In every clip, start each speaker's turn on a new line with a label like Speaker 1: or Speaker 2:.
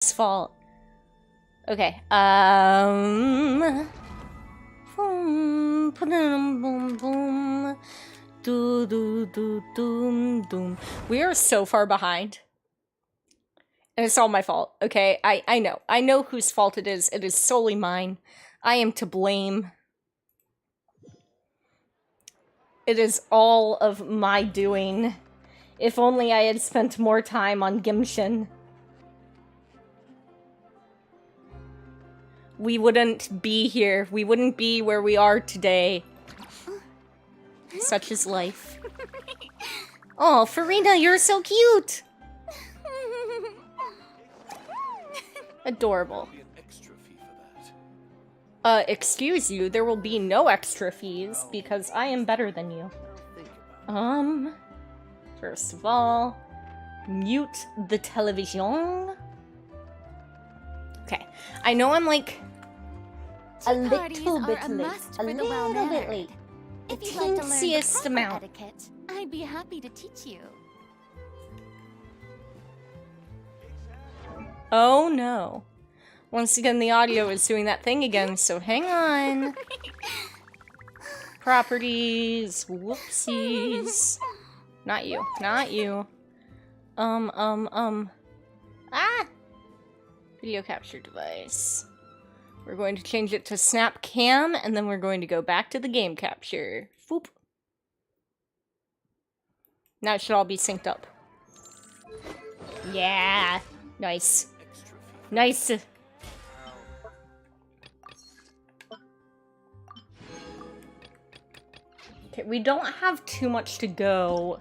Speaker 1: fault. Okay, boom, boom, boom, do, do, do, doom, doom. We are so far behind. And it's all my fault, okay? I know. I know whose fault it is. It is solely mine. I am to blame. It is all of my doing. If only I had spent more time on Genshin. We wouldn't be here. We wouldn't be where we are today. Such is life. Oh, Farina, you're so cute! Adorable. Excuse you, there will be no extra fees, because I am better than you. First of all, mute the television. Okay, I know I'm like a little bit late.
Speaker 2: If you'd like to learn the
Speaker 1: Teensiest
Speaker 2: proper
Speaker 1: amount.
Speaker 2: etiquette, I'd be happy to teach you.
Speaker 1: Oh no. Once again, the audio is doing that thing again, so hang on. Properties, whoopsies. Not you, not you. Ah! Video capture device. We're going to change it to snap cam, and then we're going to go back to the game capture. Foop. Now it should all be synced up. Yeah! Nice. Nice. Okay, we don't have too much to go.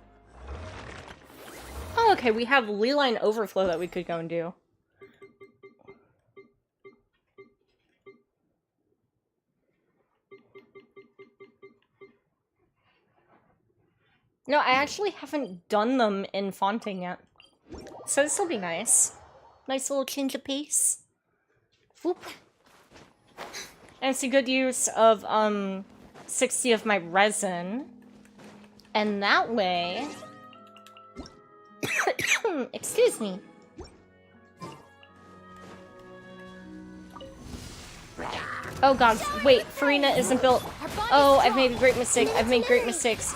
Speaker 1: Oh, okay, we have Leeline Overflow that we could go and do. No, I actually haven't done them in Fonting yet. So this will be nice. Nice little change of pace. Whoop. And it's a good use of, 60 of my resin. And that way... Excuse me. Oh god, wait, Farina isn't built. Oh, I've made a great mistake. I've made great mistakes.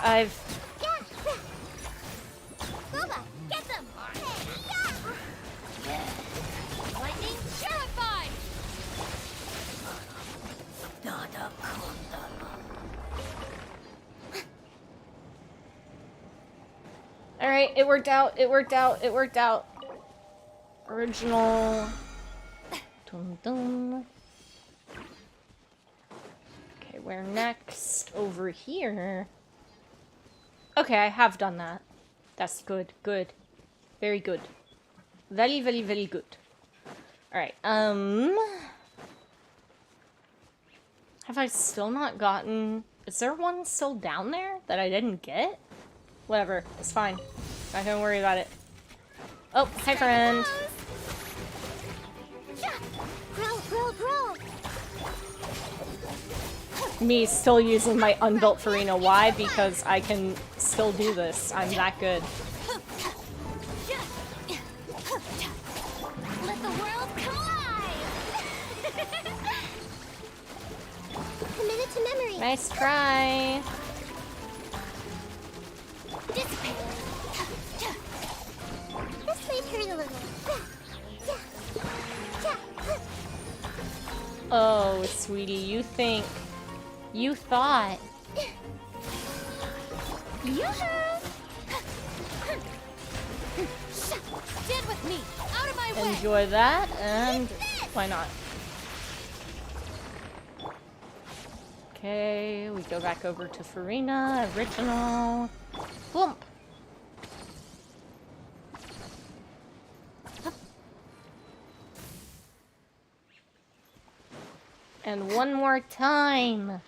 Speaker 1: Alright, it worked out, it worked out, it worked out. Original. Dum dum. Okay, where next? Over here. Okay, I have done that. That's good, good. Very good. Very, very, very good. Alright, have I still not gotten... Is there one still down there that I didn't get? Whatever, it's fine. Not gonna worry about it. Oh, hi friend! Me still using my unbuilt Farina. Why? Because I can still do this. I'm that good.
Speaker 2: Let the world come alive! Committed to memory.
Speaker 1: Nice try.
Speaker 2: Dissipate. This might hurt a little.
Speaker 1: Oh, sweetie, you think... You thought...
Speaker 2: Stand with me. Out of my way.
Speaker 1: Enjoy that, and why not? Okay, we go back over to Farina, original. Boom! And one more time.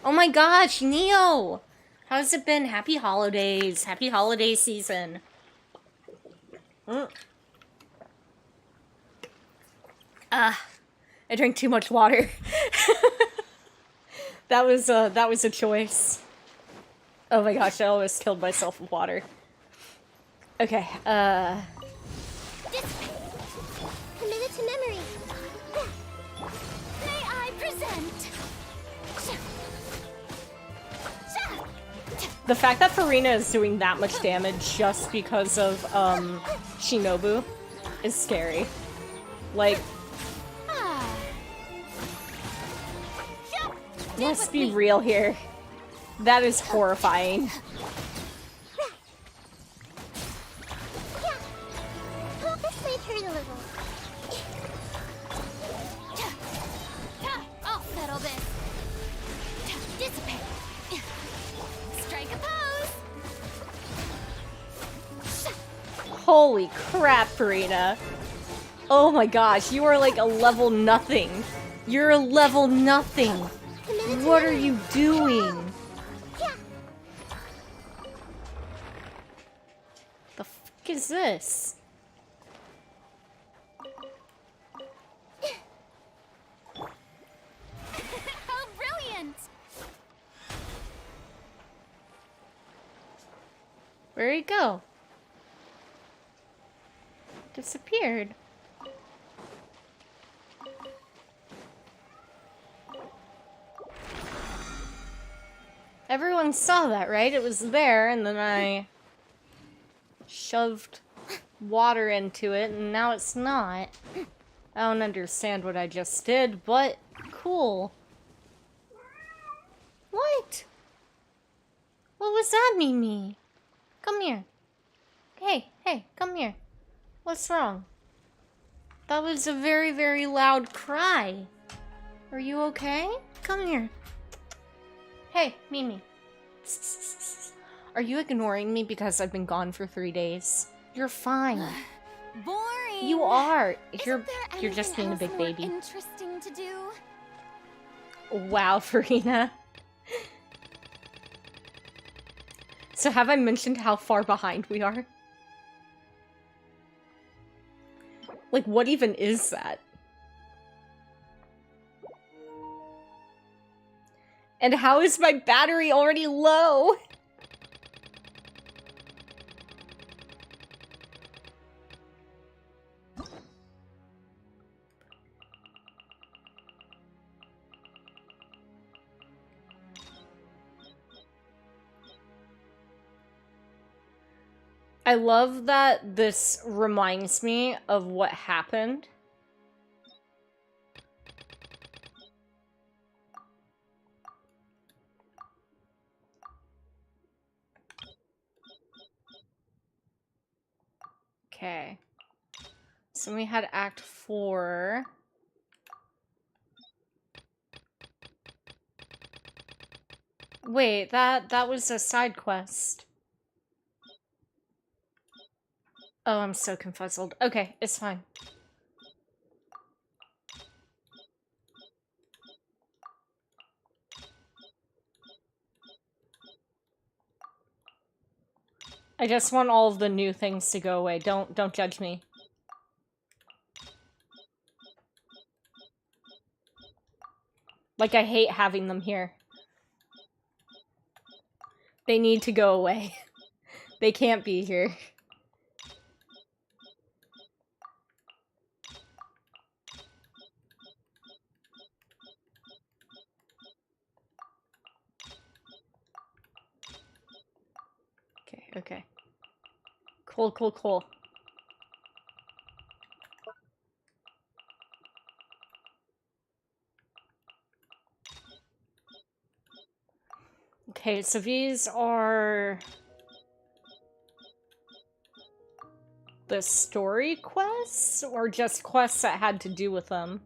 Speaker 1: Oh my gosh, Neo! How's it been? Happy holidays. Happy holiday season. I drank too much water. That was a choice. Oh my gosh, I almost killed myself with water. Okay, The fact that Farina is doing that much damage just because of, Shinobu is scary. Like, let's be real here. That is horrifying.
Speaker 2: This might hurt a little. I'll settle this. Dissipate. Strike a pose.
Speaker 1: Holy crap, Farina. Oh my gosh, you are like a level nothing. You're a level nothing. What are you doing? The fuck is this?
Speaker 2: How brilliant!
Speaker 1: Where'd he go? Disappeared. Everyone saw that, right? It was there, and then I shoved water into it, and now it's not. I don't understand what I just did, but cool. What? What was that, Mimi? Come here. Hey, come here. What's wrong? That was a very, very loud cry. Are you okay? Come here. Hey, Mimi. Are you ignoring me because I've been gone for 3 days? You're fine.
Speaker 2: Boring.
Speaker 1: You are. You're
Speaker 2: Isn't there
Speaker 1: just being a
Speaker 2: anything
Speaker 1: big
Speaker 2: else
Speaker 1: baby.
Speaker 2: more interesting to do?
Speaker 1: Wow, Farina. So have I mentioned how far behind we are? Like, what even is that? And how is my battery already low? I love that this reminds me of what happened. Okay. So we had Act 4. Wait, that was a side quest. Oh, I'm so confuzzled. Okay, it's fine. I just want all of the new things to go away. Don't judge me. Like, I hate having them here. They need to go away. They can't be here. Okay. Cool. Okay, so these are the story quests, or just quests that had to do with them?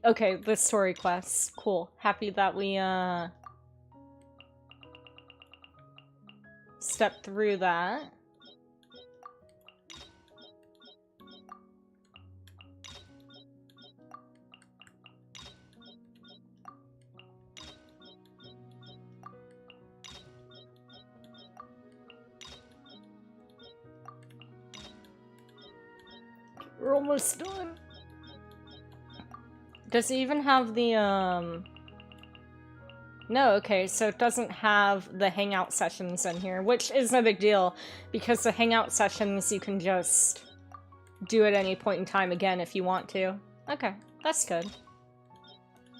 Speaker 1: Okay, the story quests. Cool. Happy that we, stepped through that. We're almost done. Does it even have the, No, okay, so it doesn't have the hangout sessions in here, which is no big deal, because the hangout sessions you can just do at any point in time again if you want to. Okay, that's good.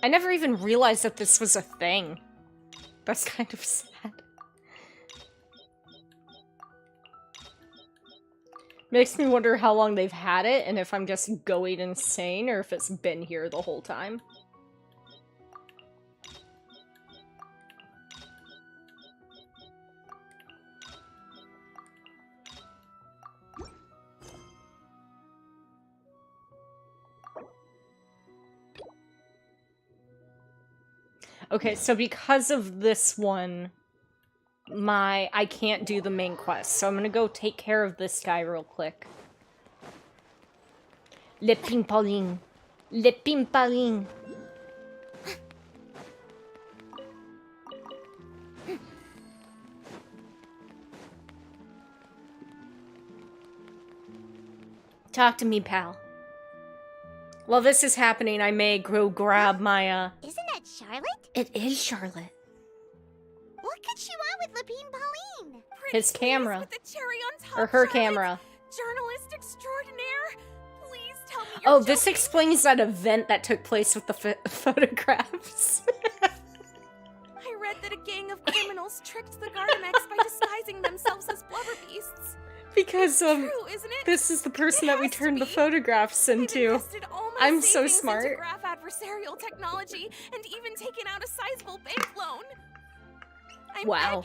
Speaker 1: I never even realized that this was a thing. That's kind of sad. Makes me wonder how long they've had it, and if I'm just going insane, or if it's been here the whole time. Okay, so because of this one, I can't do the main quest, so I'm gonna go take care of this guy real quick. Le Pimpaling. Le Pimpaling. Talk to me, pal. While this is happening, I may go grab my,
Speaker 2: Isn't that Charlotte?
Speaker 1: It is Charlotte.
Speaker 2: What could she want with Lapine Pauline?
Speaker 1: His camera.
Speaker 3: With the cherry on top,
Speaker 1: Or her
Speaker 3: Charlotte.
Speaker 1: camera.
Speaker 3: Journalist extraordinaire. Please tell me
Speaker 1: Oh,
Speaker 3: you're
Speaker 1: this
Speaker 3: joking.
Speaker 1: explains that event that took place with the photographs.
Speaker 3: I read that a gang of criminals tricked the Gardamex by disguising themselves as blubber beasts.
Speaker 1: Because,
Speaker 3: True, isn't it?
Speaker 1: this is the person
Speaker 3: It
Speaker 1: that we
Speaker 3: has to
Speaker 1: turned the
Speaker 3: be.
Speaker 1: photographs
Speaker 3: I've
Speaker 1: into.
Speaker 3: invested all my
Speaker 1: I'm so
Speaker 3: savings
Speaker 1: smart.
Speaker 3: into graph adversarial technology and even taken out a sizable bank loan. I'm
Speaker 1: Wow.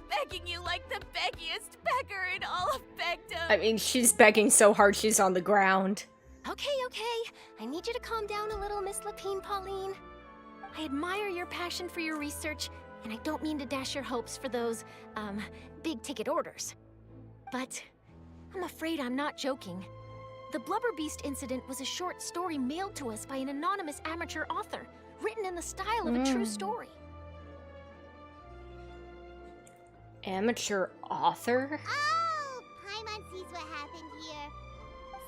Speaker 3: begging you like the beggiest beggar in all of Begdom.
Speaker 1: I mean, she's begging so hard she's on the ground.
Speaker 2: Okay. I need you to calm down a little, Miss Lapine Pauline. I admire your passion for your research, and I don't mean to dash your hopes for those, big-ticket orders. But I'm afraid I'm not joking. The Blubber Beast incident was a short story mailed to us by an anonymous amateur author, written in the style of a true story.
Speaker 1: Amateur author?
Speaker 4: Oh, Paimon sees what happened here.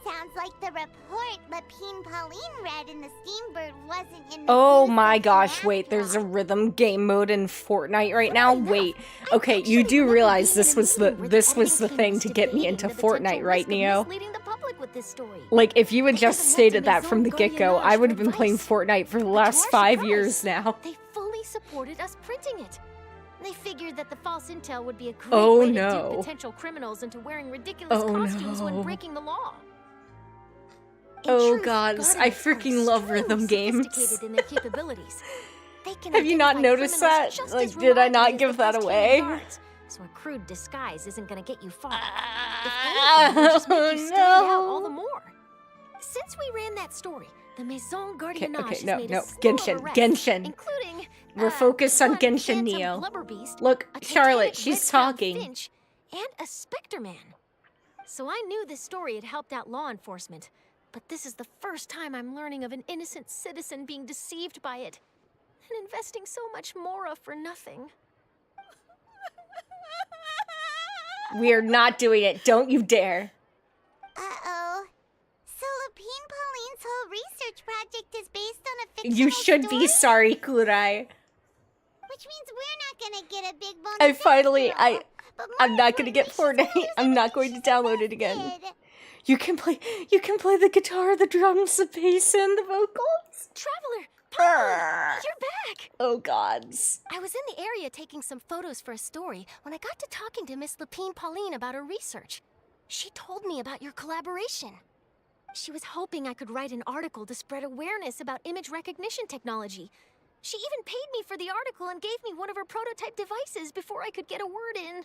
Speaker 4: Sounds like the report Lapine Pauline read in the Steambird wasn't in the
Speaker 1: Oh
Speaker 4: news
Speaker 1: my
Speaker 4: section
Speaker 1: gosh, wait,
Speaker 4: after
Speaker 1: there's a
Speaker 4: all.
Speaker 1: rhythm game mode in Fortnite right now?
Speaker 2: enough.
Speaker 1: Wait,
Speaker 2: I
Speaker 1: okay, you
Speaker 2: actually
Speaker 1: do
Speaker 2: remember
Speaker 1: realize
Speaker 2: being
Speaker 1: this
Speaker 2: in a
Speaker 1: was the
Speaker 2: meeting where the editing team
Speaker 1: thing
Speaker 2: was
Speaker 1: to get me
Speaker 2: debating
Speaker 1: into
Speaker 2: the potential
Speaker 1: Fortnite, right,
Speaker 2: risk of
Speaker 1: Neo?
Speaker 2: misleading the public with this story.
Speaker 1: Like, if you had
Speaker 2: They
Speaker 1: just
Speaker 2: even went
Speaker 1: stated
Speaker 2: to
Speaker 1: that from the
Speaker 2: Maison
Speaker 1: get-go, I
Speaker 2: Gardiennage
Speaker 1: would have
Speaker 2: for
Speaker 1: been playing
Speaker 2: advice.
Speaker 1: Fortnite for the
Speaker 2: But
Speaker 1: last
Speaker 2: to our
Speaker 1: 5
Speaker 2: surprise,
Speaker 1: years now.
Speaker 2: They fully supported us printing it. They figured that the false intel would be a great
Speaker 1: Oh,
Speaker 2: way to
Speaker 1: no.
Speaker 2: dupe potential criminals into wearing ridiculous
Speaker 1: Oh,
Speaker 2: costumes
Speaker 1: no.
Speaker 2: when breaking the law. In
Speaker 1: Oh,
Speaker 2: truth,
Speaker 1: gods, I
Speaker 2: Gardiennage are
Speaker 1: freaking love
Speaker 2: extremely
Speaker 1: rhythm games.
Speaker 2: sophisticated in their capabilities. They can
Speaker 1: Have you not
Speaker 2: identify
Speaker 1: noticed
Speaker 2: criminals
Speaker 1: that?
Speaker 2: just
Speaker 1: Like,
Speaker 2: as
Speaker 1: did I not
Speaker 2: reliably as
Speaker 1: give
Speaker 2: the
Speaker 1: that
Speaker 2: best
Speaker 1: away?
Speaker 2: trained guards, so a crude disguise isn't gonna get you far. If anything, it'll just make you stand out all the more. Since we ran that story, the Maison Gardiennage
Speaker 1: okay,
Speaker 2: has
Speaker 1: no,
Speaker 2: made
Speaker 1: no,
Speaker 2: a slew of
Speaker 1: Genshin,
Speaker 2: arrests,
Speaker 1: Genshin.
Speaker 2: including
Speaker 1: We're focused on
Speaker 2: one
Speaker 1: Genshin,
Speaker 2: phantom
Speaker 1: Neo.
Speaker 2: blubber beast,
Speaker 1: Look,
Speaker 2: a
Speaker 1: Charlotte,
Speaker 2: titanic
Speaker 1: she's
Speaker 2: red-crowned
Speaker 1: talking.
Speaker 2: finch, and a specter man. So I knew this story had helped out law enforcement, but this is the first time I'm learning of an innocent citizen being deceived by it and investing so much mora for nothing.
Speaker 1: We're not doing it, don't you dare.
Speaker 4: Uh-oh. So Lapine Pauline's whole research project is based on a fictional
Speaker 1: You should be
Speaker 4: story?
Speaker 1: sorry, Kurai.
Speaker 4: Which means we're not gonna get a big bonus
Speaker 1: I finally,
Speaker 4: after all. But more
Speaker 1: I'm not gonna get
Speaker 4: importantly, she's
Speaker 1: Fortnite. I'm not going to download it again.
Speaker 4: interested.
Speaker 1: You can play the guitar, the drums, the bass, and the vocals.
Speaker 2: Traveler,
Speaker 1: Brr.
Speaker 2: you're back!
Speaker 1: Oh gods.
Speaker 2: I was in the area taking some photos for a story when I got to talking to Miss Lapine Pauline about her research. She told me about your collaboration. She was hoping I could write an article to spread awareness about image recognition technology. She even paid me for the article and gave me one of her prototype devices before I could get a word in.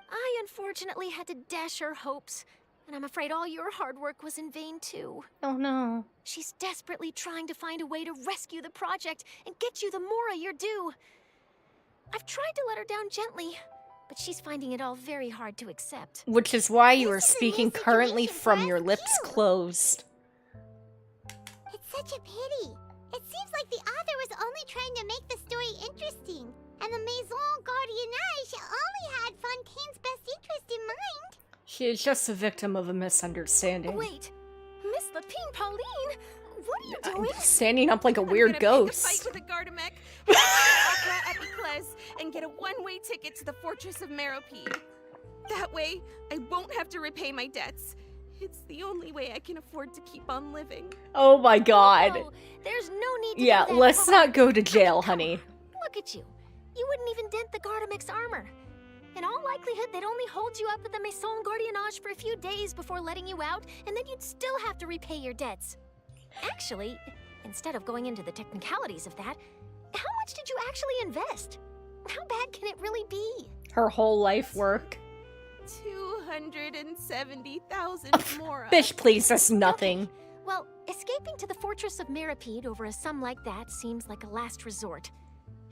Speaker 2: I unfortunately had to dash her hopes, and I'm afraid all your hard work was in vain too.
Speaker 1: Oh no.
Speaker 2: She's desperately trying to find a way to rescue the project and get you the mora you're due. I've tried to let her down gently, but she's finding it all very hard to accept.
Speaker 1: Which is why you are
Speaker 4: This is a
Speaker 1: speaking
Speaker 4: new
Speaker 1: currently
Speaker 4: situation
Speaker 1: from
Speaker 4: for
Speaker 1: your
Speaker 4: us,
Speaker 1: lips
Speaker 4: too.
Speaker 1: closed.
Speaker 4: It's such a pity. It seems like the author was only trying to make the story interesting, and the Maison Gardiennage only had Fontaine's best interest in mind.
Speaker 1: She is just a victim of a misunderstanding.
Speaker 2: Wait, Miss Lapine Pauline, what are you
Speaker 1: I'm
Speaker 2: doing?
Speaker 1: standing up like a
Speaker 3: I'm
Speaker 1: weird
Speaker 3: gonna
Speaker 1: ghost.
Speaker 3: Pick a fight with a Gardamek, Opera Epicles, and get a one-way ticket to the Fortress of Meropide. That way, I won't have to repay my debts. It's the only way I can afford to keep on living.
Speaker 1: Oh my god.
Speaker 2: No, there's no need to
Speaker 1: Yeah,
Speaker 2: do that,
Speaker 1: let's
Speaker 2: Paul.
Speaker 1: not go to jail, honey.
Speaker 2: Look at you. You wouldn't even dent the Gardamex armor. In all likelihood, they'd only hold you up at the Maison Gardiennage for a few days before letting you out, and then you'd still have to repay your debts. Actually, instead of going into the technicalities of that, how much did you actually invest? How bad can it really be?
Speaker 1: Her whole life work.
Speaker 3: 270,000 more.
Speaker 1: Bish, please, that's nothing.
Speaker 2: Okay. Well, escaping to the Fortress of Meropide over a sum like that seems like a last resort.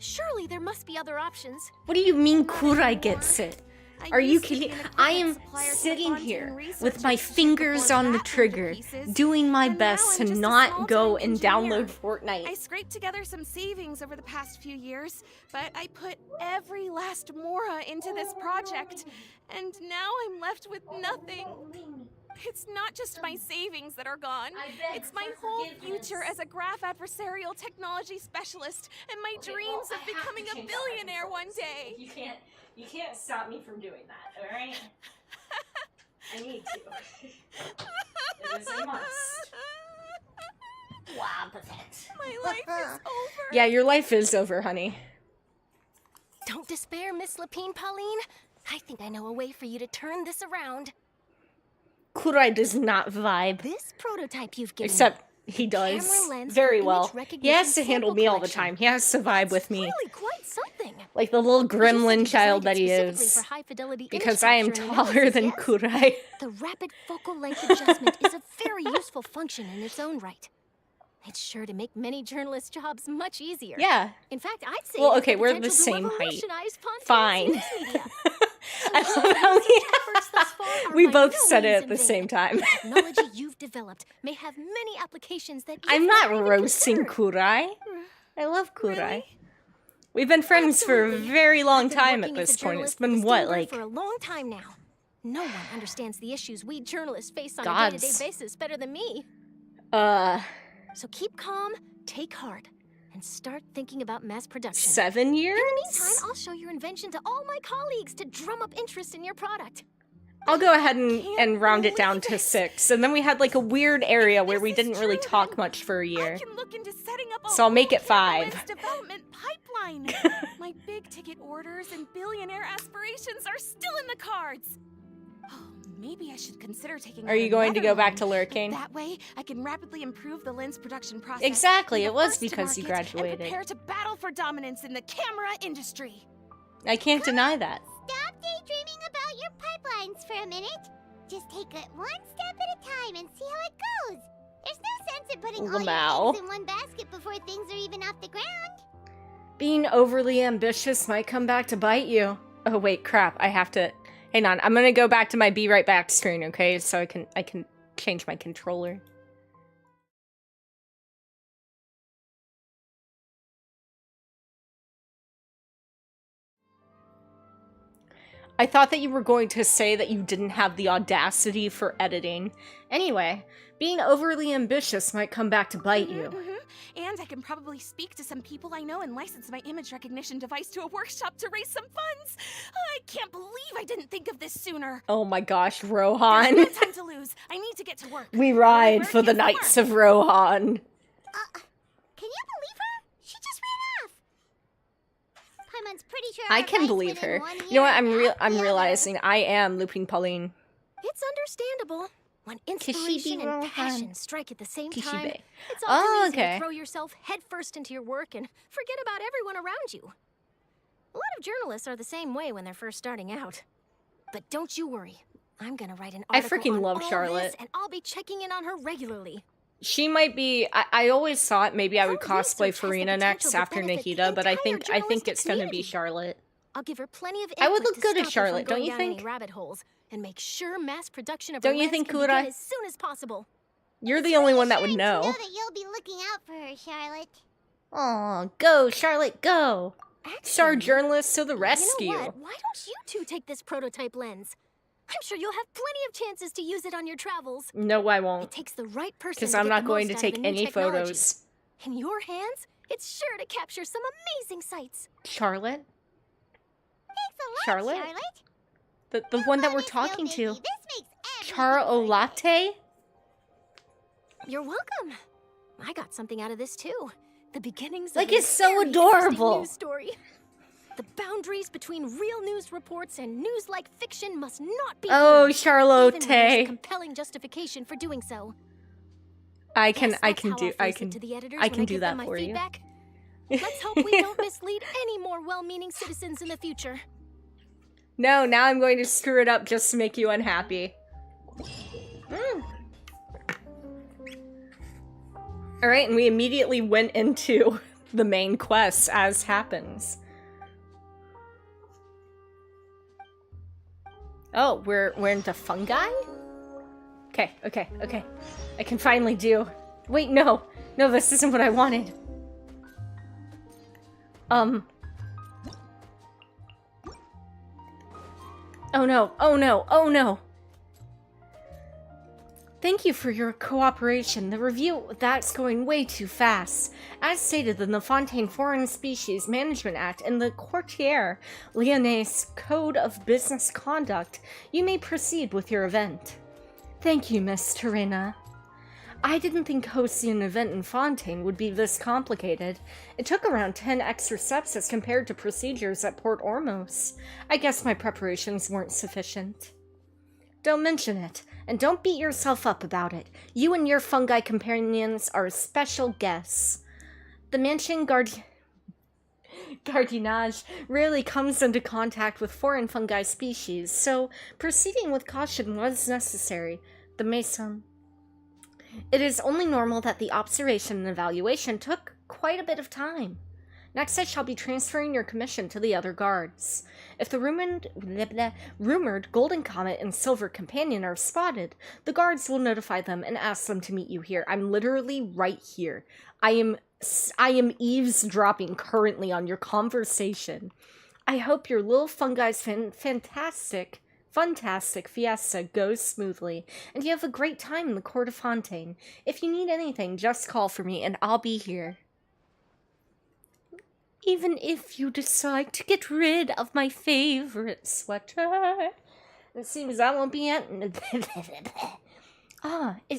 Speaker 2: Surely there must be other options.
Speaker 1: What do you mean Kurai gets it?
Speaker 3: I
Speaker 1: Are you
Speaker 3: used to be
Speaker 1: kidding?
Speaker 3: an
Speaker 1: I
Speaker 3: equipment
Speaker 1: am
Speaker 3: supplier to the
Speaker 1: sitting
Speaker 3: Fontaine
Speaker 1: here
Speaker 3: Research
Speaker 1: with my
Speaker 3: Institute
Speaker 1: fingers
Speaker 3: before
Speaker 1: on the
Speaker 3: that went to
Speaker 1: trigger,
Speaker 3: pieces,
Speaker 1: doing my
Speaker 3: and now
Speaker 1: best
Speaker 3: I'm
Speaker 1: to
Speaker 3: just a
Speaker 1: not
Speaker 3: small-time
Speaker 1: go and
Speaker 3: engineer.
Speaker 1: download
Speaker 3: I
Speaker 1: Fortnite.
Speaker 3: scraped together some savings over the past few years, but I put every last mora into this project, and now I'm left with nothing. It's not just my savings that are gone. It's my whole future as a graph adversarial technology specialist and my dreams of becoming a billionaire one day.
Speaker 1: You can't stop me from doing that, alright? I need to. It is a must. Wow, pathetic.
Speaker 3: My life is over.
Speaker 1: Yeah, your life is over, honey.
Speaker 2: Don't despair, Miss Lapine Pauline. I think I know a way for you to turn this around.
Speaker 1: Kurai does not vibe.
Speaker 2: This prototype you've given
Speaker 1: Except
Speaker 2: me,
Speaker 1: he does
Speaker 2: camera lens
Speaker 1: very
Speaker 2: for
Speaker 1: well.
Speaker 2: image
Speaker 1: He
Speaker 2: recognition
Speaker 1: has to handle
Speaker 2: sample
Speaker 1: me all the
Speaker 2: collection.
Speaker 1: time. He has to vibe with me.
Speaker 2: Really quite something.
Speaker 1: Like the little
Speaker 2: You said
Speaker 1: gremlin
Speaker 2: you
Speaker 1: child
Speaker 2: designed
Speaker 1: that he
Speaker 2: it specifically
Speaker 1: is.
Speaker 2: for high-fidelity image
Speaker 1: Because I am
Speaker 2: capture and
Speaker 1: taller
Speaker 2: analysis,
Speaker 1: than
Speaker 2: yes?
Speaker 1: Kurai.
Speaker 2: The rapid focal length adjustment is a very useful function in its own right. It's sure to make many journalists' jobs much easier.
Speaker 1: Yeah.
Speaker 2: In fact, I'd say
Speaker 1: Well,
Speaker 2: it has
Speaker 1: okay,
Speaker 2: the
Speaker 1: we're the
Speaker 2: potential to
Speaker 1: same height.
Speaker 2: revolutionize Fontaine's
Speaker 1: Fine.
Speaker 2: news media.
Speaker 1: I love how
Speaker 2: efforts thus far are
Speaker 1: we
Speaker 2: by
Speaker 1: both
Speaker 2: no
Speaker 1: said it
Speaker 2: means
Speaker 1: at the
Speaker 2: in
Speaker 1: same
Speaker 2: vain.
Speaker 1: time.
Speaker 2: The technology you've developed may have many applications that
Speaker 1: I'm
Speaker 2: you've
Speaker 1: not
Speaker 2: never even
Speaker 1: roasting
Speaker 2: considered.
Speaker 1: Kurai. I love Kurai.
Speaker 3: Really?
Speaker 1: We've been friends for a
Speaker 2: Absolutely.
Speaker 1: very long
Speaker 2: I've been
Speaker 1: time at
Speaker 2: working as
Speaker 1: this
Speaker 2: a
Speaker 1: point. It's
Speaker 2: journalist with
Speaker 1: been
Speaker 2: the
Speaker 1: what,
Speaker 2: Stingbird
Speaker 1: like
Speaker 2: for a long time now. No one understands the issues we journalists face on a
Speaker 1: Gods.
Speaker 2: day-to-day basis better than me. So keep calm, take heart, and start thinking about mass production.
Speaker 1: 7 years?
Speaker 2: In the meantime, I'll show your invention to all my colleagues to drum up interest in your product.
Speaker 1: I'll go ahead and
Speaker 3: Can't
Speaker 1: round it down
Speaker 3: believe
Speaker 1: to
Speaker 3: it.
Speaker 1: 6. And then we had like a weird area where
Speaker 3: This
Speaker 1: we
Speaker 3: is
Speaker 1: didn't really
Speaker 3: true,
Speaker 1: talk
Speaker 3: then
Speaker 1: much for a year.
Speaker 3: I can look into setting up a
Speaker 1: So I'll make
Speaker 3: whole
Speaker 1: it 5.
Speaker 3: camera lens development pipeline. My big ticket orders and billionaire aspirations are still in the cards. Oh, maybe I should consider taking.
Speaker 1: Are
Speaker 3: out
Speaker 1: you going to
Speaker 3: another
Speaker 1: go back
Speaker 3: loan.
Speaker 1: to lurking?
Speaker 3: That way, I can rapidly improve the lens production process.
Speaker 1: Exactly,
Speaker 3: be the
Speaker 1: it was
Speaker 3: first to
Speaker 1: because you
Speaker 3: market, and
Speaker 1: graduated.
Speaker 3: prepare to battle for dominance in the camera industry.
Speaker 1: I can't deny that.
Speaker 4: Stop daydreaming about your pipelines for a minute. Just take it one step at a time and see how it goes. There's no sense in putting all your
Speaker 1: Lamau.
Speaker 4: eggs in one basket before things are even off the ground.
Speaker 1: Being overly ambitious might come back to bite you. Oh wait, crap. I have to... Hang on, I'm gonna go back to my be right back screen, okay? So I can change my controller. I thought that you were going to say that you didn't have the audacity for editing. Anyway, being overly ambitious might come back to bite you.
Speaker 3: And I can probably speak to some people I know and license my image recognition device to a workshop to raise some funds. I can't believe I didn't think of this sooner.
Speaker 1: Oh my gosh,
Speaker 3: There's
Speaker 1: Rohan.
Speaker 3: no time to lose. I need to get to work.
Speaker 1: We ride for the
Speaker 3: Yes,
Speaker 1: Knights
Speaker 3: work.
Speaker 1: of Rohan.
Speaker 4: Can you believe her? She just ran off. Paimon's pretty sure
Speaker 1: I
Speaker 4: our
Speaker 1: can
Speaker 4: rights
Speaker 1: believe
Speaker 4: within
Speaker 1: her.
Speaker 4: 1
Speaker 1: You know what?
Speaker 4: year
Speaker 1: I'm
Speaker 4: out the
Speaker 1: realizing I am Lupin Pauline.
Speaker 2: It's understandable. When
Speaker 1: Kishibe
Speaker 2: inspiration and
Speaker 1: Rohan.
Speaker 2: passion strike at the same time,
Speaker 1: Kishibe.
Speaker 2: it's all too
Speaker 1: Oh,
Speaker 2: easy
Speaker 1: okay.
Speaker 2: to throw yourself headfirst into your work and forget about everyone around you. A lot of journalists are the same way when they're first starting out. But don't you worry. I'm gonna write an
Speaker 1: I
Speaker 2: article
Speaker 1: freaking
Speaker 2: on
Speaker 1: love
Speaker 2: all
Speaker 1: Charlotte.
Speaker 2: this, and I'll be checking in on her regularly.
Speaker 1: She might be. I always thought maybe I would
Speaker 2: Her
Speaker 1: cosplay
Speaker 2: research has the
Speaker 1: Farina next
Speaker 2: potential to
Speaker 1: after
Speaker 2: benefit the
Speaker 1: Nahida, but I
Speaker 2: entire
Speaker 1: think
Speaker 2: journalistic
Speaker 1: it's gonna be
Speaker 2: community.
Speaker 1: Charlotte.
Speaker 2: I'll give her plenty of
Speaker 1: I would
Speaker 2: input
Speaker 1: look
Speaker 2: to
Speaker 1: good as
Speaker 2: stop her
Speaker 1: Charlotte,
Speaker 2: from
Speaker 1: don't
Speaker 2: going
Speaker 1: you
Speaker 2: down
Speaker 1: think?
Speaker 2: any rabbit holes and make sure mass production of
Speaker 1: Don't
Speaker 2: her
Speaker 1: you
Speaker 2: lens
Speaker 1: think,
Speaker 2: can begin
Speaker 1: Kurai?
Speaker 2: as soon as possible.
Speaker 1: You're the only one that would
Speaker 4: Reassuring to
Speaker 1: know.
Speaker 4: know that you'll be looking out for her, Charlotte.
Speaker 1: Oh, go Charlotte, go! Star
Speaker 2: Actually,
Speaker 1: journalists to the rescue.
Speaker 2: You know what? Why don't you two take this prototype lens? I'm sure you'll have plenty of chances to use it on your travels.
Speaker 1: No, I
Speaker 2: It
Speaker 1: won't,
Speaker 2: takes the right person
Speaker 1: because
Speaker 2: to
Speaker 1: I'm
Speaker 2: get
Speaker 1: not
Speaker 2: the
Speaker 1: going to
Speaker 2: most out of
Speaker 1: take
Speaker 2: the new
Speaker 1: any
Speaker 2: technology.
Speaker 1: photos.
Speaker 2: In your hands, it's sure to capture some amazing sights.
Speaker 1: Charlotte,
Speaker 4: Thanks a lot,
Speaker 1: Charlotte?
Speaker 4: Charlotte.
Speaker 1: the one that we're
Speaker 4: Honest,
Speaker 1: talking
Speaker 4: Bill
Speaker 1: to,
Speaker 4: Biggie, this makes everything
Speaker 1: Chara
Speaker 4: worth it.
Speaker 1: Olate.
Speaker 2: You're welcome. I got something out of this too. The beginnings
Speaker 1: Like,
Speaker 2: of a
Speaker 1: it's so
Speaker 2: very interesting
Speaker 1: adorable.
Speaker 2: news story. The boundaries between real news reports and news-like fiction must not be
Speaker 1: Oh,
Speaker 2: blurred,
Speaker 1: Charlotte.
Speaker 2: even when there's a compelling justification for doing so.
Speaker 1: I
Speaker 2: Guess
Speaker 1: can
Speaker 2: that's how I'll
Speaker 1: do
Speaker 2: phrase it to the editors
Speaker 1: I
Speaker 2: when
Speaker 1: can do
Speaker 2: give
Speaker 1: that
Speaker 2: them my
Speaker 1: for you.
Speaker 2: feedback. Let's hope we don't mislead any more well-meaning citizens in the future.
Speaker 1: No, now I'm going to screw it up just to make you unhappy. Alright, and we immediately went into the main quest, as happens. Oh, we're into fungi? Okay. I can finally do... Wait, no! No, this isn't what I wanted. Oh no! Thank you for your cooperation. The review, that's going way too fast. As stated in the Fontaine Foreign Species Management Act and the Courtier Lyonnais Code of Business Conduct, you may proceed with your event. Thank you, Miss Terena. I didn't think hosting an event in Fontaine would be this complicated. It took around 10 extra steps as compared to procedures at Port Ormos. I guess my preparations weren't sufficient. Don't mention it, and don't beat yourself up about it. You and your fungi companions are special guests. The Mansion Gardiennage rarely comes into contact with foreign fungi species, so proceeding with caution was necessary. The Maison. It is only normal that the observation and evaluation took quite a bit of time. Next, I shall be transferring your commission to the other guards. If the rumored Golden Comet and Silver Companion are spotted, the guards will notify them and ask them to meet you here. I'm literally right here. I am eavesdropping currently on your conversation. I hope your little fungi's fantastic fiesta goes smoothly, and you have a great time in the Court of Fontaine. If you need anything, just call for me, and I'll be here. Even if you decide to get rid of my favorite sweater. It seems that won't be it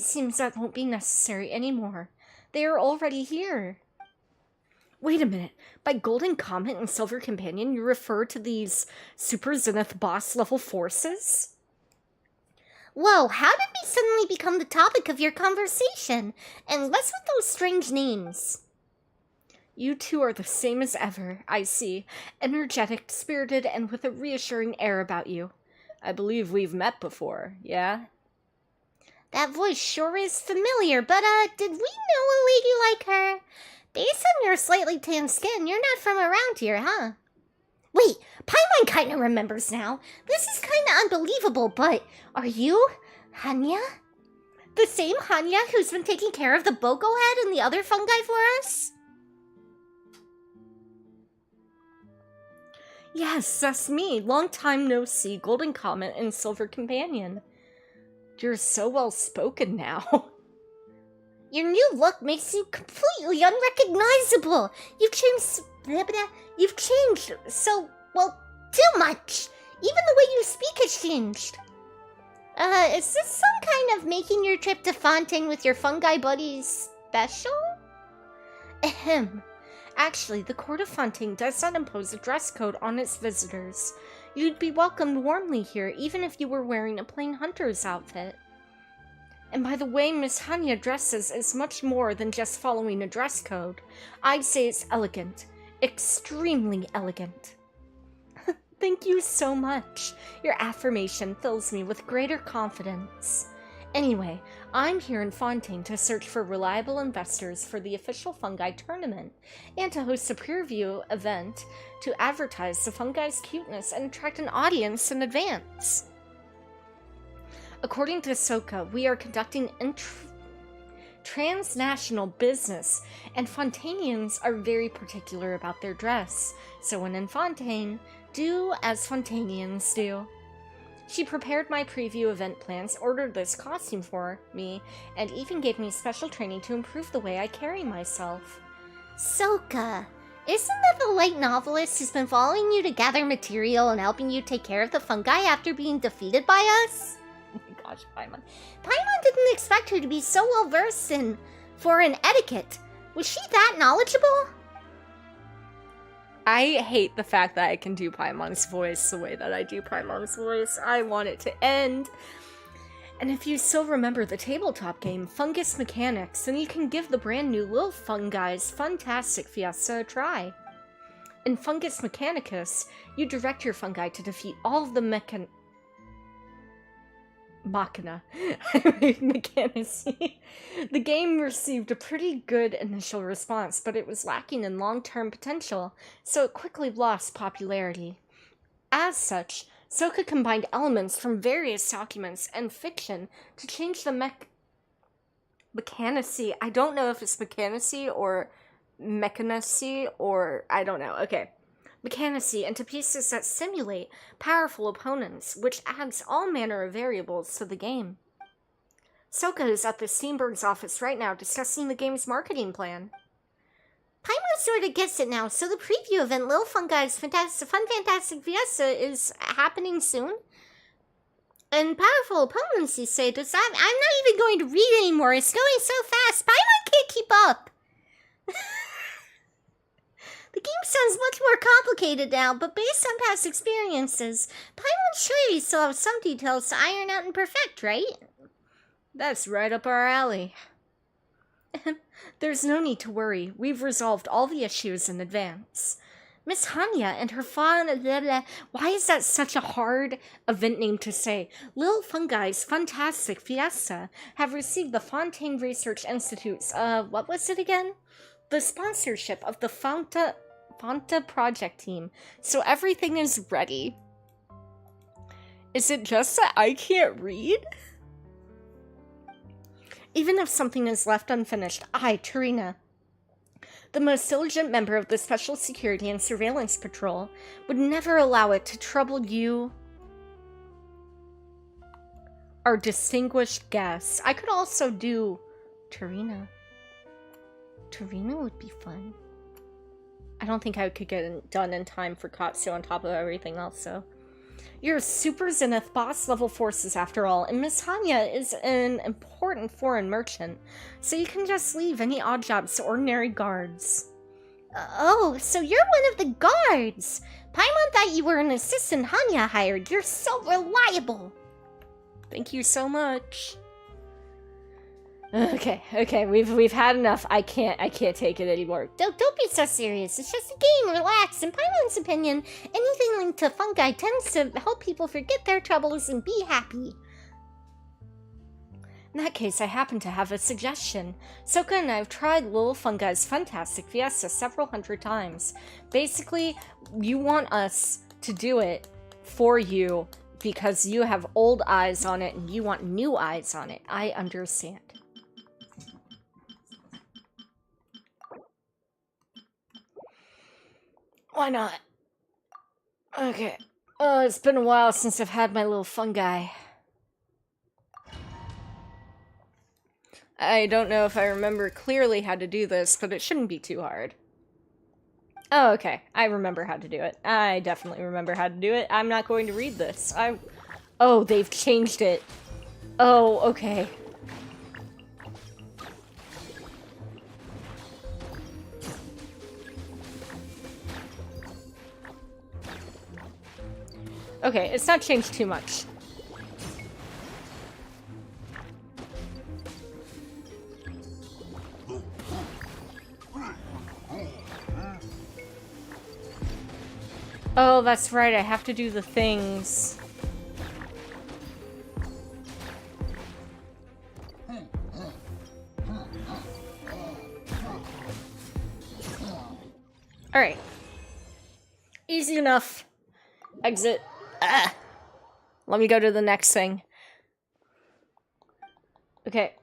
Speaker 1: seems that won't be necessary anymore. They are already here. Wait a minute. By Golden Comet and Silver Companion, you refer to these Super Zenith boss level forces?
Speaker 4: Whoa, how did we suddenly become the topic of your conversation? And what's with those strange names?
Speaker 1: You two are the same as ever, I see. Energetic, spirited, and with a reassuring air about you. I believe we've met before, yeah?
Speaker 4: That voice sure is familiar, but, did we know a lady like her? Based on your slightly tanned skin, you're not from around here, huh? Wait, Paimon kinda remembers now. This is kinda unbelievable, but are you Hanya? The same Hanya who's been taking care of the Boko head and the other fungi for us?
Speaker 1: Yes, that's me. Long time no see, Golden Comet and Silver Companion. You're so well spoken now.
Speaker 4: Your new look makes you completely unrecognizable. You've changed so, well, too much. Even the way you speak has changed. Is this some kind of making your trip to Fontaine with your fungi buddies special?
Speaker 1: Ahem. Actually, the Court of Fontaine does not impose a dress code on its visitors. You'd be welcomed warmly here, even if you were wearing a plain hunter's outfit. And by the way, Miss Hanya dresses is much more than just following a dress code. I'd say it's elegant. Extremely elegant. Thank you so much. Your affirmation fills me with greater confidence. Anyway, I'm here in Fontaine to search for reliable investors for the official fungi tournament, and to host a peer-review event to advertise the fungi's cuteness and attract an audience in advance. According to Soka, we are conducting transnational business, and Fontainians are very particular about their dress, so when in Fontaine, do as Fontainians do. She prepared my preview event plans, ordered this costume for me, and even gave me special training to improve the way I carry myself.
Speaker 4: Soka, isn't that the light novelist who's been following you to gather material and helping you take care of the fungi after being defeated by us?
Speaker 1: Oh my gosh, Paimon.
Speaker 4: Paimon didn't expect her to be so well versed in foreign etiquette. Was she that knowledgeable?
Speaker 1: I hate the fact that I can do Paimon's voice the way that I do Paimon's voice. I want it to end. And if you still remember the tabletop game, Fungus Mechanics, then you can give the brand new Lil Fungi's Funtastic Fiesta a try. In Fungus Mechanicus, you direct your fungi to defeat all of the Mechanici. The game received a pretty good initial response, but it was lacking in long-term potential, so it quickly lost popularity. As such, Soka combined elements from various documents and fiction to change the Mechanici. I don't know if it's Mechanici or Mechanici or I don't know. Okay. Mechanici into pieces that simulate powerful opponents, which adds all manner of variables to the game. Soka is at the Steenberg's office right now discussing the game's marketing plan.
Speaker 4: Paimon sort of gets it now, so the preview event Lil Fungi's Fantastic Fiesta is happening soon. And powerful opponents, you say, does that... I'm not even going to read anymore, it's going so fast, Paimon can't keep up! The game sounds much more complicated now, but based on past experiences, Paimon's sure you still have some details to iron out and perfect, right?
Speaker 1: That's right up our alley. There's no need to worry. We've resolved all the issues in advance. Miss Hanya and her why is that such a hard event name to say? Lil Fungi's Fantastic Fiesta have received the Fontaine Research Institute's, what was it again? The sponsorship of the Fanta project team, so everything is ready. Is it just that I can't read? Even if something is left unfinished, I, Tarina, the most diligent member of the Special Security and Surveillance Patrol, would never allow it to trouble you, our distinguished guests. I could also do Tarina. Tarina would be fun. I don't think I could get it done in time for Katsu on top of everything else, so. You're Super Zenith boss level forces after all, and Miss Hanya is an important foreign merchant, so you can just leave any odd jobs to ordinary guards.
Speaker 4: Oh, so you're one of the guards! Paimon thought you were an assistant Hanya hired. You're so reliable!
Speaker 1: Thank you so much. Okay, we've had enough. I can't take it anymore.
Speaker 4: Don't be so serious. It's just a game. Relax. In Paimon's opinion, anything linked to fungi tends to help people forget their troubles and be happy.
Speaker 1: In that case, I happen to have a suggestion. Soka and I have tried Lil Fungi's Fantastic Fiesta several hundred times. Basically, you want us to do it for you because you have old eyes on it and you want new eyes on it. I understand. Why not? Okay. Oh, it's been a while since I've had my little fungi. I don't know if I remember clearly how to do this, but it shouldn't be too hard. Oh, okay. I remember how to do it. I definitely remember how to do it. I'm not going to read this. Oh, they've changed it. Oh, okay. Okay, it's not changed too much. Oh, that's right, I have to do the things. Alright. Easy enough. Exit. Let me go to the next thing. Okay.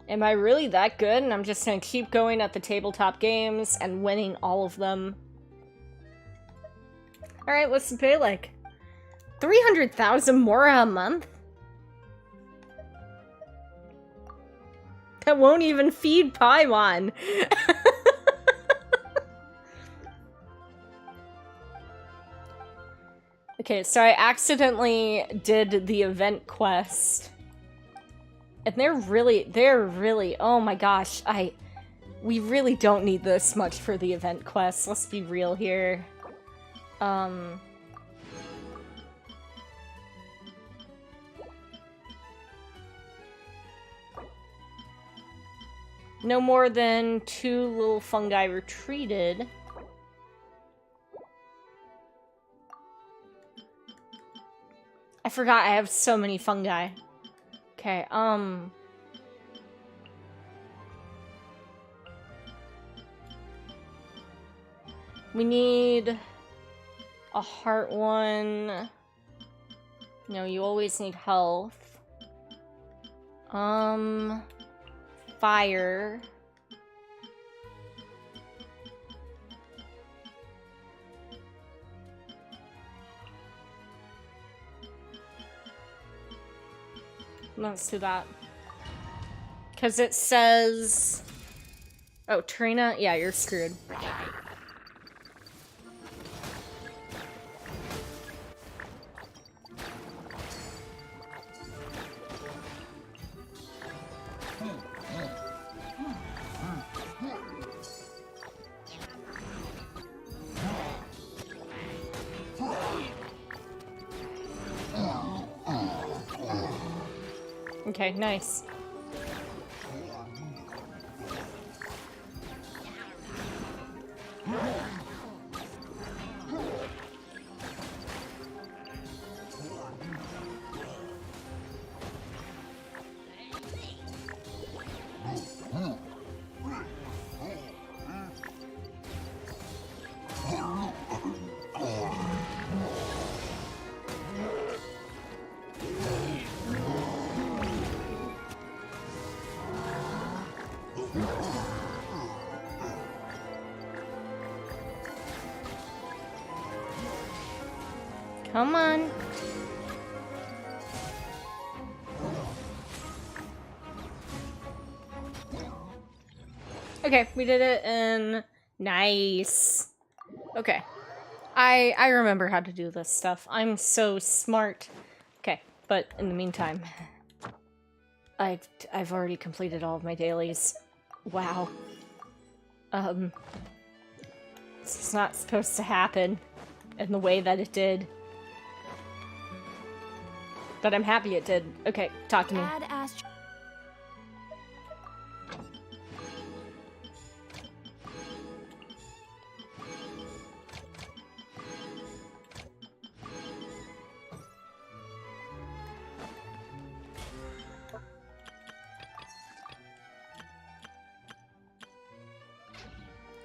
Speaker 1: Am I really that good? And I'm just gonna keep going at the tabletop games and winning all of them. Alright, what's the pay like? 300,000 Mora a month? That won't even feed Paimon. Okay, so I accidentally did the event quest. And they're really, oh my gosh, We really don't need this much for the event quest, let's be real here. No more than 2 little fungi retreated. I forgot I have so many fungi. Okay, we need a heart one. No, you always need health. Fire. Let's do that. Because it says... Oh, Trina? Yeah, you're screwed. Okay, nice. Come on. Okay, we did it in... Nice. Okay. I remember how to do this stuff. I'm so smart. Okay, but in the meantime... I've already completed all of my dailies. Wow. This is not supposed to happen in the way that it did. But I'm happy it did. Okay, talk to me.
Speaker 2: Dad asked.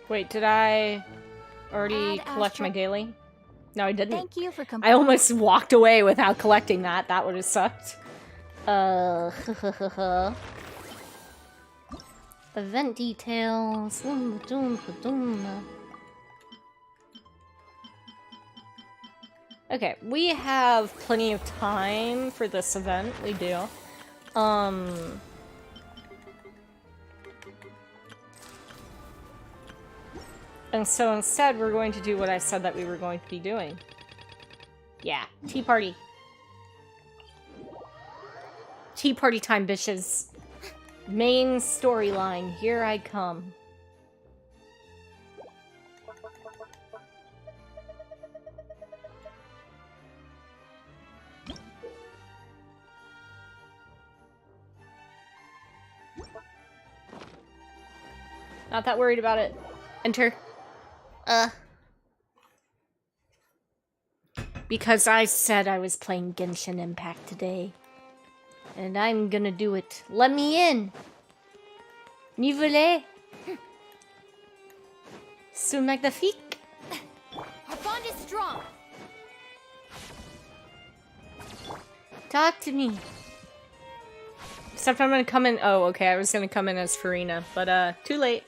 Speaker 1: Wait, did I already
Speaker 2: Add
Speaker 1: collect my daily? No, I didn't.
Speaker 2: Thank you for
Speaker 1: I almost walked away without collecting that. That would have sucked. Event details. Okay, we have plenty of time for this event. We do. And so instead, we're going to do what I said that we were going to be doing. Yeah, tea party. Tea party time, bitches. Main storyline, here I come. Not that worried about it. Enter. Because I said I was playing Genshin Impact today. And I'm gonna do it. Let me in! Vous voulez? C'est magnifique.
Speaker 2: Our bond is strong.
Speaker 1: Talk to me. Except I'm gonna come in. Oh, okay, I was gonna come in as Farina, but too late.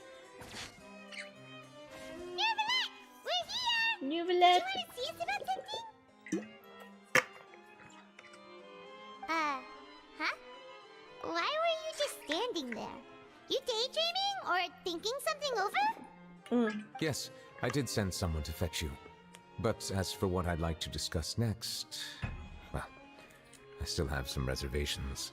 Speaker 1: Nuvelet!
Speaker 4: Huh? Why were you just standing there? You daydreaming or thinking something over?
Speaker 5: Yes, I did send someone to fetch you. But as for what I'd like to discuss next, well, I still have some reservations.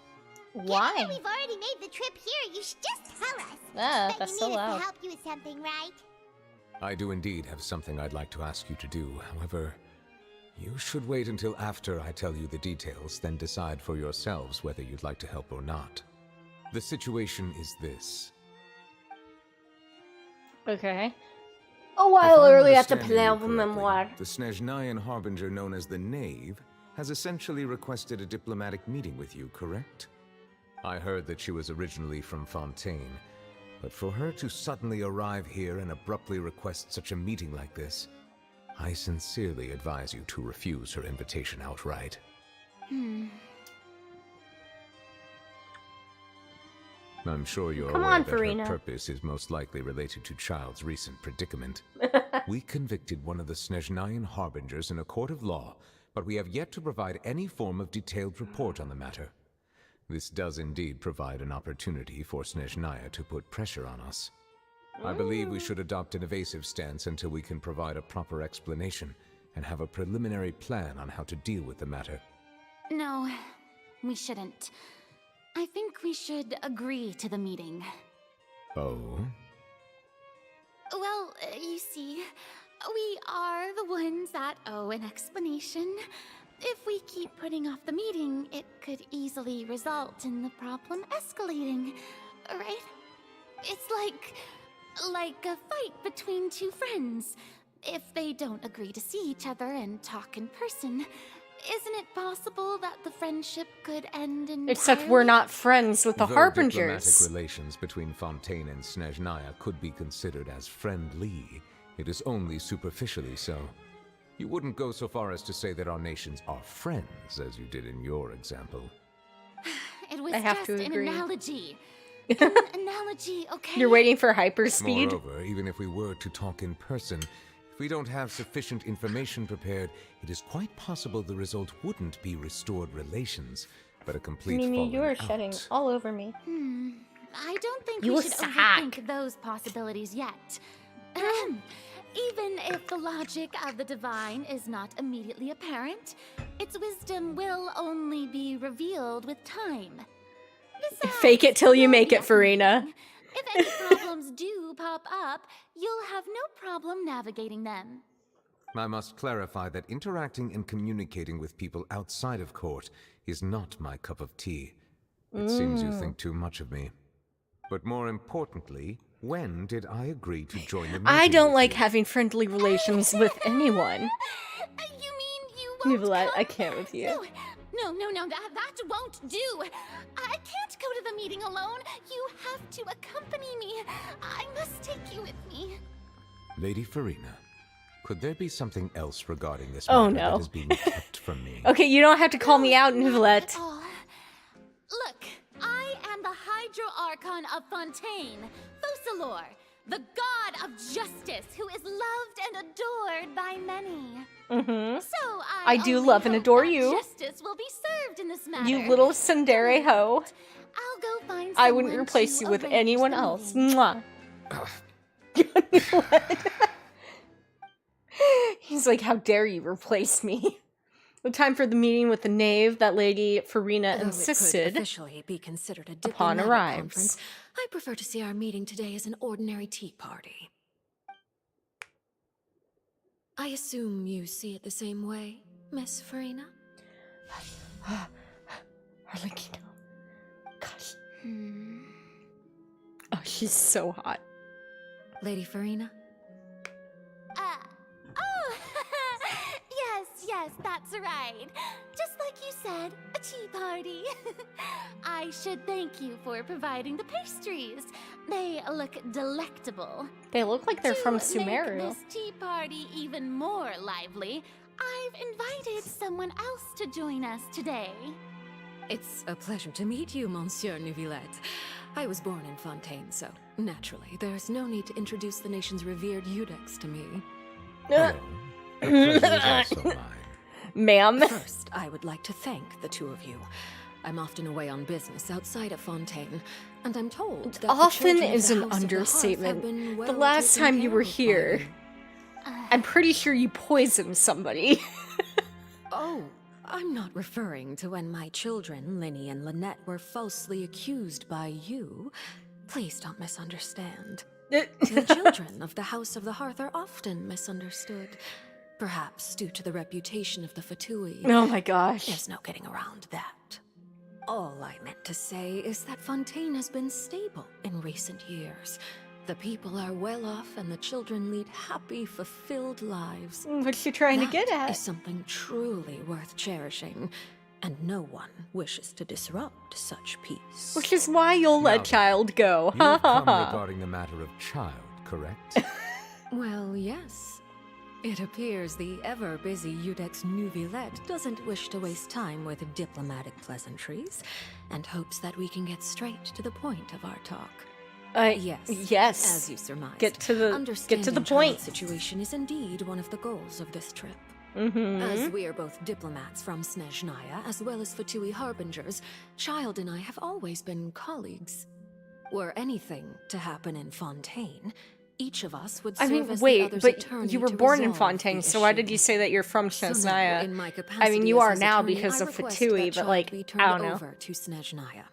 Speaker 1: Why?
Speaker 4: Given that we've already made the trip here, you should just tell us.
Speaker 1: Ah,
Speaker 4: But
Speaker 1: that's
Speaker 4: you
Speaker 1: so
Speaker 4: need us
Speaker 1: loud.
Speaker 4: to help you with something, right?
Speaker 5: I do indeed have something I'd like to ask you to do. However, you should wait until after I tell you the details, then decide for yourselves whether you'd like to help or not. The situation is this.
Speaker 1: Okay. A while
Speaker 5: If I'm
Speaker 1: early at the
Speaker 5: understanding you
Speaker 1: Palais
Speaker 5: correctly,
Speaker 1: Memoir.
Speaker 5: the Snezhnayan Harbinger known as the Knave has essentially requested a diplomatic meeting with you, correct? I heard that she was originally from Fontaine, but for her to suddenly arrive here and abruptly request such a meeting like this, I sincerely advise you to refuse her invitation outright. I'm sure you're
Speaker 1: Come
Speaker 5: aware
Speaker 1: on,
Speaker 5: that
Speaker 1: Farina.
Speaker 5: her purpose is most likely related to Child's recent predicament. We convicted one of the Snezhnayan Harbingers in a court of law, but we have yet to provide any form of detailed report on the matter. This does indeed provide an opportunity for Snezhnaya to put pressure on us. I believe we should adopt an evasive stance until we can provide a proper explanation and have a preliminary plan on how to deal with the matter.
Speaker 6: No, we shouldn't. I think we should agree to the meeting.
Speaker 5: Oh?
Speaker 6: Well, you see, we are the ones that owe an explanation. If we keep putting off the meeting, it could easily result in the problem escalating, right? It's like a fight between two friends. If they don't agree to see each other and talk in person, isn't it possible that the friendship could end entirely?
Speaker 1: Except we're not friends with the
Speaker 5: Though
Speaker 1: Harbingers.
Speaker 5: diplomatic relations between Fontaine and Snezhnaya could be considered as friendly, it is only superficially so. You wouldn't go so far as to say that our nations are friends, as you did in your example.
Speaker 6: It was
Speaker 1: I have
Speaker 6: just
Speaker 1: to
Speaker 6: an
Speaker 1: agree.
Speaker 6: analogy. An analogy, okay?
Speaker 1: You're waiting for hyperspeed?
Speaker 5: Moreover, even if we were to talk in person, if we don't have sufficient information prepared, it is quite possible the result wouldn't be restored relations, but a complete
Speaker 1: Mimi,
Speaker 5: falling
Speaker 1: you are
Speaker 5: out.
Speaker 1: shedding all over me.
Speaker 6: I don't think
Speaker 1: You
Speaker 6: we
Speaker 1: a
Speaker 6: should
Speaker 1: sack.
Speaker 6: overthink those possibilities yet. Even if the logic of the divine is not immediately apparent, its wisdom will only be revealed with time. Besides,
Speaker 1: Fake it till you
Speaker 6: you'll
Speaker 1: make
Speaker 6: be
Speaker 1: it, Farina.
Speaker 6: young. If any problems do pop up, you'll have no problem navigating them.
Speaker 5: I must clarify that interacting and communicating with people outside of court is not my cup of tea. It seems you think too much of me. But more importantly, when did I agree to join the meeting
Speaker 1: I don't
Speaker 5: with
Speaker 1: like
Speaker 5: you?
Speaker 1: having friendly relations with anyone.
Speaker 6: You mean you won't
Speaker 1: Nicolette, I
Speaker 6: come?
Speaker 1: can't with you.
Speaker 6: No, that won't do. I can't go to the meeting alone. You have to accompany me. I must take you with me.
Speaker 5: Lady Farina, could there be something else regarding this
Speaker 1: Oh,
Speaker 5: matter
Speaker 1: no.
Speaker 5: that is being kept from me?
Speaker 1: Okay, you don't have to call me out,
Speaker 6: Not
Speaker 1: Nicolette.
Speaker 6: at all. Look, I am the Hydro Archon of Fontaine, Focalor, the god of justice who is loved and adored by many.
Speaker 1: Mm-hmm.
Speaker 6: So
Speaker 1: I do
Speaker 6: only
Speaker 1: love and
Speaker 6: hope
Speaker 1: adore
Speaker 6: that
Speaker 1: you.
Speaker 6: Justice will be served in this matter.
Speaker 1: You little tsundere hoe.
Speaker 6: I'll go find
Speaker 1: I wouldn't
Speaker 6: someone
Speaker 1: replace
Speaker 6: to
Speaker 1: you with
Speaker 6: arrange
Speaker 1: anyone
Speaker 6: the
Speaker 1: else.
Speaker 6: meeting.
Speaker 1: Mwah. He's like, how dare you replace me? The time for the meeting with the knave that Lady Farina
Speaker 7: Though it could
Speaker 1: insisted
Speaker 7: officially be considered a
Speaker 1: upon
Speaker 7: diplomatic
Speaker 1: arrives.
Speaker 7: conference, I prefer to see our meeting today as an ordinary tea party. I assume you see it the same way, Miss Farina?
Speaker 1: Arlecchino. Gosh. Oh, she's so hot.
Speaker 7: Lady Farina?
Speaker 6: Oh, yes, that's right. Just like you said, a tea party. I should thank you for providing the pastries. They look delectable.
Speaker 1: They look like they're from
Speaker 6: To make
Speaker 1: Sumeru.
Speaker 6: this tea party even more lively, I've invited someone else to join us today.
Speaker 7: It's a pleasure to meet you, Monsieur Neuvillette. I was born in Fontaine, so naturally, there's no need to introduce the nation's revered Eudex to me.
Speaker 5: Hello. The pleasure is also mine.
Speaker 1: Ma'am.
Speaker 7: First, I would like to thank the two of you. I'm often away on business outside of Fontaine, and I'm told that the
Speaker 1: Often
Speaker 7: children of
Speaker 1: is
Speaker 7: the
Speaker 1: an
Speaker 7: House of the Hearth have
Speaker 1: understatement.
Speaker 7: been
Speaker 1: The
Speaker 7: well
Speaker 1: last
Speaker 7: taken
Speaker 1: time you
Speaker 7: care
Speaker 1: were
Speaker 7: of by
Speaker 1: here,
Speaker 7: me.
Speaker 1: I'm pretty sure you poisoned somebody.
Speaker 7: Oh, I'm not referring to when my children, Linny and Lynette, were falsely accused by you. Please don't misunderstand. The children of the House of the Hearth are often misunderstood. Perhaps due to the reputation of the Fatui.
Speaker 1: Oh my gosh.
Speaker 7: There's no getting around that. All I meant to say is that Fontaine has been stable in recent years. The people are well off and the children lead happy, fulfilled lives.
Speaker 1: What's she trying to get
Speaker 7: That
Speaker 1: at?
Speaker 7: is something truly worth cherishing, and no one wishes to disrupt such peace.
Speaker 1: Which is why you'll let
Speaker 5: Now,
Speaker 1: Child go.
Speaker 5: You have come regarding the matter of Child, correct?
Speaker 7: Well, yes. It appears the ever-busy Udex Nuvillette doesn't wish to waste time with diplomatic pleasantries, and hopes that we can get straight to the point of our talk. Yes.
Speaker 1: Yes.
Speaker 7: As you surmised.
Speaker 1: Get to the
Speaker 7: Understanding
Speaker 1: point.
Speaker 7: Child's situation is indeed one of the goals of this trip.
Speaker 1: Mm-hmm.
Speaker 7: As we are both diplomats from Snezhnaya, as well as Fatui Harbingers, Child and I have always been colleagues. Were anything to happen in Fontaine, each of us would serve
Speaker 1: I mean,
Speaker 7: as the
Speaker 1: wait,
Speaker 7: other's
Speaker 1: but
Speaker 7: attorney
Speaker 1: you were
Speaker 7: to
Speaker 1: born in
Speaker 7: resolve
Speaker 1: Fontaine,
Speaker 7: the
Speaker 1: so why did
Speaker 7: issue.
Speaker 1: you say that you're from
Speaker 7: So now,
Speaker 1: Snezhnaya?
Speaker 7: in my
Speaker 1: I
Speaker 7: capacity
Speaker 1: mean, you
Speaker 7: as
Speaker 1: are
Speaker 7: his
Speaker 1: now
Speaker 7: attorney,
Speaker 1: because
Speaker 7: I
Speaker 1: of
Speaker 7: request
Speaker 1: Fatui,
Speaker 7: that
Speaker 1: but
Speaker 7: Child
Speaker 1: like,
Speaker 7: be turned
Speaker 1: I don't know.
Speaker 7: over to Snezhnaya.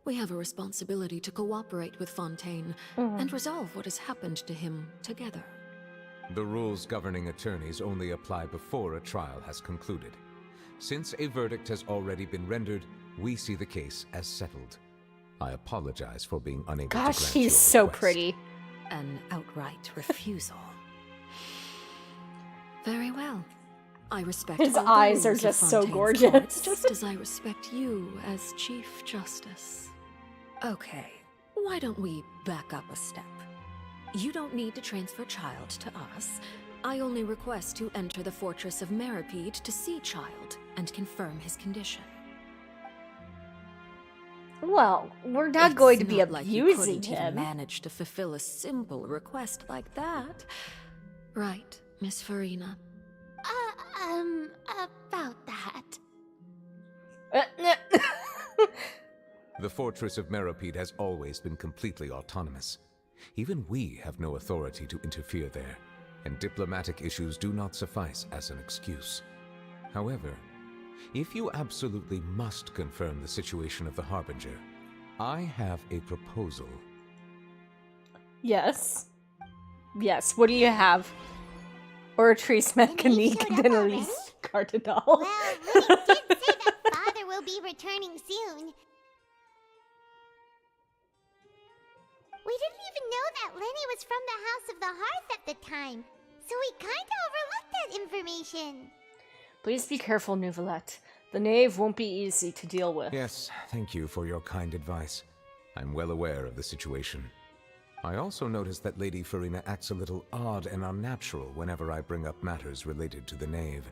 Speaker 7: We have a responsibility to cooperate with Fontaine and resolve what has happened to him together.
Speaker 5: The rules governing attorneys only apply before a trial has concluded. Since a verdict has already been rendered, we see the case as settled. I apologize for being unable to grant
Speaker 1: Gosh,
Speaker 5: your
Speaker 1: she's so
Speaker 5: request.
Speaker 1: pretty.
Speaker 7: An outright refusal. Very well. I respect
Speaker 1: His
Speaker 7: all the
Speaker 1: eyes are
Speaker 7: rules of
Speaker 1: just so
Speaker 7: Fontaine's
Speaker 1: gorgeous.
Speaker 7: courts, just as I respect you as Chief Justice. Okay, why don't we back up a step? You don't need to transfer Child to us. I only request to enter the Fortress of Meripede to see Child and confirm his condition.
Speaker 1: Well, we're not going to be
Speaker 7: It's not like you
Speaker 1: abusing
Speaker 7: couldn't even
Speaker 1: him.
Speaker 7: manage to fulfill a simple request like that. Right, Miss Farina?
Speaker 6: About that.
Speaker 5: The Fortress of Meripede has always been completely autonomous. Even we have no authority to interfere there, and diplomatic issues do not suffice as an excuse. However, if you absolutely must confirm the situation of the Harbinger, I have a proposal.
Speaker 4: Yes.
Speaker 1: Yes, what do you have? Or a Tris
Speaker 4: Denise
Speaker 1: Mechanique
Speaker 4: showed up
Speaker 1: Denise
Speaker 4: already?
Speaker 1: Cardinal.
Speaker 4: Well, Lily did say that father will be returning soon. We didn't even know that Lenny was from the House of the Hearth at the time, so we kinda overlooked that information.
Speaker 1: Please be careful, Nouvellette. The knave won't be easy to deal with.
Speaker 5: Yes, thank you for your kind advice. I'm well aware of the situation. I also noticed that Lady Farina acts a little odd and unnatural whenever I bring up matters related to the knave.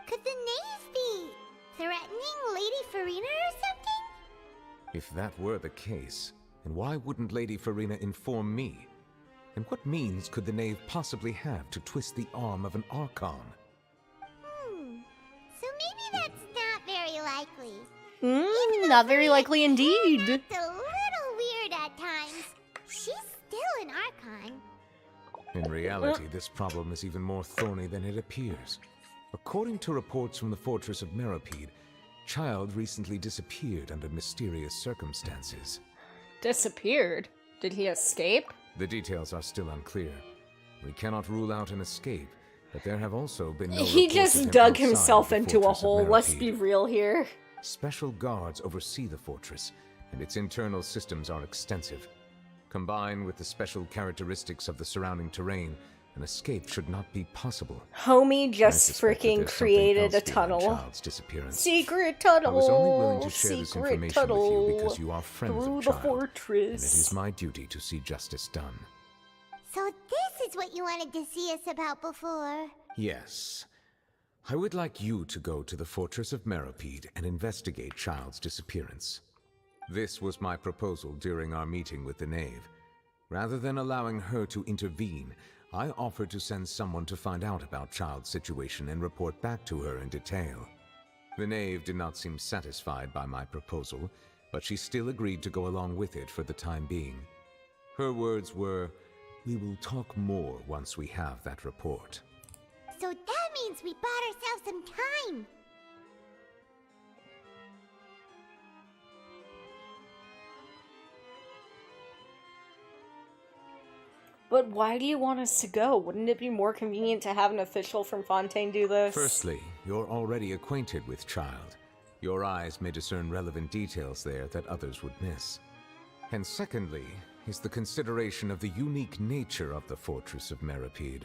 Speaker 4: Could the knave be threatening Lady Farina or something?
Speaker 5: If that were the case, then why wouldn't Lady Farina inform me? And what means could the knave possibly have to twist the arm of an Archon?
Speaker 4: So maybe that's not very likely.
Speaker 1: Not very likely indeed.
Speaker 4: It's a little weird at times. She's still an Archon.
Speaker 5: In reality, this problem is even more thorny than it appears. According to reports from the Fortress of Meripede, Child recently disappeared under mysterious circumstances.
Speaker 1: Disappeared? Did he escape?
Speaker 5: The details are still unclear. We cannot rule out an escape, but there have also been no
Speaker 1: He
Speaker 5: reports of
Speaker 1: just
Speaker 5: him
Speaker 1: dug
Speaker 5: outside
Speaker 1: himself
Speaker 5: the
Speaker 1: into a
Speaker 5: Fortress of
Speaker 1: hole, let's be
Speaker 5: Meripede.
Speaker 1: real here.
Speaker 5: Special guards oversee the fortress, and its internal systems are extensive. Combined with the special characteristics of the surrounding terrain, an escape should not be possible.
Speaker 1: Homie
Speaker 5: I
Speaker 1: just
Speaker 5: suspect that
Speaker 1: freaking
Speaker 5: there's something
Speaker 1: created a
Speaker 5: else behind
Speaker 1: tunnel.
Speaker 5: Child's disappearance.
Speaker 1: Secret tunnel.
Speaker 5: I was only willing to share this
Speaker 1: secret
Speaker 5: information
Speaker 1: tunnel
Speaker 5: with you because you are friends
Speaker 1: through
Speaker 5: of
Speaker 1: the
Speaker 5: Child, and it
Speaker 1: fortress.
Speaker 5: is my duty to see justice done.
Speaker 4: So this is what you wanted to see us about before.
Speaker 5: Yes. I would like you to go to the Fortress of Meripede and investigate Child's disappearance. This was my proposal during our meeting with the knave. Rather than allowing her to intervene, I offered to send someone to find out about Child's situation and report back to her in detail. The knave did not seem satisfied by my proposal, but she still agreed to go along with it for the time being. Her words were, "We will talk more once we have that report."
Speaker 4: So that means we bought ourselves some time.
Speaker 1: But why do you want us to go? Wouldn't it be more convenient to have an official from Fontaine do this?
Speaker 5: Firstly, you're already acquainted with Child. Your eyes may discern relevant details there that others would miss. And secondly, is the consideration of the unique nature of the Fortress of Meripede.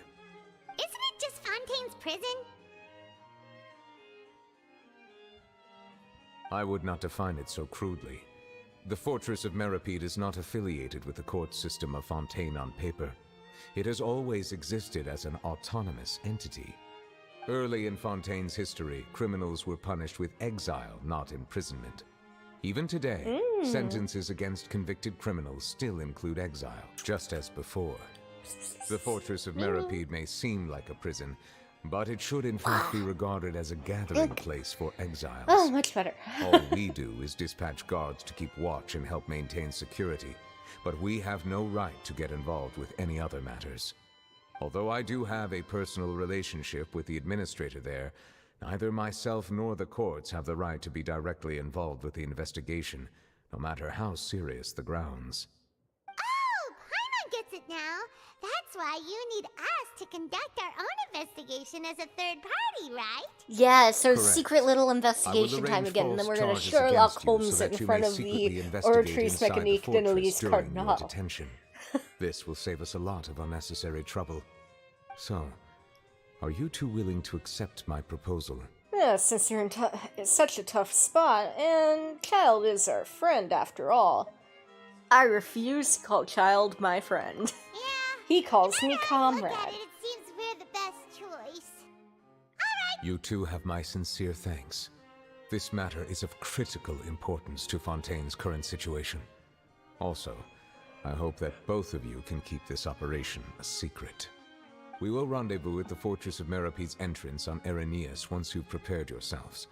Speaker 4: Isn't it just Fontaine's prison?
Speaker 5: I would not define it so crudely. The Fortress of Meripede is not affiliated with the court system of Fontaine on paper. It has always existed as an autonomous entity. Early in Fontaine's history, criminals were punished with exile, not imprisonment. Even today, sentences against convicted criminals still include exile, just as before. The Fortress of Meripede may seem like a prison, but it should in fact be regarded as a gathering place for exiles.
Speaker 1: Oh, much better.
Speaker 5: All we do is dispatch guards to keep watch and help maintain security, but we have no right to get involved with any other matters. Although I do have a personal relationship with the administrator there, neither myself nor the courts have the right to be directly involved with the investigation, no matter how serious the grounds.
Speaker 4: Oh, Paimon gets it now. That's why you need us to conduct our own investigation as a third party, right?
Speaker 1: Yeah, so
Speaker 5: Correct.
Speaker 1: secret little
Speaker 5: I will
Speaker 1: investigation time
Speaker 5: arrange
Speaker 1: again, and then
Speaker 5: false
Speaker 1: we're gonna
Speaker 5: charges
Speaker 1: Sherlock
Speaker 5: against you
Speaker 1: Holmes
Speaker 5: so
Speaker 1: it
Speaker 5: that
Speaker 1: in
Speaker 5: you
Speaker 1: front
Speaker 5: may
Speaker 1: of
Speaker 5: secretly
Speaker 1: the
Speaker 5: investigate
Speaker 1: Ortrice
Speaker 5: inside the
Speaker 1: Mécanique de
Speaker 5: fortress
Speaker 1: Elise
Speaker 5: during your
Speaker 1: Cardinal.
Speaker 5: detention. This will save us a lot of unnecessary trouble. So, are you two willing to accept my proposal?
Speaker 1: Yeah, since you're in such a tough spot, and Child is our friend after all. I refuse to call Child my friend.
Speaker 4: Yeah.
Speaker 1: He calls me
Speaker 4: Look
Speaker 1: comrade.
Speaker 4: at it, it seems we're the best choice.
Speaker 5: You two have my sincere thanks. This matter is of critical importance to Fontaine's current situation. Also, I hope that both of you can keep this operation a secret. We will rendezvous at the Fortress of Meripede's entrance on Erinius once you've prepared yourselves.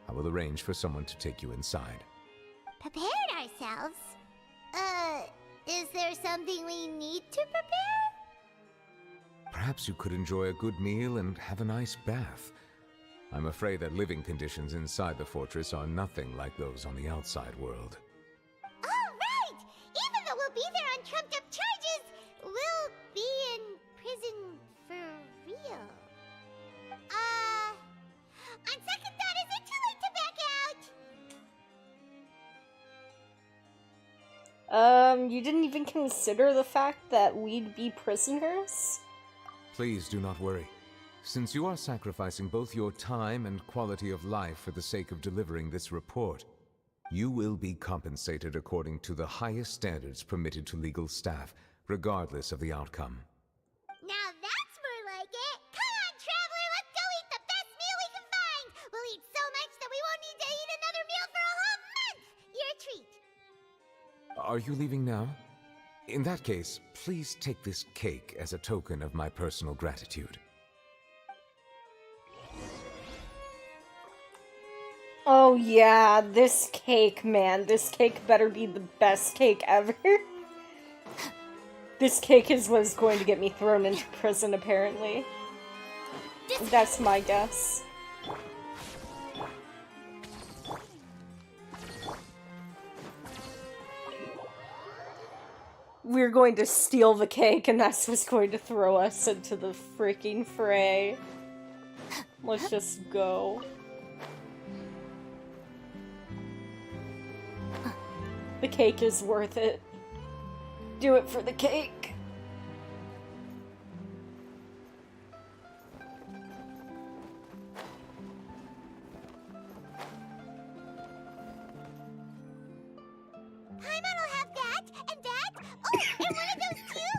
Speaker 5: I will arrange for someone to take you inside.
Speaker 4: Prepared ourselves? Is there something we need to prepare?
Speaker 5: Perhaps you could enjoy a good meal and have a nice bath. I'm afraid that living conditions inside the fortress are nothing like those on the outside world.
Speaker 4: Oh, right! Even though we'll be there on trumped-up charges, we'll be in prison for real. On second thought, is it too late to back out?
Speaker 1: You didn't even consider the fact that we'd be prisoners?
Speaker 5: Please do not worry. Since you are sacrificing both your time and quality of life for the sake of delivering this report, you will be compensated according to the highest standards permitted to legal staff, regardless of the outcome.
Speaker 4: Now that's more like it! Come on, traveler, let's go eat the best meal we can find! We'll eat so much that we won't need to eat another meal for a whole month! Your treat!
Speaker 5: Are you leaving now? In that case, please take this cake as a token of my personal gratitude.
Speaker 1: Oh yeah, this cake, man. This cake better be the best cake ever. This cake is what's going to get me thrown into prison, apparently. That's my guess. We're going to steal the cake, and that's what's going to throw us into the freaking fray. Let's just go. The cake is worth it. Do it for the cake.
Speaker 4: Paimon will have that, and that. Oh, and one of those too?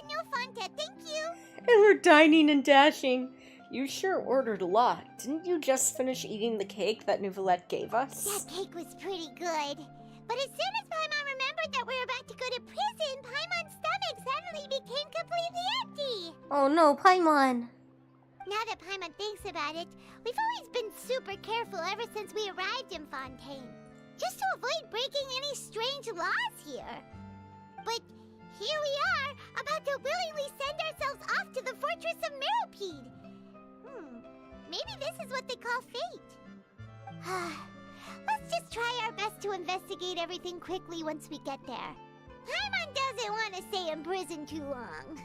Speaker 4: No Fonta, thank you.
Speaker 1: And we're dining and dashing. You sure ordered a lot. Didn't you just finish eating the cake that Nouvelette gave us?
Speaker 4: That cake was pretty good. But as soon as Paimon remembered that we're about to go to prison, Paimon's stomach suddenly became completely empty.
Speaker 1: Oh no, Paimon.
Speaker 4: Now that Paimon thinks about it, we've always been super careful ever since we arrived in Fontaine. Just to avoid breaking any strange laws here. But here we are, about to willingly send ourselves off to the Fortress of Meripede. Maybe this is what they call fate. Let's just try our best to investigate everything quickly once we get there. Paimon doesn't want to stay in prison too long.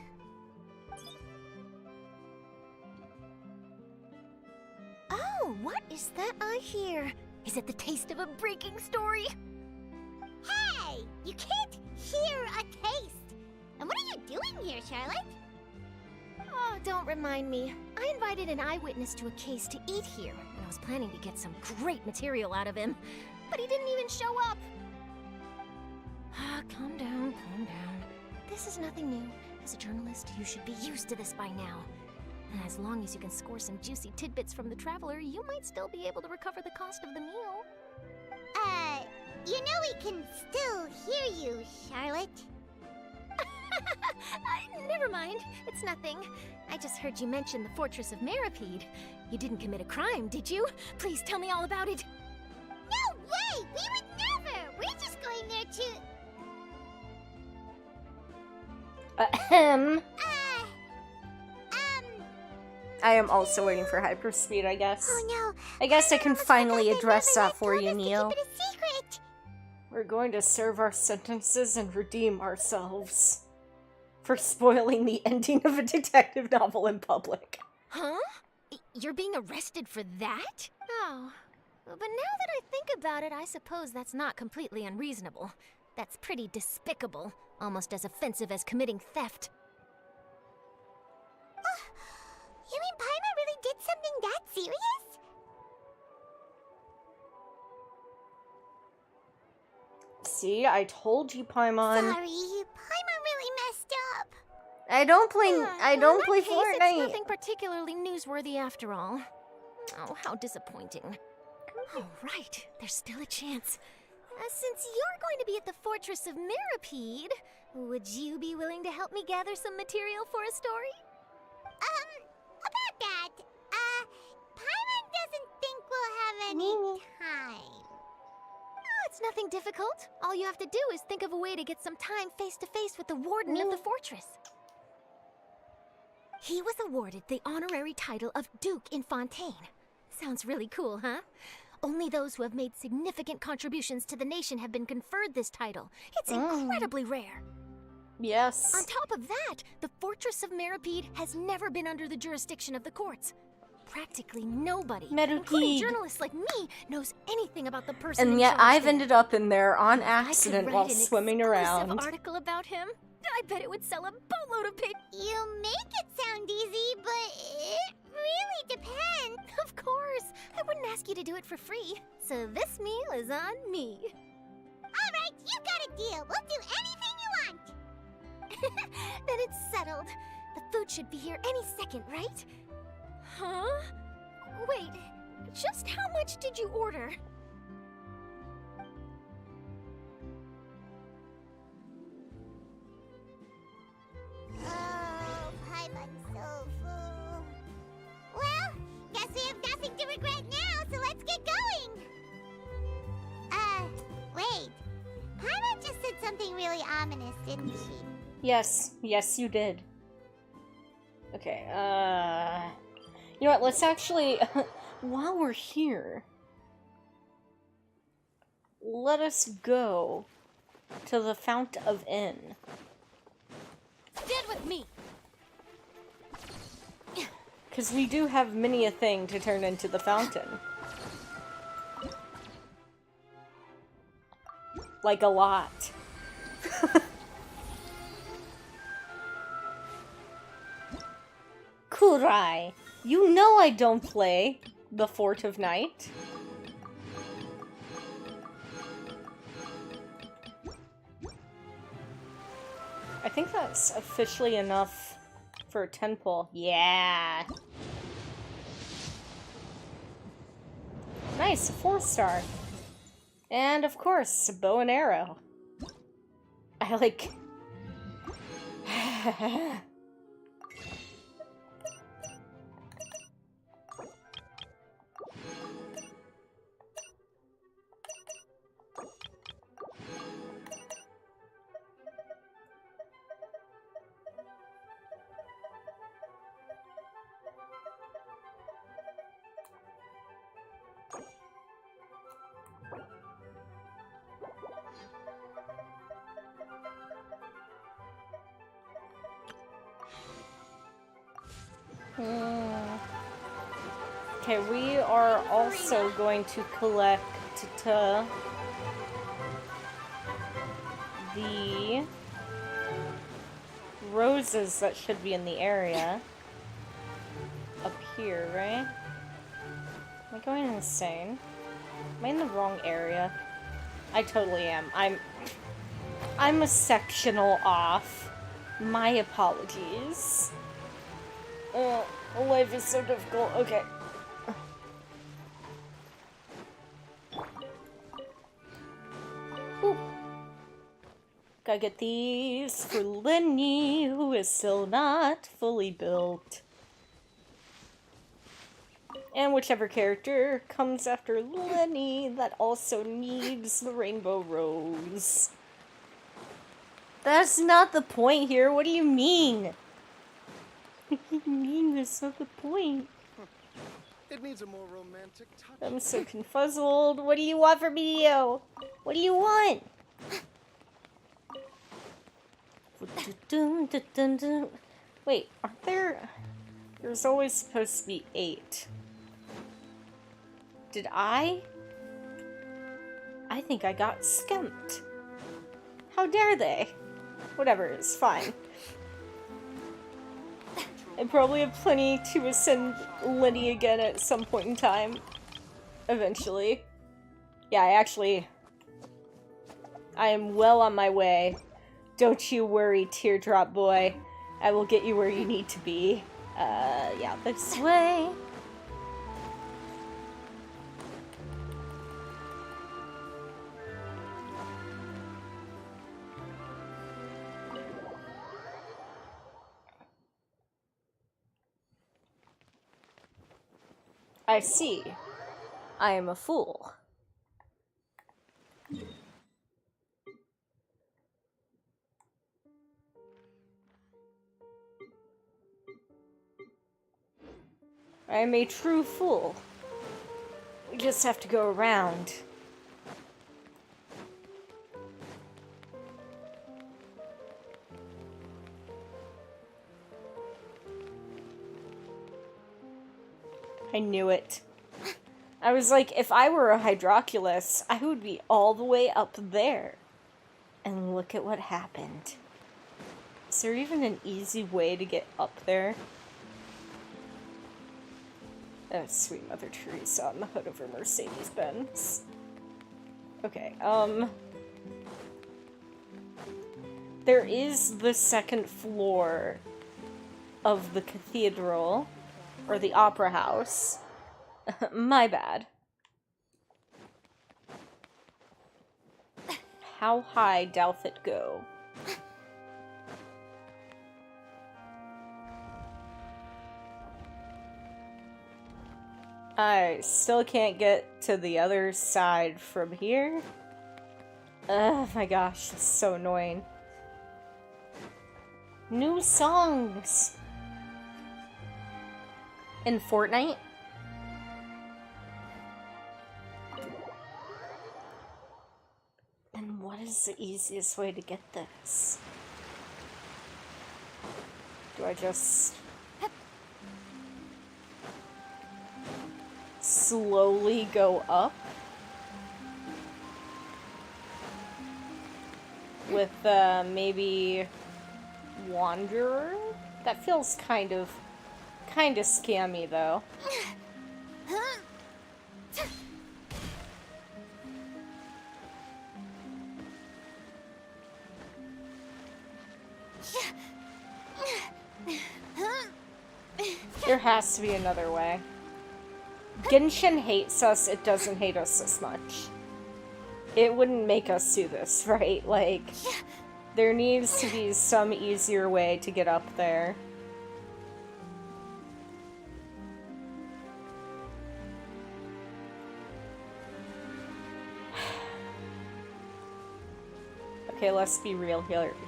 Speaker 2: Oh, what is that I hear? Is it the taste of a breaking story?
Speaker 4: Hey! You can't hear a taste! And what are you doing here, Charlotte?
Speaker 2: Oh, don't remind me. I invited an eyewitness to a case to eat here, and I was planning to get some great material out of him. But he didn't even show up. Calm down, calm down. This is nothing new. As a journalist, you should be used to this by now. And as long as you can score some juicy tidbits from the traveler, you might still be able to recover the cost of the meal.
Speaker 4: You know we can still hear you, Charlotte.
Speaker 2: Never mind. It's nothing. I just heard you mention the Fortress of Meripede. You didn't commit a crime, did you? Please tell me all about it.
Speaker 4: No way! We would never! We're just going there to...
Speaker 1: Ahem. I am also waiting for hyperspeed, I guess.
Speaker 4: Oh no.
Speaker 1: I guess I can finally address that for you,
Speaker 4: Neil.
Speaker 1: Neil.
Speaker 4: Keep it a secret.
Speaker 1: We're going to serve our sentences and redeem ourselves for spoiling the ending of a detective novel in public.
Speaker 2: Huh? You're being arrested for that? Oh. But now that I think about it, I suppose that's not completely unreasonable. That's pretty despicable. Almost as offensive as committing theft.
Speaker 4: You mean Paimon really did something that serious?
Speaker 1: See, I told you, Paimon.
Speaker 4: Sorry, Paimon really messed up.
Speaker 1: I don't play
Speaker 2: In that case,
Speaker 1: Fortnite.
Speaker 2: It's nothing particularly newsworthy after all. Oh, how disappointing. Oh, right. There's still a chance. Since you're going to be at the Fortress of Meripede, would you be willing to help me gather some material for a story?
Speaker 4: About that, Paimon doesn't think we'll have any time.
Speaker 2: Oh, it's nothing difficult. All you have to do is think of a way to get some time face to face with the warden of the fortress. He was awarded the honorary title of Duke in Fontaine. Sounds really cool, huh? Only those who have made significant contributions to the nation have been conferred this title. It's incredibly rare.
Speaker 1: Yes.
Speaker 2: On top of that, the Fortress of Meripede has never been under the jurisdiction of the courts. Practically nobody, including
Speaker 1: Meripede.
Speaker 2: journalists like me, knows anything about the person in
Speaker 1: And yet
Speaker 2: charge
Speaker 1: I've
Speaker 2: there.
Speaker 1: ended up in there on
Speaker 2: If
Speaker 1: accident
Speaker 2: I could
Speaker 1: while
Speaker 2: write an
Speaker 1: swimming around.
Speaker 2: exclusive article about him, I bet it would sell a boatload of paper.
Speaker 4: You make it sound easy, but it really depends.
Speaker 2: Of course, I wouldn't ask you to do it for free. So this meal is on me.
Speaker 4: All right, you got a deal. We'll do anything you want.
Speaker 2: Then it's settled. The food should be here any second, right? Huh? Wait, just how much did you order?
Speaker 4: Oh, Paimon's so full. Well, guess we have nothing to regret now, so let's get going. Wait. Paimon just said something really ominous, didn't she?
Speaker 1: Yes, you did. Okay, you know what, let's actually, while we're here, let us go to the Fount of Inn.
Speaker 2: Stand with me!
Speaker 1: Because we do have many a thing to turn into the fountain. Like a lot. Kurai, you know I don't play the Fort of Night. I think that's officially enough for a 10 pull. Yeah. Nice, a 4-star. And of course, a bow and arrow. I like... Okay, we are also going to collect the roses that should be in the area. Up here, right? Am I going insane? Am I in the wrong area? I totally am. I'm a sectional off. My apologies. Life is so difficult. Okay. Boop. Gotta get these for Lenny, who is still not fully built. And whichever character comes after Lenny that also needs the rainbow rose. That's not the point here. What do you mean? What do you mean that's not the point?
Speaker 8: It needs a more romantic touch.
Speaker 1: I'm so confuzzled. What do you want from me, Leo? What do you want? Wait, aren't there... There's always supposed to be 8. Did I? I think I got skimped. How dare they? Whatever, it's fine. I probably have plenty to ascend Lenny again at some point in time. Eventually. Yeah, I am well on my way. Don't you worry, Teardrop Boy. I will get you where you need to be. Yeah, this way. I see. I am a fool. I am a true fool. We just have to go around. I knew it. I was like, if I were a Hydroculus, I would be all the way up there. And look at what happened. Is there even an easy way to get up there? Oh, sweet Mother Teresa on the hood of her Mercedes-Benz. Okay, there is the second floor of the cathedral, or the opera house. My bad. How high doth it go? I still can't get to the other side from here. Oh my gosh, this is so annoying. New songs! In Fortnite? And what is the easiest way to get this? Do I just... slowly go up? With, maybe... Wanderer? That feels kind of scammy, though. There has to be another way. Genshin hates us, it doesn't hate us this much. It wouldn't make us do this, right? Like, there needs to be some easier way to get up there. Okay, let's be real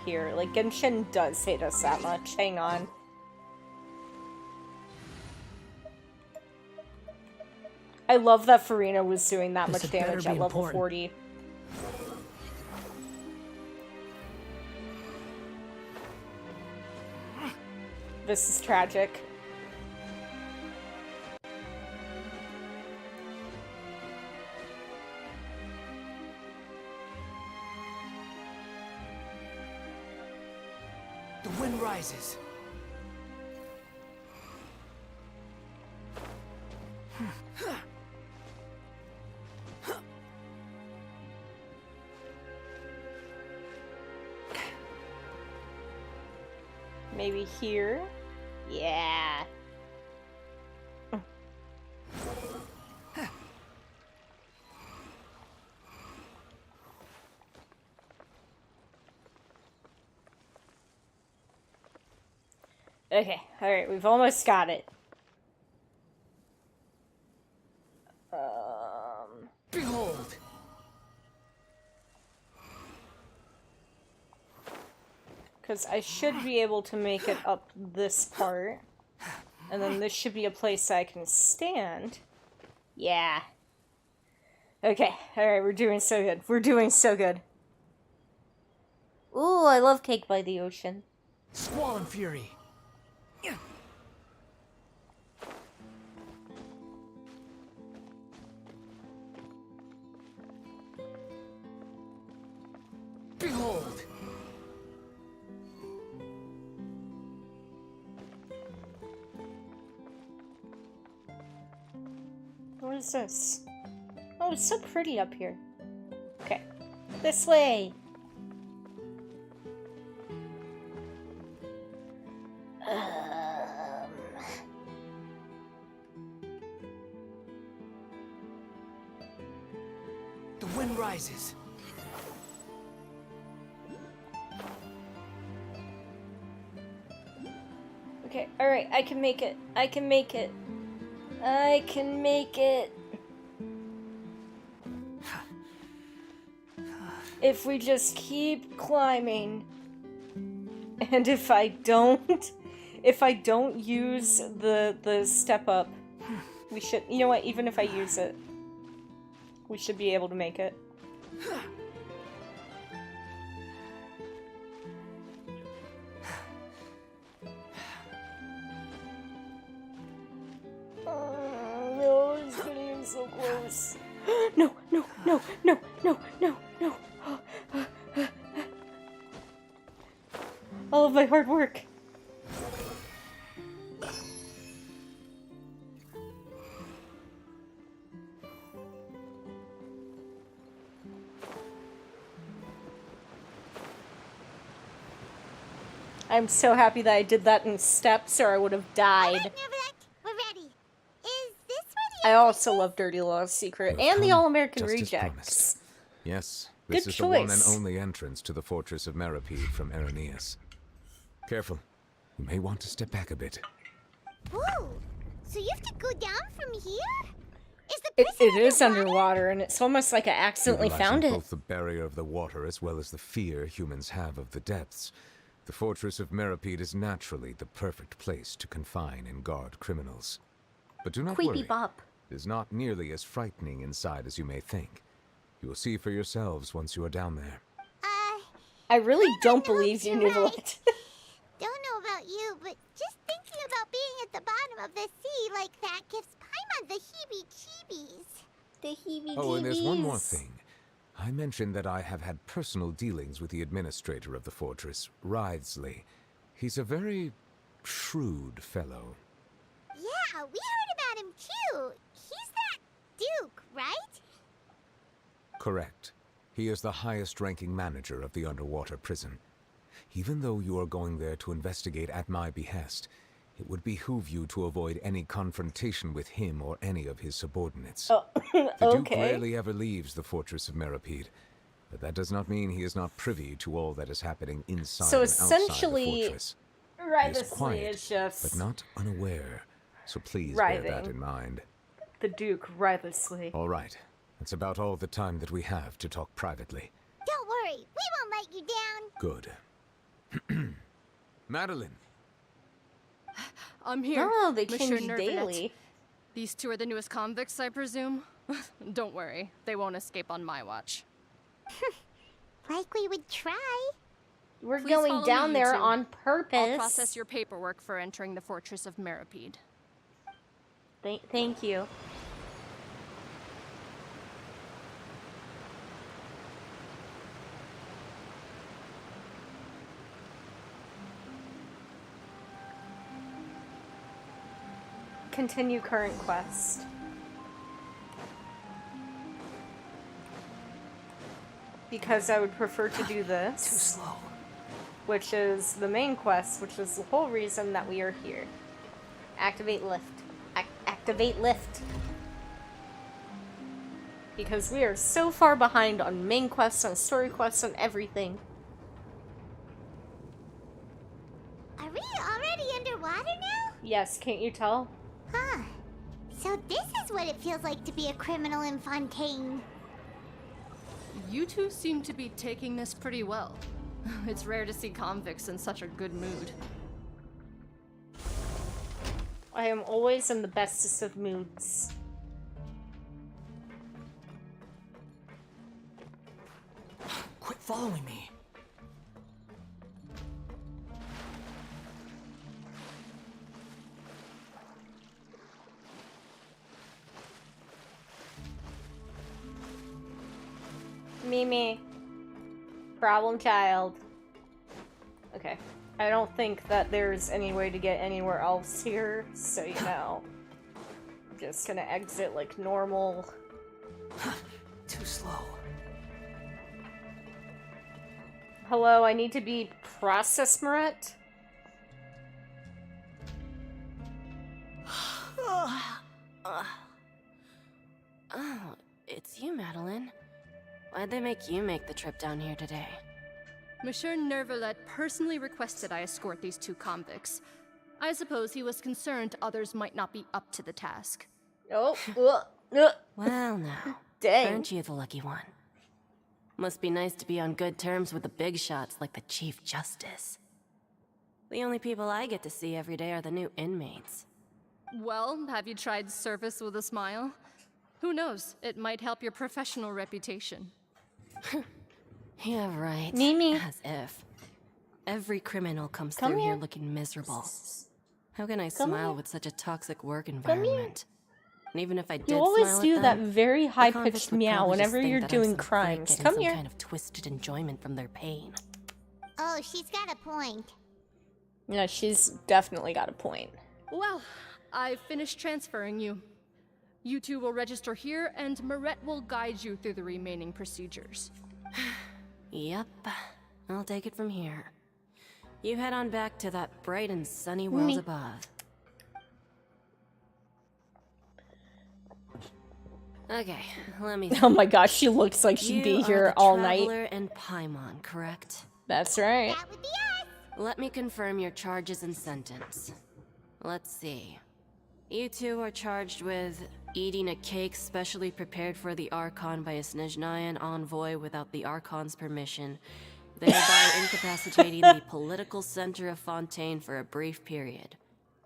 Speaker 1: here. Like, Genshin does hate us that much. Hang on. I love that Farina was doing that much damage at level 40. This is tragic.
Speaker 9: The wind rises.
Speaker 1: Maybe here? Yeah. Okay, alright, we've almost got it.
Speaker 9: Behold!
Speaker 1: Because I should be able to make it up this part. And then this should be a place I can stand. Yeah. Okay, alright, we're doing so good. We're doing so good. Ooh, I love Cake by the Ocean.
Speaker 9: Squall and fury. Behold!
Speaker 1: What is this? Oh, it's so pretty up here. Okay, this way.
Speaker 9: The wind rises.
Speaker 1: Okay, alright, I can make it. I can make it. I can make it. If we just keep climbing. And if I don't use the step up, we should, you know what, even if I use it, we should be able to make it. No, it's getting so close. No, no, no, no, no, no, no. All of my hard work. I'm so happy that I did that in steps or I would have died.
Speaker 4: Alright, Neverland, we're ready. Is this where the
Speaker 1: I also love Dirty Law's Secret and the All-American
Speaker 5: just as
Speaker 1: Rejects.
Speaker 5: promised. Yes, this
Speaker 1: Good
Speaker 5: is the one and
Speaker 1: choice.
Speaker 5: only entrance to the fortress of Meripede from Eranius. Careful. You may want to step back a bit.
Speaker 4: Whoa! So you have to go down from here? Is the
Speaker 1: It
Speaker 4: prison
Speaker 1: is underwater and it's almost like I accidentally
Speaker 5: Utilizing
Speaker 1: found it.
Speaker 5: both the barrier of the water as well as the fear humans have of the depths, the fortress of Meripede is naturally the perfect place to confine and guard criminals. But do not
Speaker 1: Creepy
Speaker 5: worry.
Speaker 1: bop.
Speaker 5: It is not nearly as frightening inside as you may think. You will see for yourselves once you are down there.
Speaker 1: I really don't
Speaker 4: know
Speaker 1: believe
Speaker 4: if
Speaker 1: you,
Speaker 4: you're right.
Speaker 1: Nicolette.
Speaker 4: Don't know about you, but just thinking about being at the bottom of the sea like that gives Paimon the heebie-jeebies.
Speaker 1: The heebie-jeebies.
Speaker 5: Oh, and there's one more thing. I mentioned that I have had personal dealings with the administrator of the fortress, Wriothesley. He's a very shrewd fellow.
Speaker 4: Yeah, we heard about him too. He's that Duke, right?
Speaker 5: Correct. He is the highest-ranking manager of the underwater prison. Even though you are going there to investigate at my behest, it would behoove you to avoid any confrontation with him or any of his subordinates.
Speaker 1: Oh,
Speaker 5: The Duke
Speaker 1: okay.
Speaker 5: rarely ever leaves the fortress of Meripede, but that does not mean he is not privy to all that is happening inside
Speaker 1: So
Speaker 5: and outside the
Speaker 1: essentially,
Speaker 5: fortress. He is
Speaker 1: Wriothesley
Speaker 5: quiet,
Speaker 1: is just
Speaker 5: but not unaware, so please bear that
Speaker 1: writhing.
Speaker 5: in mind.
Speaker 1: the Duke, Wriothesley.
Speaker 5: All right, that's about all the time that we have to talk privately.
Speaker 4: Don't worry, we won't let you down.
Speaker 5: Good. Madeline!
Speaker 10: I'm here.
Speaker 1: Oh, they
Speaker 10: Monsieur
Speaker 1: change
Speaker 10: Nervanet.
Speaker 1: daily.
Speaker 10: These two are the newest convicts, I presume? Don't worry, they won't escape on my watch.
Speaker 4: Like we would try.
Speaker 1: We're
Speaker 10: Please
Speaker 1: going
Speaker 10: follow
Speaker 1: down
Speaker 10: me, you
Speaker 1: there
Speaker 10: two.
Speaker 1: on purpose.
Speaker 10: I'll process your paperwork for entering the fortress of Meripede.
Speaker 1: Thank you. continue current quest. Because I would prefer to do this.
Speaker 9: Too slow.
Speaker 1: Which is the main quest, which is the whole reason that we are here. Activate lift. Activate lift. Because we are so far behind on main quests, on story quests, on everything.
Speaker 4: Are we already underwater now?
Speaker 1: Yes, can't you tell?
Speaker 4: Huh. So this is what it feels like to be a criminal in Fontaine.
Speaker 10: You two seem to be taking this pretty well. It's rare to see convicts in such a good mood.
Speaker 1: I am always in the bestest of moods.
Speaker 9: Quit following me.
Speaker 1: Mimi. Problem child. Okay. I don't think that there's any way to get anywhere else here, so you know. I'm just gonna exit like normal.
Speaker 9: Too slow.
Speaker 1: Hello, I need to be processed, Maret?
Speaker 11: Oh, it's you, Madeline. Why'd they make you make the trip down here today?
Speaker 10: Monsieur Nervalet personally requested I escort these two convicts. I suppose he was concerned others might not be up to the task.
Speaker 1: Oh,
Speaker 11: Well now,
Speaker 1: dang.
Speaker 11: aren't you the lucky one? Must be nice to be on good terms with the big shots like the Chief Justice. The only people I get to see every day are the new inmates.
Speaker 10: Well, have you tried service with a smile? Who knows, it might help your professional reputation.
Speaker 11: Yeah, right.
Speaker 1: Mimi.
Speaker 11: As if. Every criminal comes
Speaker 1: Come
Speaker 11: through
Speaker 1: here.
Speaker 11: here looking miserable. How can I
Speaker 1: Come
Speaker 11: smile
Speaker 1: here.
Speaker 11: with such a toxic work
Speaker 1: here.
Speaker 11: environment? And even if I did
Speaker 1: You always
Speaker 11: smile
Speaker 1: do
Speaker 11: at
Speaker 1: that
Speaker 11: them,
Speaker 1: very
Speaker 11: the convicts
Speaker 1: high-pitched
Speaker 11: would
Speaker 1: meow
Speaker 11: probably just
Speaker 1: whenever
Speaker 11: think
Speaker 1: you're
Speaker 11: that I'm
Speaker 1: doing
Speaker 11: some freak
Speaker 1: crimes.
Speaker 11: getting
Speaker 1: Come
Speaker 11: some
Speaker 1: here.
Speaker 11: kind of twisted enjoyment from their pain.
Speaker 4: Oh, she's got a point.
Speaker 1: Yeah, she's definitely got a point.
Speaker 10: Well, I've finished transferring you. You two will register here, and Maret will guide you through the remaining procedures.
Speaker 11: Yep, I'll take it from here. You head on back to that bright and sunny world
Speaker 1: Me.
Speaker 11: above. Okay, let me
Speaker 1: Oh my gosh, she looks like she'd
Speaker 11: You
Speaker 1: be
Speaker 11: are
Speaker 1: here
Speaker 11: the
Speaker 1: all night.
Speaker 11: Traveler and Paimon, correct?
Speaker 1: That's right.
Speaker 4: That would be us.
Speaker 11: Let me confirm your charges and sentence. Let's see. You two are charged with eating a cake specially prepared for the Archon by a Snezhnayan envoy without the Archon's permission, thereby incapacitating the political center of Fontaine for a brief period.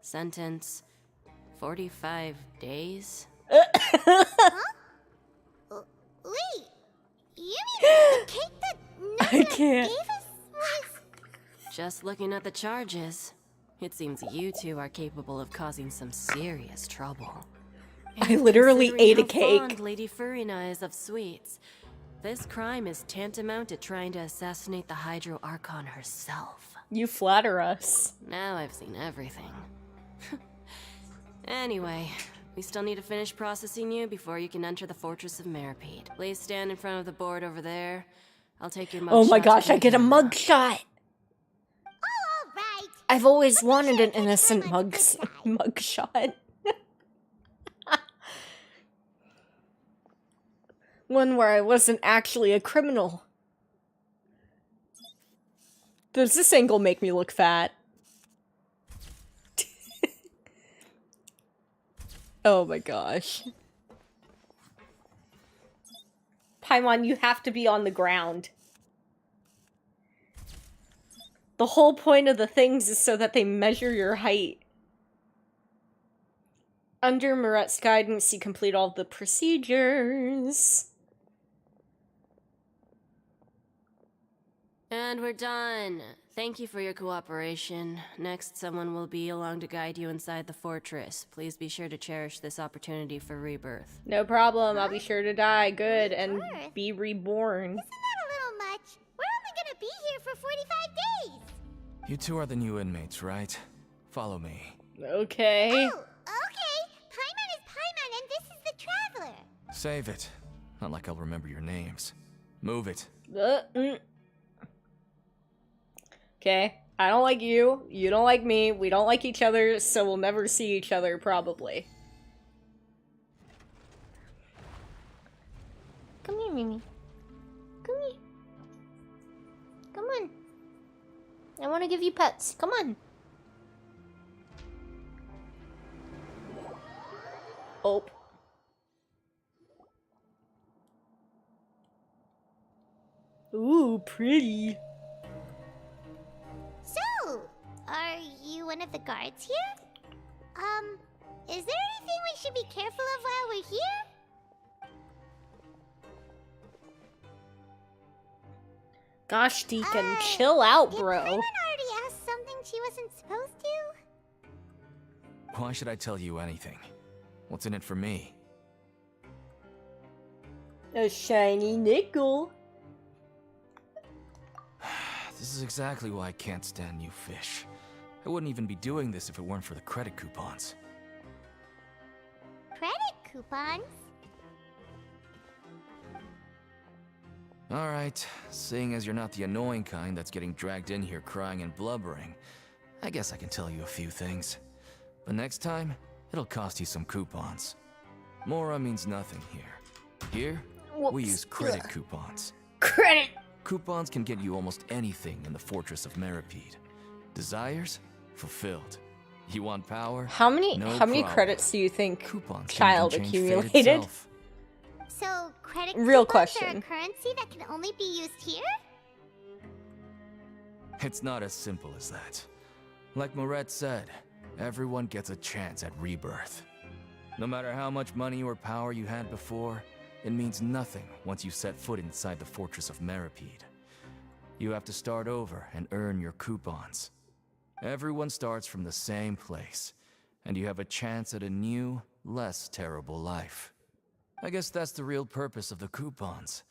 Speaker 11: Sentence: 45 days?
Speaker 4: Wait, you mean the cake that
Speaker 1: I
Speaker 4: Nessa
Speaker 1: can't.
Speaker 4: gave us was...
Speaker 11: Just looking at the charges, it seems you two are capable of causing some serious trouble.
Speaker 1: I literally
Speaker 11: Considering
Speaker 1: ate a
Speaker 11: how
Speaker 1: cake.
Speaker 11: fond Lady Furina is of sweets, this crime is tantamount to trying to assassinate the Hydro Archon herself.
Speaker 1: You flatter us.
Speaker 11: Now I've seen everything. Anyway, we still need to finish processing you before you can enter the Fortress of Meripede. Please stand in front of the board over there. I'll take your mug
Speaker 1: Oh my
Speaker 11: shots
Speaker 1: gosh,
Speaker 11: with my
Speaker 1: I get a
Speaker 11: camera.
Speaker 1: mug shot.
Speaker 4: Oh, all right.
Speaker 1: I've always
Speaker 4: But be
Speaker 1: wanted
Speaker 4: sure
Speaker 1: an
Speaker 4: to take
Speaker 1: innocent
Speaker 4: time on the good side.
Speaker 1: mug shot. One where I wasn't actually a criminal. Does this angle make me look fat? Oh my gosh. Paimon, you have to be on the ground. The whole point of the things is so that they measure your height. Under Maret's guidance, you complete all the procedures.
Speaker 11: And we're done. Thank you for your cooperation. Next, someone will be along to guide you inside the fortress. Please be sure to cherish this opportunity for rebirth.
Speaker 1: No problem, I'll be sure to die good and
Speaker 4: Rebirth?
Speaker 1: be reborn.
Speaker 4: Isn't that a little much? We're only gonna be here for 45 days.
Speaker 9: You two are the new inmates, right? Follow me.
Speaker 1: Okay.
Speaker 4: Oh, okay.
Speaker 9: Save it. Not like I'll remember your names. Move it.
Speaker 1: Okay. I don't like you. You don't like me. We don't like each other, so we'll never see each other, probably. Come here, Mimi. Come here. Come on. I want to give you pets. Come on. Oh. Ooh, pretty.
Speaker 4: So, are you one of the guards here? Is there anything we should be careful of while we're here?
Speaker 1: Gosh, Deacon, chill out, bro.
Speaker 4: Did Paimon already ask something she wasn't supposed to?
Speaker 9: Why should I tell you anything? What's in it for me?
Speaker 1: A shiny nickel.
Speaker 9: This is exactly why I can't stand you fish. I wouldn't even be doing this if it weren't for the credit coupons.
Speaker 4: Credit coupons?
Speaker 9: Alright, seeing as you're not the annoying kind that's getting dragged in here crying and blubbering, I guess I can tell you a few things. But next time, it'll cost you some coupons. Mora means nothing here. Here, we use credit coupons.
Speaker 1: Credit!
Speaker 9: Coupons can get you almost anything in the Fortress of Meripede. Desires? Fulfilled. You want power?
Speaker 1: How many
Speaker 9: problem.
Speaker 1: credits do you think
Speaker 9: Coupons can
Speaker 1: Child
Speaker 9: even change fate
Speaker 1: accumulated?
Speaker 9: itself.
Speaker 4: So, credit
Speaker 1: Real
Speaker 4: coupons
Speaker 1: question.
Speaker 4: are a currency that can only be used here?
Speaker 9: It's not as simple as that. Like Moret said, everyone gets a chance at rebirth. No matter how much money or power you had before, it means nothing once you set foot inside the Fortress of Meripede. You have to start over and earn your coupons. Everyone starts from the same place, and you have a chance at a new, less terrible life. I guess that's the real purpose of the coupons.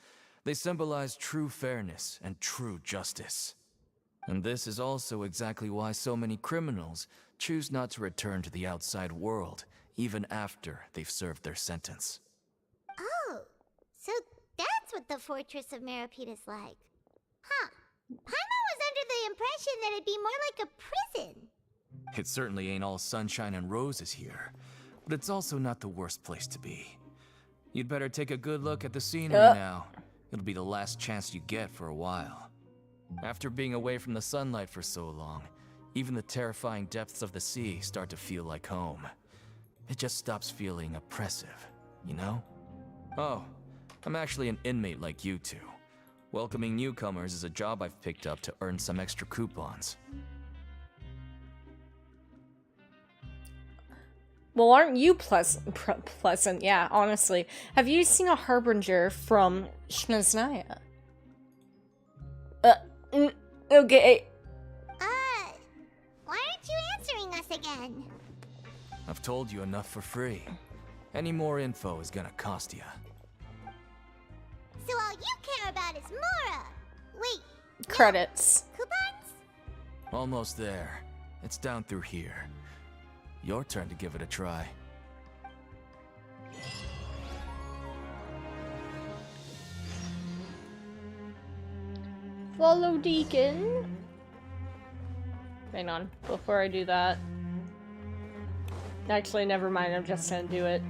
Speaker 9: They symbolize true fairness and true justice. And this is also exactly why so many criminals choose not to return to the outside world, even after they've served their sentence.
Speaker 4: Oh, so that's what the Fortress of Meripede is like. Huh. Paimon was under the impression that it'd be more like a prison.
Speaker 9: It certainly ain't all sunshine and roses here, but it's also not the worst place to be. You'd better take a good look at the scenery now. It'll be the last chance you get for a while. After being away from the sunlight for so long, even the terrifying depths of the sea start to feel like home. It just stops feeling oppressive, you know? Oh, I'm actually an inmate like you two. Welcoming newcomers is a job I've picked up to earn some extra coupons.
Speaker 1: Well, aren't you pleasant? Yeah, honestly. Have you seen a harbinger from Snezhnaya? Okay.
Speaker 4: Why aren't you answering us again?
Speaker 9: I've told you enough for free. Any more info is gonna cost you.
Speaker 4: So all you care about is Mora. Wait,
Speaker 1: Credits.
Speaker 4: coupons?
Speaker 9: Almost there. It's down through here. Your turn to give it a try.
Speaker 1: Follow Deacon. Hang on, before I do that. Actually, never mind, I'm just gonna do it.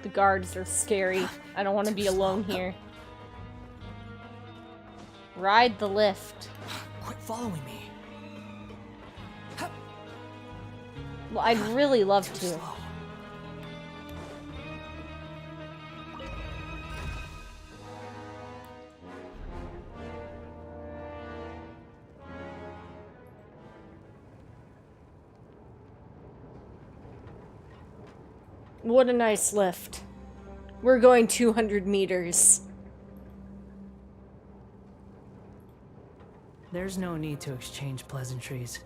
Speaker 1: The guards are scary. I don't want to be alone here. Ride the lift.
Speaker 9: Quit following me.
Speaker 1: Well, I'd really love to. What a nice lift. We're going 200 meters.
Speaker 12: There's no need to exchange pleasantries.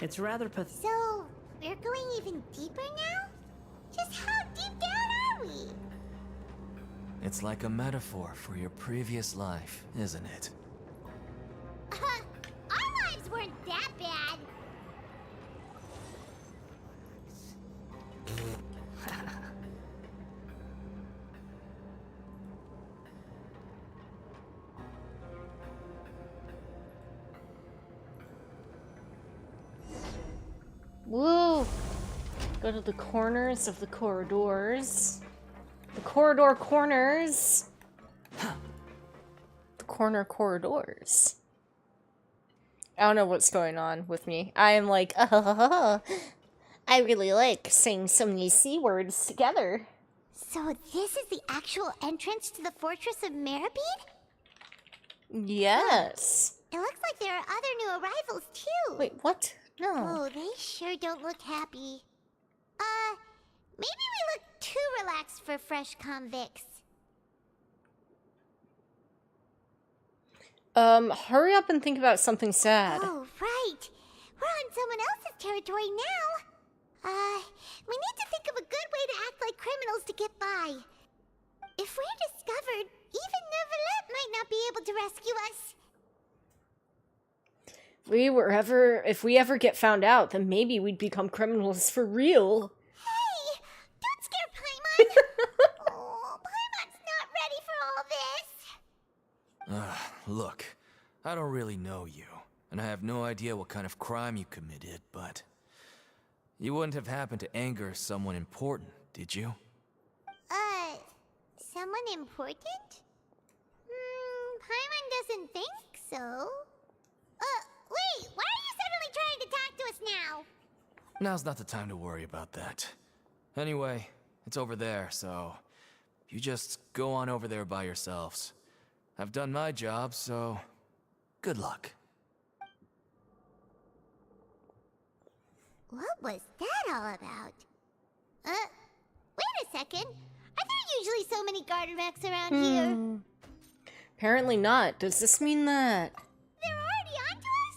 Speaker 12: It's rather pathetic.
Speaker 4: So, we're going even deeper now? Just how deep down are we?
Speaker 9: It's like a metaphor for your previous life, isn't it?
Speaker 4: Our lives weren't that bad.
Speaker 1: Woo! Go to the corners of the corridors. The corridor corners. The corner corridors. I don't know what's going on with me. I am like, I really like saying so many C words together.
Speaker 4: So this is the actual entrance to the Fortress of Meripede?
Speaker 1: Yes.
Speaker 4: It looks like there are other new arrivals too.
Speaker 1: Wait, what? No.
Speaker 4: Oh, they sure don't look happy. Maybe we look too relaxed for fresh convicts.
Speaker 1: Hurry up and think about something sad.
Speaker 4: Oh, right. We're on someone else's territory now. We need to think of a good way to act like criminals to get by. If we're discovered, even Neuvillette might not be able to rescue us.
Speaker 1: If we ever get found out, then maybe we'd become criminals for real.
Speaker 4: Hey! Don't scare Paimon! Oh, Paimon's not ready for all this!
Speaker 9: Look, I don't really know you, and I have no idea what kind of crime you committed, but you wouldn't have happened to anger someone important, did you?
Speaker 4: Someone important? Paimon doesn't think so. Wait, why are you suddenly trying to talk to us now?
Speaker 9: Now's not the time to worry about that. Anyway, it's over there, so you just go on over there by yourselves. I've done my job, so good luck.
Speaker 4: What was that all about? Wait a second. Are there usually so many garden mechs around here?
Speaker 1: Apparently not. Does this mean that...
Speaker 4: They're already onto us?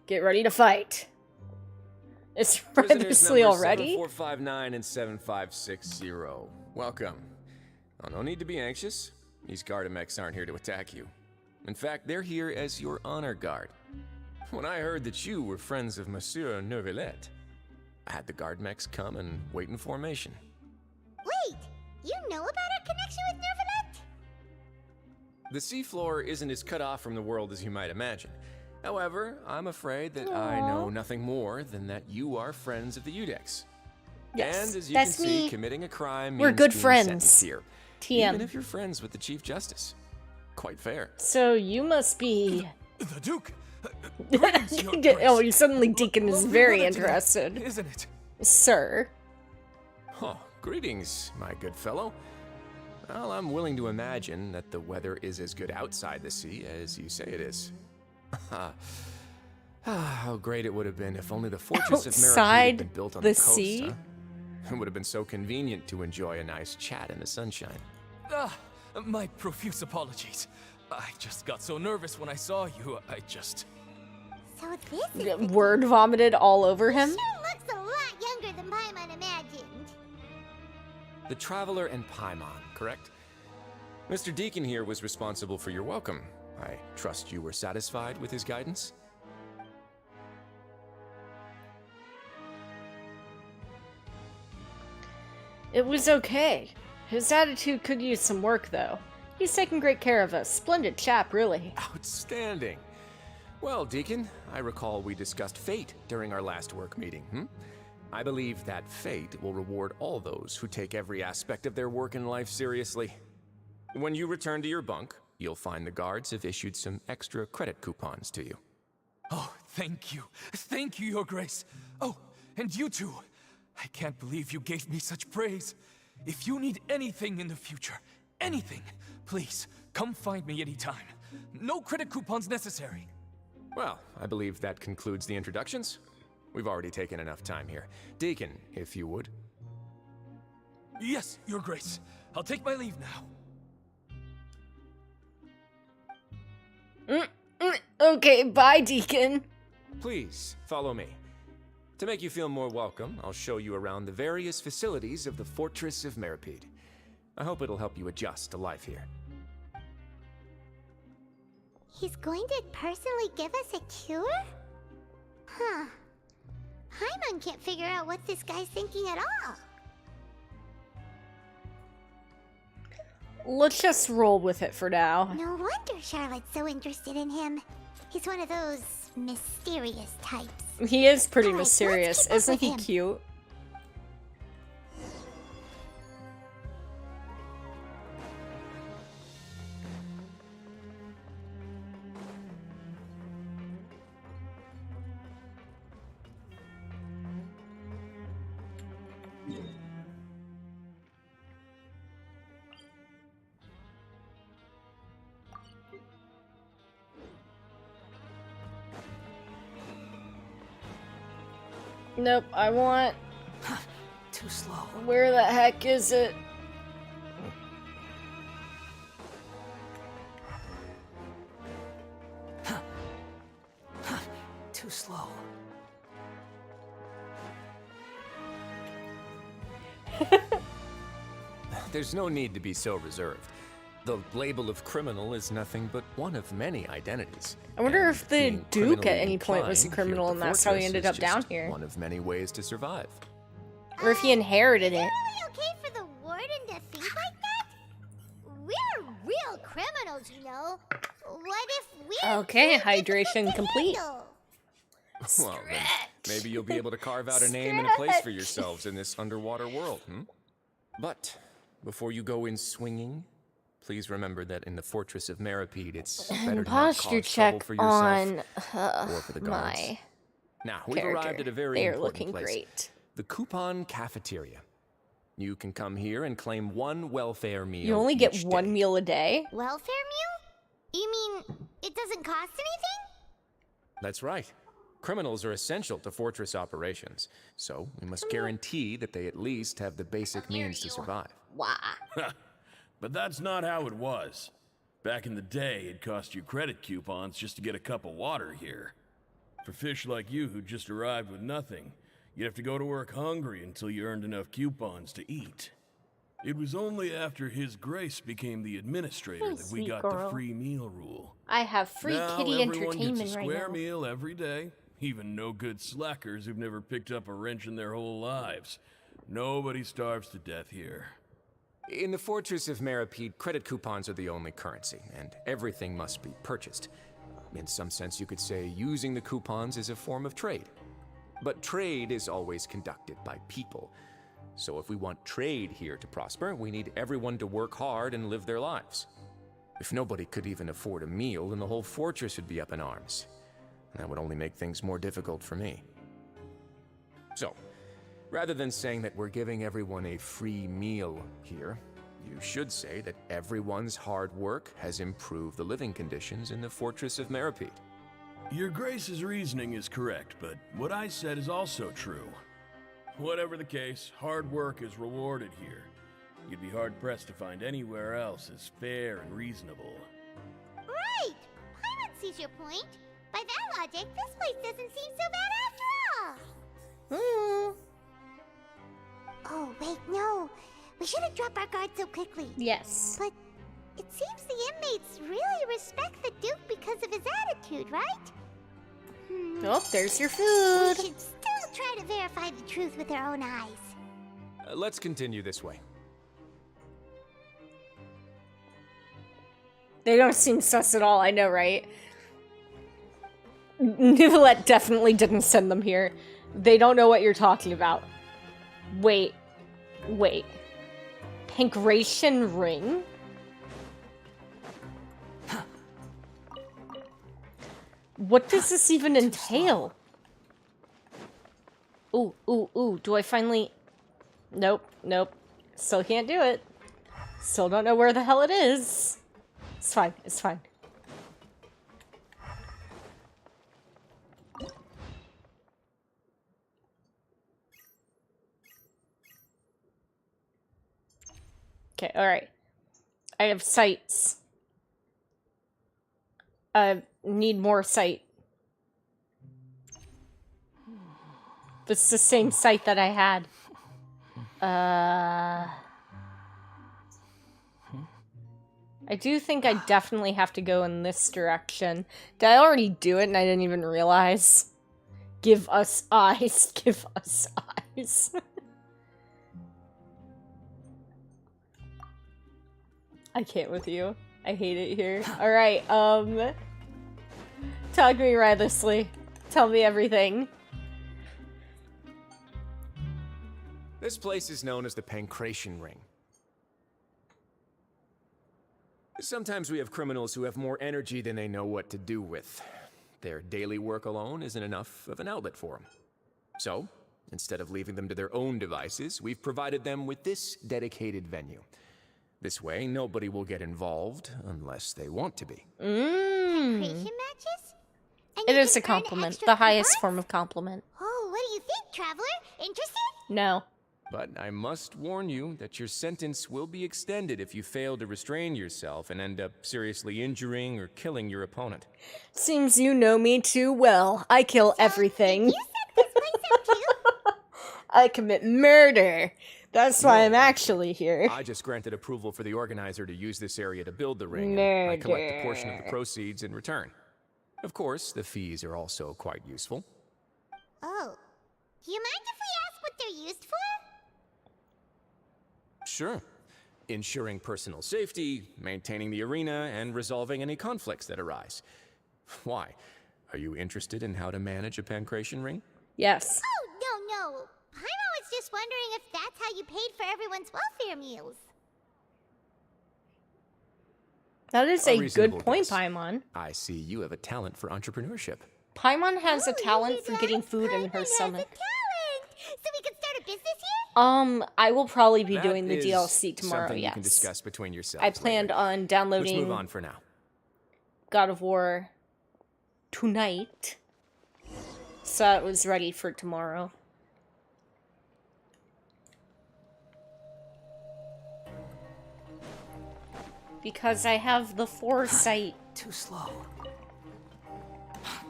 Speaker 1: Get ready to fight. It's
Speaker 13: Prisoners
Speaker 1: obviously
Speaker 13: numbers
Speaker 1: already.
Speaker 13: 7459 and 7560. Welcome. Oh, no need to be anxious. These Gardamex aren't here to attack you. In fact, they're here as your honor guard. When I heard that you were friends of Monsieur Neuvillette, I had the Gardamex come and wait in formation.
Speaker 4: Wait, you know about our connection with Neuvillette?
Speaker 13: The seafloor isn't as cut off from the world as you might imagine. However, I'm afraid that I know nothing more than that you are friends of the Udex.
Speaker 1: Yes,
Speaker 13: and as you
Speaker 1: that's
Speaker 13: can see,
Speaker 1: me.
Speaker 13: committing a crime
Speaker 1: We're
Speaker 13: means
Speaker 1: good
Speaker 13: being
Speaker 1: friends.
Speaker 13: sentenced here.
Speaker 1: TM.
Speaker 13: Even if you're friends with the Chief Justice. Quite fair.
Speaker 1: So you must be...
Speaker 9: The Duke!
Speaker 1: Oh, you suddenly Deacon is very interested.
Speaker 9: Isn't it?
Speaker 1: Sir.
Speaker 13: Oh, greetings, my good fellow. Well, I'm willing to imagine that the weather is as good outside the sea as you say it is. How great it would have been if only the fortress of Meripede had been built on the coast,
Speaker 1: sea?
Speaker 13: huh? It would have been so convenient to enjoy a nice chat in the sunshine.
Speaker 9: My profuse apologies. I just got so nervous when I saw you,
Speaker 4: So this is
Speaker 1: Word vomited all over him?
Speaker 4: sure looks a lot younger than Paimon imagined.
Speaker 13: The Traveler and Paimon, correct? Mr. Deacon here was responsible for your welcome. I trust you were satisfied with his guidance?
Speaker 1: It was okay. His attitude could use some work, though. He's taking great care of us. Splendid chap, really.
Speaker 13: Outstanding. Well, Deacon, I recall we discussed fate during our last work meeting, I believe that fate will reward all those who take every aspect of their work in life seriously. When you return to your bunk, you'll find the guards have issued some extra credit coupons to you.
Speaker 9: Oh, thank you. Thank you, Your Grace. Oh, and you too. I can't believe you gave me such praise. If you need anything in the future, anything, please, come find me anytime. No credit coupons necessary.
Speaker 13: Well, I believe that concludes the introductions. We've already taken enough time here. Deacon, if you would.
Speaker 9: Yes, Your Grace. I'll take my leave now.
Speaker 1: Okay, bye, Deacon.
Speaker 13: Please, follow me. To make you feel more welcome, I'll show you around the various facilities of the Fortress of Meripede. I hope it'll help you adjust to life here.
Speaker 4: He's going to personally give us a cure? Huh. Paimon can't figure out what this guy's thinking at all.
Speaker 1: Let's just roll with it for now.
Speaker 4: No wonder Charlotte's so interested in him. He's one of those mysterious types.
Speaker 1: He is pretty
Speaker 4: Alright, let's
Speaker 1: mysterious.
Speaker 4: keep up
Speaker 1: Isn't
Speaker 4: with
Speaker 1: he
Speaker 4: him.
Speaker 1: cute? Nope, I want...
Speaker 12: Too slow.
Speaker 1: Where the heck is it?
Speaker 12: Too slow.
Speaker 13: There's no need to be so reserved. The label of criminal is nothing but one of many identities.
Speaker 1: I wonder if the
Speaker 13: Being
Speaker 1: Duke at
Speaker 13: criminally
Speaker 1: any point was a
Speaker 13: inclined here
Speaker 1: criminal
Speaker 13: at
Speaker 1: and
Speaker 13: the
Speaker 1: that's how he
Speaker 13: fortress
Speaker 1: ended
Speaker 13: is
Speaker 1: up down
Speaker 13: just
Speaker 1: here.
Speaker 13: One of many ways to survive.
Speaker 1: Or if he inherited it.
Speaker 4: Really okay for the warden to think like that? We're real criminals, you know. What if we're
Speaker 1: Okay,
Speaker 4: too
Speaker 1: hydration
Speaker 4: difficult to
Speaker 1: complete.
Speaker 4: handle?
Speaker 13: Well, then maybe you'll be able to carve out a name and a place for yourselves in this underwater world, But before you go in swinging, please remember that in the fortress of Meripede, it's better to not
Speaker 1: Posture
Speaker 13: cause trouble
Speaker 1: check
Speaker 13: for yourself
Speaker 1: on
Speaker 13: or for the guards.
Speaker 1: my
Speaker 13: Now, we've arrived
Speaker 1: character.
Speaker 13: at a very
Speaker 1: They are
Speaker 13: important
Speaker 1: looking
Speaker 13: place.
Speaker 1: great.
Speaker 13: The Coupon Cafeteria. You can come here and claim one welfare meal.
Speaker 1: You only get
Speaker 13: each
Speaker 1: one
Speaker 13: day.
Speaker 1: meal a day?
Speaker 4: Welfare meal? You mean it doesn't cost anything?
Speaker 13: That's right. Criminals are essential to fortress operations, so we must guarantee that they at least have the basic means to survive.
Speaker 1: Why?
Speaker 14: But that's not how it was. Back in the day, it cost you credit coupons just to get a cup of water here. For fish like you who just arrived with nothing, you'd have to go to work hungry until you earned enough coupons to eat. It was only after His Grace became the administrator
Speaker 1: Oh,
Speaker 14: that we
Speaker 1: sweet
Speaker 14: got
Speaker 1: girl.
Speaker 14: the free meal rule.
Speaker 1: I have free
Speaker 14: Now
Speaker 1: kitty
Speaker 14: everyone
Speaker 1: entertainment
Speaker 14: gets a
Speaker 1: right
Speaker 14: square
Speaker 1: now.
Speaker 14: meal every day, even no good slackers who've never picked up a wrench in their whole lives. Nobody starves to death here.
Speaker 13: In the fortress of Meripede, credit coupons are the only currency, and everything must be purchased. In some sense, you could say using the coupons is a form of trade. But trade is always conducted by people. So if we want trade here to prosper, we need everyone to work hard and live their lives. If nobody could even afford a meal, then the whole fortress would be up in arms. That would only make things more difficult for me. So, rather than saying that we're giving everyone a free meal here, you should say that everyone's hard work has improved the living conditions in the fortress of Meripede.
Speaker 14: Your Grace's reasoning is correct, but what I said is also true. Whatever the case, hard work is rewarded here. You'd be hard-pressed to find anywhere else as fair and reasonable.
Speaker 4: Right! Paimon sees your point. By that logic, this place doesn't seem so bad after all. Oh, wait, no. We shouldn't drop our guard so quickly.
Speaker 1: Yes.
Speaker 4: But it seems the inmates really respect the Duke because of his attitude, right?
Speaker 1: Oh, there's your
Speaker 4: We
Speaker 1: food.
Speaker 4: should still try to verify the truth with our own eyes.
Speaker 13: Let's continue this way.
Speaker 1: They don't seem sus at all, I know, right? Nicolette definitely didn't send them here. They don't know what you're talking about. Wait. Pancration ring? What does this even entail? Ooh, do I finally... Nope. Still can't do it. Still don't know where the hell it is. It's fine. Okay, alright. I have sights. Need more sight. This is the same sight that I had. I do think I definitely have to go in this direction. Did I already do it and I didn't even realize? Give us eyes. Give us eyes. I can't with you. I hate it here. Alright, talk to me, Riothlessly. Tell me everything.
Speaker 13: This place is known as the Pancration Ring. Sometimes we have criminals who have more energy than they know what to do with. Their daily work alone isn't enough of an outlet for them. So, instead of leaving them to their own devices, we've provided them with this dedicated venue. This way, nobody will get involved unless they want to be.
Speaker 4: Pancration matches? And
Speaker 1: It
Speaker 4: you
Speaker 1: is
Speaker 4: can
Speaker 1: a
Speaker 4: earn
Speaker 1: compliment.
Speaker 4: extra
Speaker 1: The highest
Speaker 4: coupons?
Speaker 1: form of compliment.
Speaker 4: Oh, what do you think, traveler? Interested?
Speaker 1: No.
Speaker 13: But I must warn you that your sentence will be extended if you fail to restrain yourself and end up seriously injuring or killing your opponent.
Speaker 1: Seems you know me too well. I kill everything.
Speaker 4: You set this place up too?
Speaker 1: I commit murder. That's why I'm actually here.
Speaker 13: I just granted approval for the organizer to use this area to build the ring, and I collect a portion of the proceeds in return. Of course, the fees are also quite useful.
Speaker 4: Oh. Do you mind if we ask what they're used for?
Speaker 13: Sure. Ensuring personal safety, maintaining the arena, and resolving any conflicts that arise. Why? Are you interested in how to manage a pancration ring?
Speaker 1: Yes.
Speaker 4: Oh, no. Paimon was just wondering if that's how you paid for everyone's welfare meals.
Speaker 1: That is a good
Speaker 13: reasonable
Speaker 1: point,
Speaker 13: guess.
Speaker 1: Paimon.
Speaker 13: I see you have a talent for entrepreneurship.
Speaker 1: Paimon has a talent for getting food in her stomach.
Speaker 4: So we can start a business here?
Speaker 1: I will probably be
Speaker 13: That
Speaker 1: doing the
Speaker 13: is
Speaker 1: DLC tomorrow,
Speaker 13: something
Speaker 1: yes.
Speaker 13: you can discuss between yourselves
Speaker 1: I planned
Speaker 13: later.
Speaker 1: on downloading
Speaker 13: Let's move on for now.
Speaker 1: God of War tonight. So it was ready for tomorrow. Because I have the foresight.
Speaker 12: Too slow.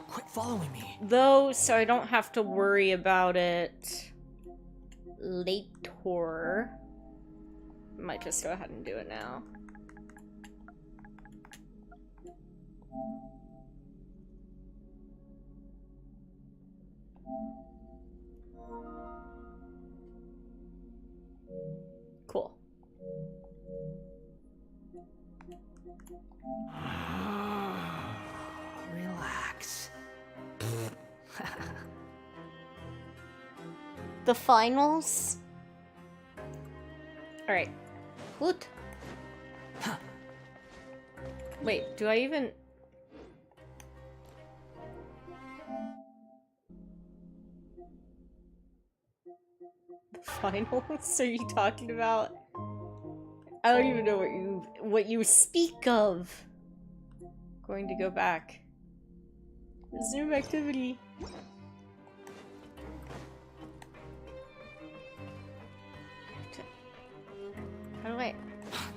Speaker 12: Quit following me.
Speaker 1: Though, so I don't have to worry about it later. Might just go ahead and do it now. Cool.
Speaker 12: Relax.
Speaker 1: The finals? Alright. Good. Wait, do I even... The finals? Are you talking about? I don't even know what you speak of. Going to go back. Resume activity. How do I...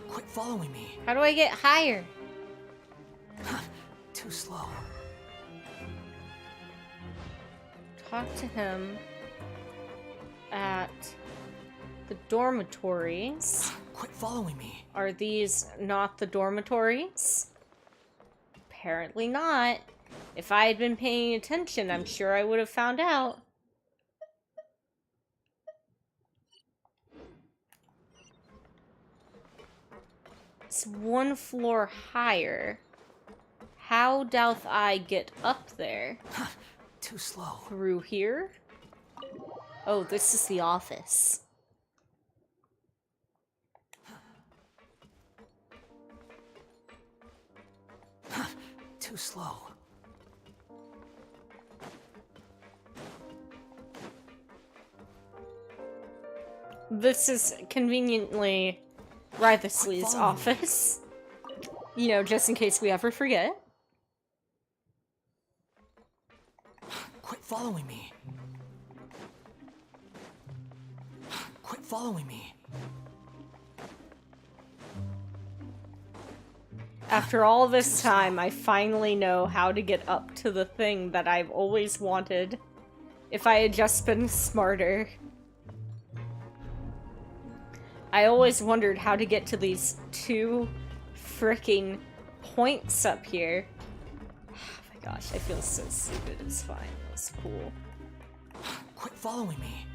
Speaker 12: Quit following me.
Speaker 1: How do I get higher?
Speaker 12: Too slow.
Speaker 1: Talk to him at the dormitories.
Speaker 12: Quit following me.
Speaker 1: Are these not the dormitories? Apparently not. If I had been paying attention, I'm sure I would have found out. It's one floor higher. How doth I get up there?
Speaker 12: Too slow.
Speaker 1: Through here? Oh, this is the office.
Speaker 12: Too slow.
Speaker 1: This is conveniently Riothlessly's office. You know, just in case we ever forget.
Speaker 12: Quit following me. Quit following me.
Speaker 1: After all this time, I finally know how to get up to the thing that I've always wanted. If I had just been smarter. I always wondered how to get to these two freaking points up here. Oh my gosh, I feel so stupid. It's fine. That's cool.
Speaker 12: Quit following me.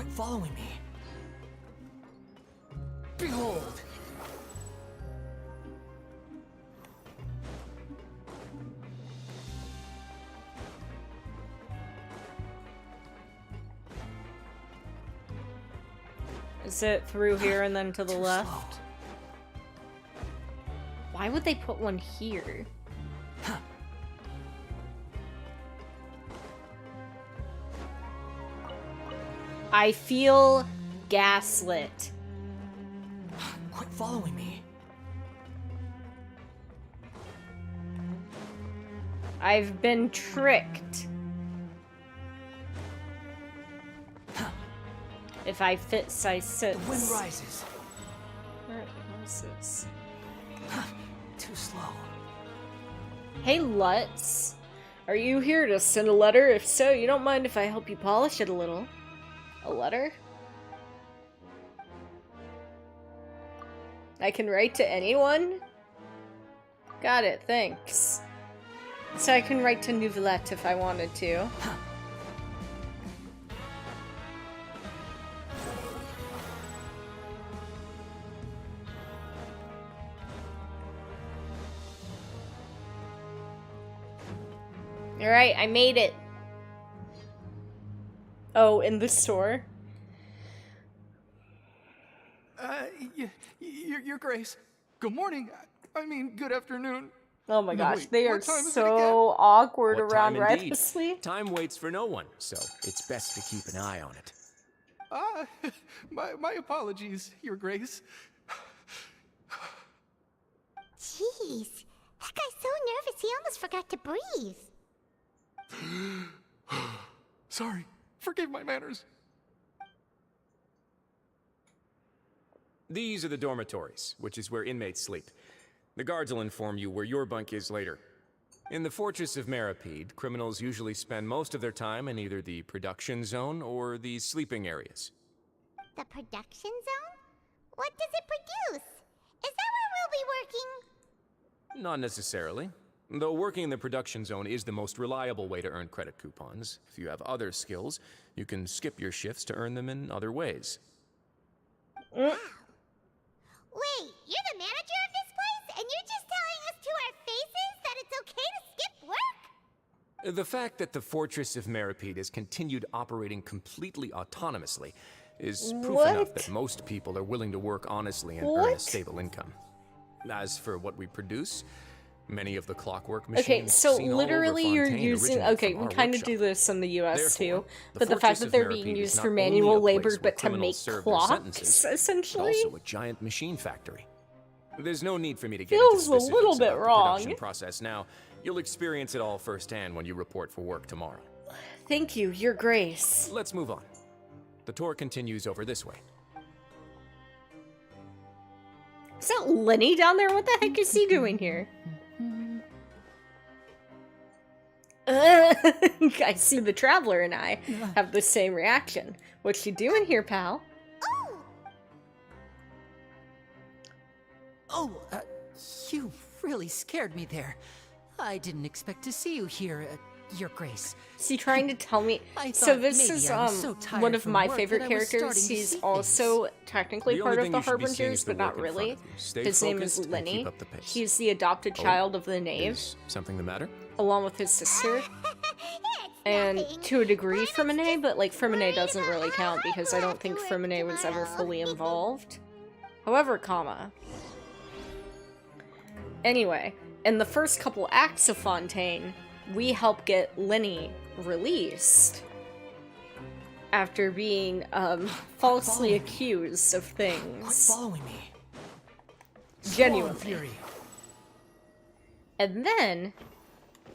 Speaker 12: Quit following me. Behold!
Speaker 1: Is it through here and then to the
Speaker 12: Too
Speaker 1: left?
Speaker 12: slow.
Speaker 1: Why would they put one here? I feel gaslit.
Speaker 12: Quit following me.
Speaker 1: I've been tricked. If I fit size 6.
Speaker 12: The wind rises.
Speaker 1: Where is this?
Speaker 12: Too slow.
Speaker 1: Hey, Lutz. Are you here to send a letter? If so, you don't mind if I help you polish it a little. A letter? I can write to anyone? Got it, thanks. So I can write to Nouvellette if I wanted to. Alright, I made it. Oh, in the store?
Speaker 15: Your Grace. Good morning. I mean, good afternoon.
Speaker 1: Oh my gosh,
Speaker 15: wait,
Speaker 1: they are
Speaker 15: what time is it
Speaker 1: so awkward
Speaker 13: What
Speaker 1: around
Speaker 13: time indeed?
Speaker 1: Riotous.
Speaker 13: Time waits for no one, so it's best to keep an eye on it.
Speaker 15: My apologies, Your Grace.
Speaker 4: Jeez. That guy's so nervous he almost forgot to breathe.
Speaker 15: Sorry. Forgive my manners.
Speaker 13: These are the dormitories, which is where inmates sleep. The guards will inform you where your bunk is later. In the Fortress of Meripede, criminals usually spend most of their time in either the production zone or the sleeping areas.
Speaker 4: The production zone? What does it produce? Is that where we'll be working?
Speaker 13: Not necessarily. Though working in the production zone is the most reliable way to earn credit coupons. If you have other skills, you can skip your shifts to earn them in other ways.
Speaker 4: Wow. Wait, you're the manager of this place, and you're just telling us to our faces that it's okay to skip work?
Speaker 13: The fact that the Fortress of Meripede has continued operating completely autonomously is proof enough that most people are willing to work honestly and earn a stable income. As for what we produce, many of the clockwork machines
Speaker 1: Okay, so
Speaker 13: seen all over
Speaker 1: literally you're
Speaker 13: Fontaine
Speaker 1: using...
Speaker 13: originate
Speaker 1: Okay,
Speaker 13: from
Speaker 1: we
Speaker 13: our
Speaker 1: kind of
Speaker 13: workshop.
Speaker 1: do this in the US
Speaker 13: Therefore,
Speaker 1: too,
Speaker 13: the
Speaker 1: but the fact
Speaker 13: Fortress
Speaker 1: that
Speaker 13: of
Speaker 1: they're
Speaker 13: Meripede
Speaker 1: being
Speaker 13: is
Speaker 1: used
Speaker 13: not
Speaker 1: for
Speaker 13: only a
Speaker 1: manual
Speaker 13: place
Speaker 1: labor
Speaker 13: where
Speaker 1: but to
Speaker 13: criminals
Speaker 1: make
Speaker 13: serve their
Speaker 1: clocks,
Speaker 13: sentences, but
Speaker 1: essentially?
Speaker 13: also a giant machine factory. There's no need for me to get
Speaker 1: Feels
Speaker 13: into
Speaker 1: a
Speaker 13: specifics
Speaker 1: little bit
Speaker 13: about the
Speaker 1: wrong.
Speaker 13: production process now. You'll experience it all firsthand when you report for work tomorrow.
Speaker 1: Thank you, Your Grace.
Speaker 13: Let's move on. The tour continues over this way.
Speaker 1: Is that Lenny down there? What the heck is he doing here? I see the Traveler and I have the same reaction. What you doing here, pal?
Speaker 16: Oh, you really scared me there. I didn't expect to see you here, Your Grace.
Speaker 1: Is he trying to tell me?
Speaker 16: I
Speaker 1: So
Speaker 16: thought
Speaker 1: this
Speaker 16: maybe
Speaker 1: is
Speaker 16: I was so tired
Speaker 1: one of
Speaker 16: from
Speaker 1: my
Speaker 16: work
Speaker 1: favorite
Speaker 16: that I was starting
Speaker 1: characters.
Speaker 16: to
Speaker 1: He's
Speaker 16: see
Speaker 1: also technically
Speaker 13: The
Speaker 1: part
Speaker 13: only
Speaker 1: of the
Speaker 13: thing you should be seeing
Speaker 1: Harbingers,
Speaker 13: is the
Speaker 1: but not
Speaker 13: work in front
Speaker 1: really.
Speaker 13: of you. Stay
Speaker 1: His name
Speaker 13: focused
Speaker 1: is
Speaker 13: and
Speaker 1: Lenny.
Speaker 13: keep up the pace.
Speaker 1: He's the adopted
Speaker 13: Oh,
Speaker 1: child of the Knave,
Speaker 13: Is something the matter?
Speaker 1: along with his sister. And to a degree Freminet, but like Freminet doesn't really count because I don't think Freminet was ever fully involved. However, Anyway, in the first couple acts of Fontaine, we help get Lenny released after being falsely accused of things.
Speaker 12: Quit following me.
Speaker 1: Genuinely.
Speaker 12: Fury.
Speaker 1: And then,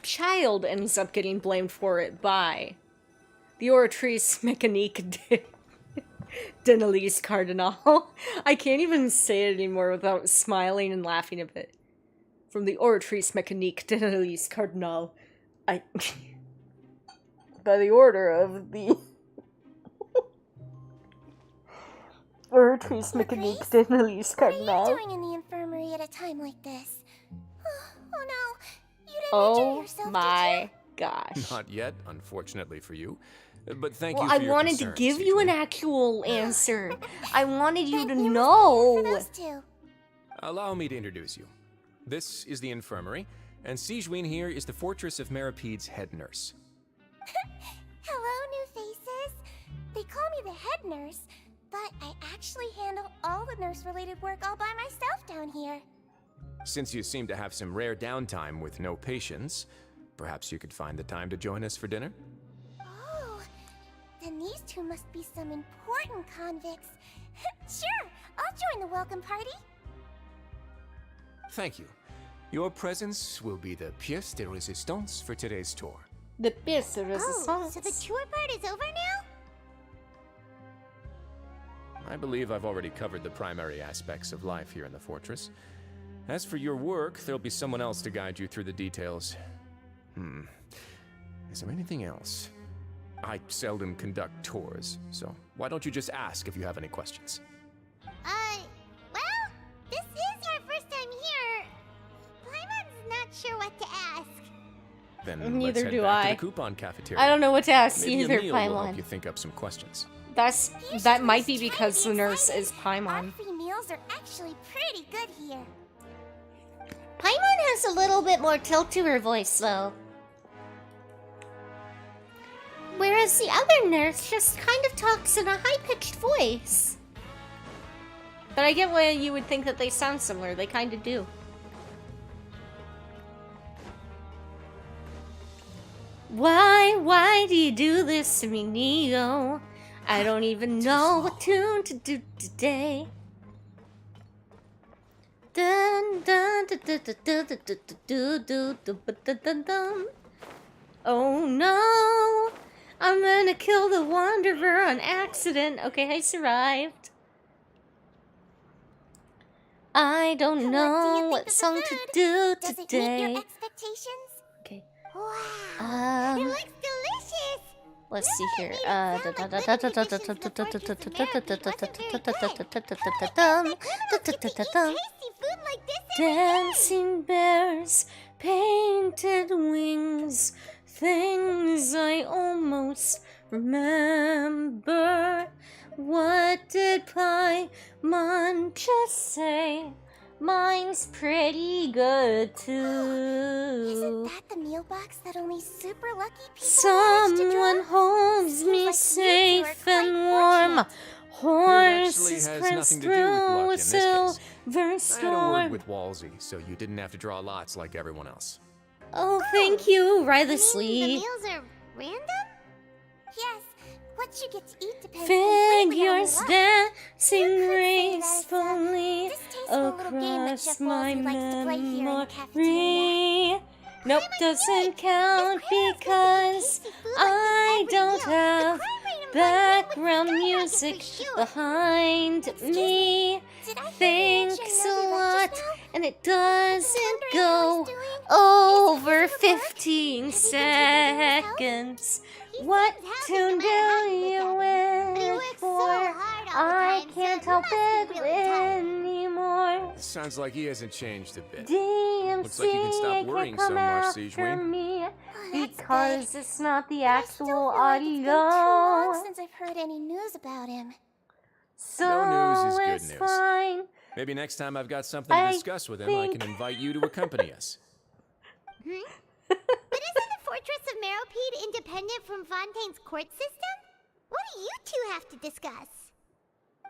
Speaker 1: Child ends up getting blamed for it by the Oratrice Mécanique d'Annelise Cardinal. I can't even say it anymore without smiling and laughing a bit. From the Oratrice Mécanique d'Annelise Cardinal, by the order of the Oratrice Mécanique d'Annelise Cardinal.
Speaker 4: What are you doing in the infirmary at a time like this? Oh no, you didn't injure
Speaker 1: Oh
Speaker 4: yourself,
Speaker 1: my gosh.
Speaker 13: Not yet, unfortunately for you. But thank
Speaker 1: Well,
Speaker 13: you for
Speaker 1: I
Speaker 13: your
Speaker 1: wanted to
Speaker 13: concern,
Speaker 1: give you an
Speaker 13: Sijuan.
Speaker 1: actual answer. I wanted you to know.
Speaker 4: Those two.
Speaker 13: Allow me to introduce you. This is the infirmary, and Sijuan here is the Fortress of Merapede's head nurse.
Speaker 4: Hello, new faces. They call me the head nurse, but I actually handle all the nurse-related work all by myself down here.
Speaker 13: Since you seem to have some rare downtime with no patients, perhaps you could find the time to join us for dinner?
Speaker 4: Oh, then these two must be some important convicts. Sure, I'll join the welcome party.
Speaker 13: Thank you. Your presence will be the pièce de résistance for today's tour.
Speaker 1: The pièce de
Speaker 4: Oh,
Speaker 1: résistance.
Speaker 4: so the tour part is over now?
Speaker 13: I believe I've already covered the primary aspects of life here in the fortress. As for your work, there'll be someone else to guide you through the details. Is there anything else? I seldom conduct tours, so why don't you just ask if you have any questions?
Speaker 4: Well, this is our first time here. Paimon's not sure what to ask.
Speaker 13: Then
Speaker 1: Neither
Speaker 13: let's head
Speaker 1: do
Speaker 13: back
Speaker 1: I.
Speaker 13: to the coupon cafeteria.
Speaker 1: I don't know what to ask
Speaker 13: Maybe
Speaker 1: either,
Speaker 13: a meal will
Speaker 1: Paimon.
Speaker 13: help you think up some questions.
Speaker 1: That might be because the nurse is
Speaker 4: Our
Speaker 1: Paimon.
Speaker 4: free meals are actually pretty good here.
Speaker 1: Paimon has a little bit more tilt to her voice, though. Whereas the other nurse just kind of talks in a high-pitched voice. But I get why you would think that they sound similar. They kind of do. Why do you do this to me, Neo? I don't even know what tune to do today. Dun dun dun dun dun dun dun dun dun dun dun dun dun. Oh no! I'm gonna kill the Wanderer on accident. Okay, I survived. I don't know what song to do
Speaker 4: Does it meet
Speaker 1: today.
Speaker 4: your expectations?
Speaker 1: Okay.
Speaker 4: Wow, it looks delicious.
Speaker 1: Let's see here. Dancing bears, painted wings, things I almost remember. What did Paimon just say? Mine's pretty good too.
Speaker 4: Isn't that the meal box that only super lucky people
Speaker 1: Someone holds me safe and warm. Horses
Speaker 13: has
Speaker 1: press
Speaker 13: nothing to do with
Speaker 1: through
Speaker 13: luck in
Speaker 1: a
Speaker 13: this case.
Speaker 1: silver
Speaker 13: I had a word
Speaker 1: storm.
Speaker 13: with Walsey, so you didn't have to draw lots like everyone else.
Speaker 1: Oh, thank you,
Speaker 4: The
Speaker 1: Rylesley.
Speaker 4: meals are random? Yes, what you get to eat depends completely on your
Speaker 1: Figures
Speaker 4: luck.
Speaker 1: dancing
Speaker 4: You could say that
Speaker 1: gracefully
Speaker 4: it's a distasteful little game that
Speaker 1: across
Speaker 4: Chef
Speaker 1: my
Speaker 4: Walsey likes to play here in the
Speaker 1: memory.
Speaker 4: cafeteria.
Speaker 1: Nope, doesn't count because I don't have background music behind me. Thanks a lot, and it doesn't go over 15 seconds. What tune do you wish for? I can't help it anymore.
Speaker 13: Sounds like he hasn't changed a bit.
Speaker 1: DMC,
Speaker 13: Looks like you can stop worrying
Speaker 1: can't
Speaker 13: so
Speaker 1: come
Speaker 13: much,
Speaker 1: after
Speaker 13: Sijuan.
Speaker 1: me
Speaker 4: Oh,
Speaker 1: because it's not the
Speaker 4: I still
Speaker 1: actual
Speaker 4: feel like it's been too long
Speaker 1: audio.
Speaker 4: since I've heard any news about him.
Speaker 1: So
Speaker 13: No news is good
Speaker 1: it's
Speaker 13: news.
Speaker 1: fine.
Speaker 13: Maybe next time I've got something to
Speaker 1: I
Speaker 13: discuss with him, I can
Speaker 1: think-
Speaker 13: invite you to accompany us.
Speaker 4: But isn't the Fortress of Meropede independent from Fontaine's court system? What do you two have to discuss?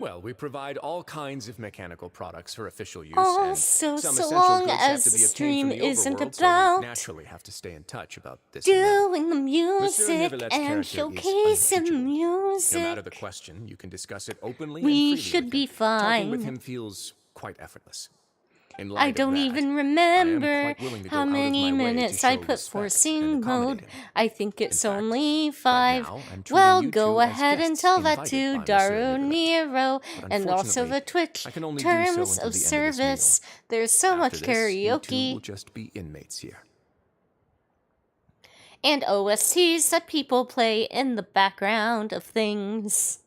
Speaker 13: Well, we provide all kinds of mechanical products for official use,
Speaker 1: Oh,
Speaker 13: and
Speaker 1: so
Speaker 13: some
Speaker 1: so
Speaker 13: essential
Speaker 1: long
Speaker 13: goods
Speaker 1: as
Speaker 13: have to
Speaker 1: the
Speaker 13: be obtained
Speaker 1: stream
Speaker 13: from the
Speaker 1: isn't
Speaker 13: overworld, so we
Speaker 1: about
Speaker 13: naturally have to stay in touch about this and that.
Speaker 1: doing the music
Speaker 13: Neuville's
Speaker 1: and
Speaker 13: character is
Speaker 1: showcasing the
Speaker 13: No
Speaker 1: music.
Speaker 13: matter the question, you can discuss it openly
Speaker 1: We
Speaker 13: and freely
Speaker 1: should
Speaker 13: with
Speaker 1: be
Speaker 13: him. Talking with
Speaker 1: fine.
Speaker 13: him feels quite effortless. In light
Speaker 1: I
Speaker 13: of
Speaker 1: don't
Speaker 13: that,
Speaker 1: even
Speaker 13: I am
Speaker 1: remember
Speaker 13: quite willing to go
Speaker 1: how
Speaker 13: out of
Speaker 1: many
Speaker 13: my way to
Speaker 1: minutes
Speaker 13: show
Speaker 1: I put
Speaker 13: respect
Speaker 1: for
Speaker 13: and
Speaker 1: sing
Speaker 13: accommodate
Speaker 1: mode.
Speaker 13: him.
Speaker 1: I think it's
Speaker 13: fact,
Speaker 1: only
Speaker 13: right
Speaker 1: 5.
Speaker 13: now, I'm treating
Speaker 1: Well,
Speaker 13: you
Speaker 1: go
Speaker 13: two as
Speaker 1: ahead and
Speaker 13: guests
Speaker 1: tell that
Speaker 13: invited
Speaker 1: to
Speaker 13: by Monsieur
Speaker 1: Daru
Speaker 13: Neuville.
Speaker 1: Nero
Speaker 13: But
Speaker 1: and also the
Speaker 13: unfortunately,
Speaker 1: Twitch
Speaker 13: I can only do so
Speaker 1: terms
Speaker 13: until
Speaker 1: of
Speaker 13: the end of this
Speaker 1: service.
Speaker 13: meal.
Speaker 1: There's so
Speaker 13: After
Speaker 1: much
Speaker 13: this, you two will
Speaker 1: karaoke
Speaker 13: just be inmates here.
Speaker 1: and OSTs that people play in the background of things.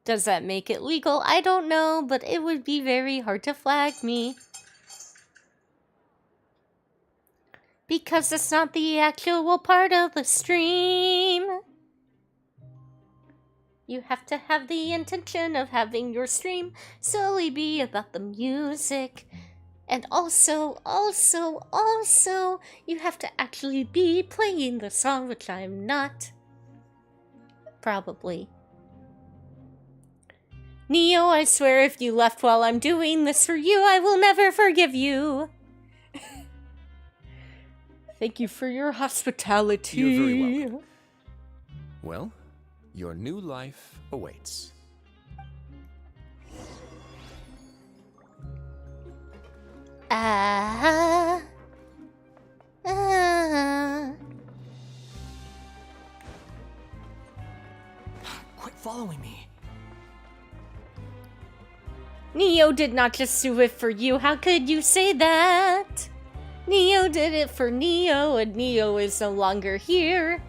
Speaker 1: Does that make it legal? I don't know, but it would be very hard to flag me. Because it's not the actual part of the stream. You have to have the intention of having your stream solely be about the music. And also, you have to actually be playing the song, which I'm not. Probably. Neo, I swear if you left while I'm doing this for you, I will never forgive you. Thank you for your hospitality.
Speaker 13: You're very welcome. Well, your new life awaits.
Speaker 12: Quit following me.
Speaker 1: Neo did not just do it for you. How could you say that? Neo did it for Neo, and Neo is no longer here.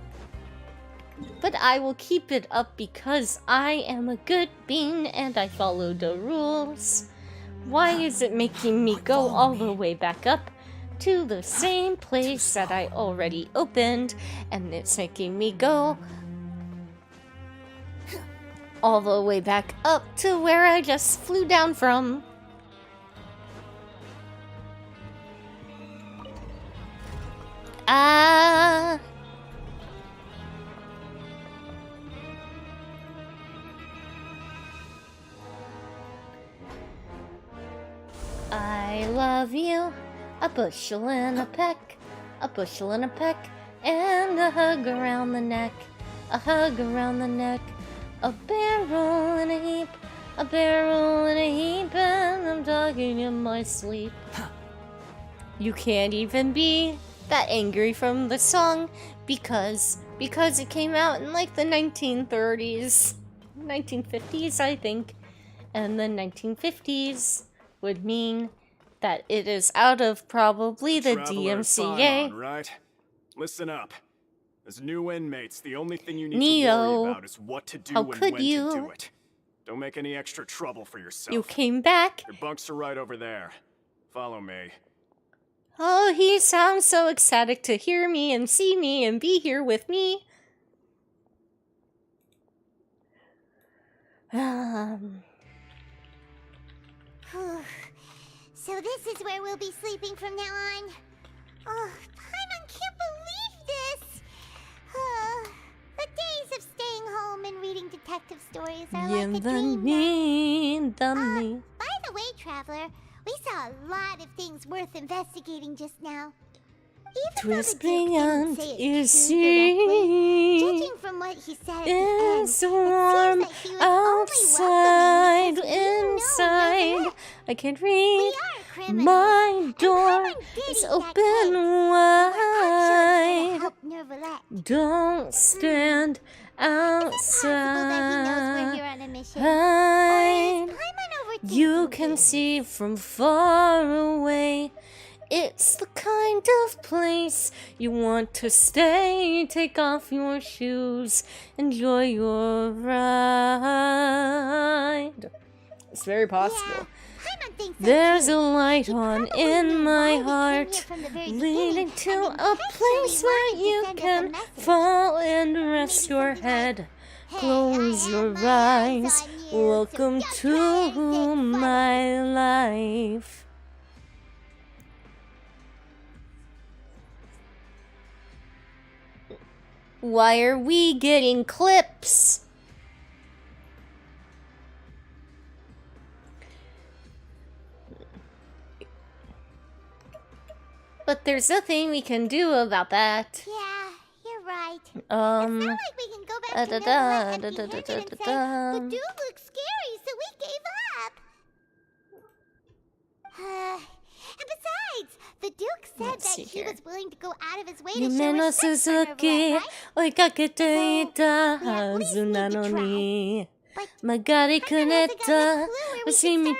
Speaker 1: But I will keep it up because I am a good being and I follow the rules. Why is it making me go all the way back up to the same place that I already opened? And it's making me go all the way back up to where I just flew down from. I love you, a bushel and a peck, a bushel and a peck, and a hug around the neck, a hug around the neck, a barrel and a heap, a barrel and a heap, and I'm talking in my sleep. You can't even be that angry from the song because it came out in like the 1930s, 1950s, I think, and the 1950s would mean that it is out of probably the DMCA.
Speaker 8: Right? Listen up. As new inmates, the only thing you need
Speaker 1: Neo,
Speaker 8: to worry about is what to do and when to do it. Don't make any extra trouble for yourself.
Speaker 1: You came back.
Speaker 8: Your bunks are right over there. Follow me.
Speaker 1: Oh, he sounds so ecstatic to hear me and see me and be here with me.
Speaker 4: So this is where we'll be sleeping from now on. Oh, Paimon can't believe this. The days of staying home and reading detective stories are like a dream now. By the way, Traveler, we saw a lot of things worth investigating just now. Even though the Duke didn't say it directly, judging from what he said at the end, it seems that he was only welcoming
Speaker 1: inside. I can't read. My door is open wide. Don't stand outside. You can see from far away. It's the kind of place you want to stay. Take off your shoes, enjoy your ride. It's very possible. There's a light on in my heart, leading to a place where you can fall and rest your head. Close your eyes. Welcome to my life. Why are we getting clips? But there's nothing we can do about that.
Speaker 4: Yeah, you're right. It's not like we can go back to Neverland empty-handed and say, the dude looks scary, so we gave up. And besides, the Duke said that he was willing to go out of his way to show respect for Neverland, right? So, we at least need to try.
Speaker 1: 曲がりくねった橋道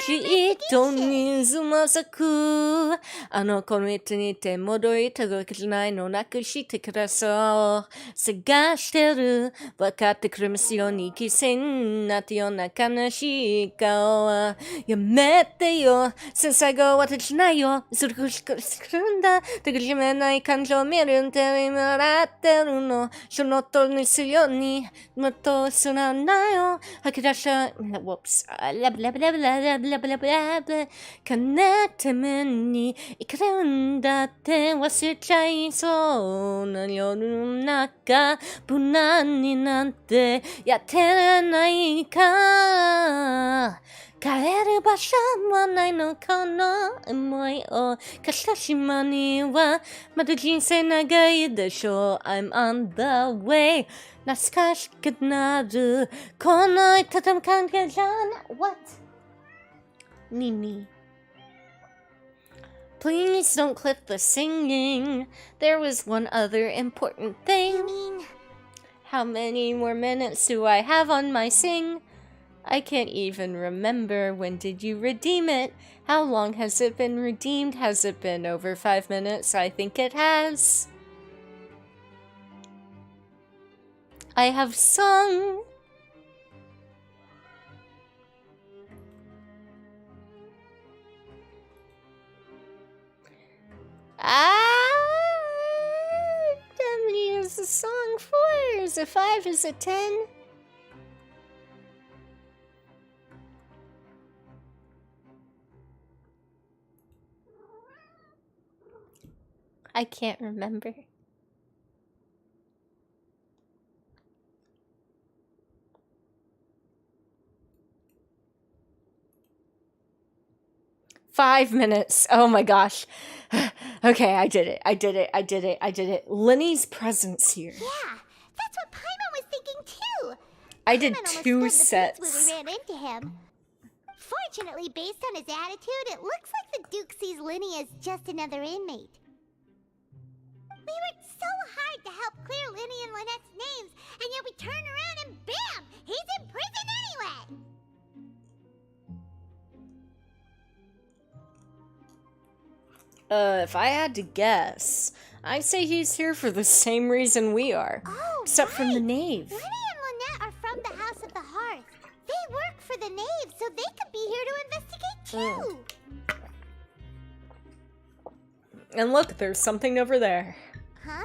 Speaker 1: 糸水まさくあの子の糸に手戻りた動きじゃないのなくしてください探してる分かってくれますように犠牲になったような悲しい顔はやめてよ最後は私ないよそれくしくるんだだけじめない感情を見るんでもらってるのその通りにするようにもっとすらないよ吐き出した whoops ラブラブラブラブラブラブラブ叶って目に生きるんだって忘れちゃいそうな夜の中無難になんてやってらないか帰る場所もないのこの思いを貸した島にはまだ人生長いでしょう I'm on the way 懐かしくなるこの痛み関係じゃない What? Nini Please don't clip the singing. There was one other important thing.
Speaker 4: You mean?
Speaker 1: How many more minutes do I have on my sing? I can't even remember. When did you redeem it? How long has it been redeemed? Has it been over 5 minutes? I think it has. I have sung. How many is the song for? Is it 5? Is it 10? I can't remember. Five minutes. Oh my gosh. Okay, I did it. Lenny's presence here.
Speaker 4: Yeah, that's what Paimon was thinking too.
Speaker 1: I did
Speaker 4: Paimon
Speaker 1: 2
Speaker 4: almost spilled the beans
Speaker 1: sets.
Speaker 4: when we ran into him. Fortunately, based on his attitude, it looks like the Duke sees Linny as just another inmate. We worked so hard to help clear Linny and Lynette's names, and yet we turn around and bam! He's in prison anyway!
Speaker 1: If I had to guess, I'd say he's here for the same reason we are.
Speaker 4: Oh,
Speaker 1: except from the Knave.
Speaker 4: Linny and Lynette are from the House of the Hearth. They work for the Knave, so they could be here to investigate too.
Speaker 1: And look, there's something over there.
Speaker 4: Huh?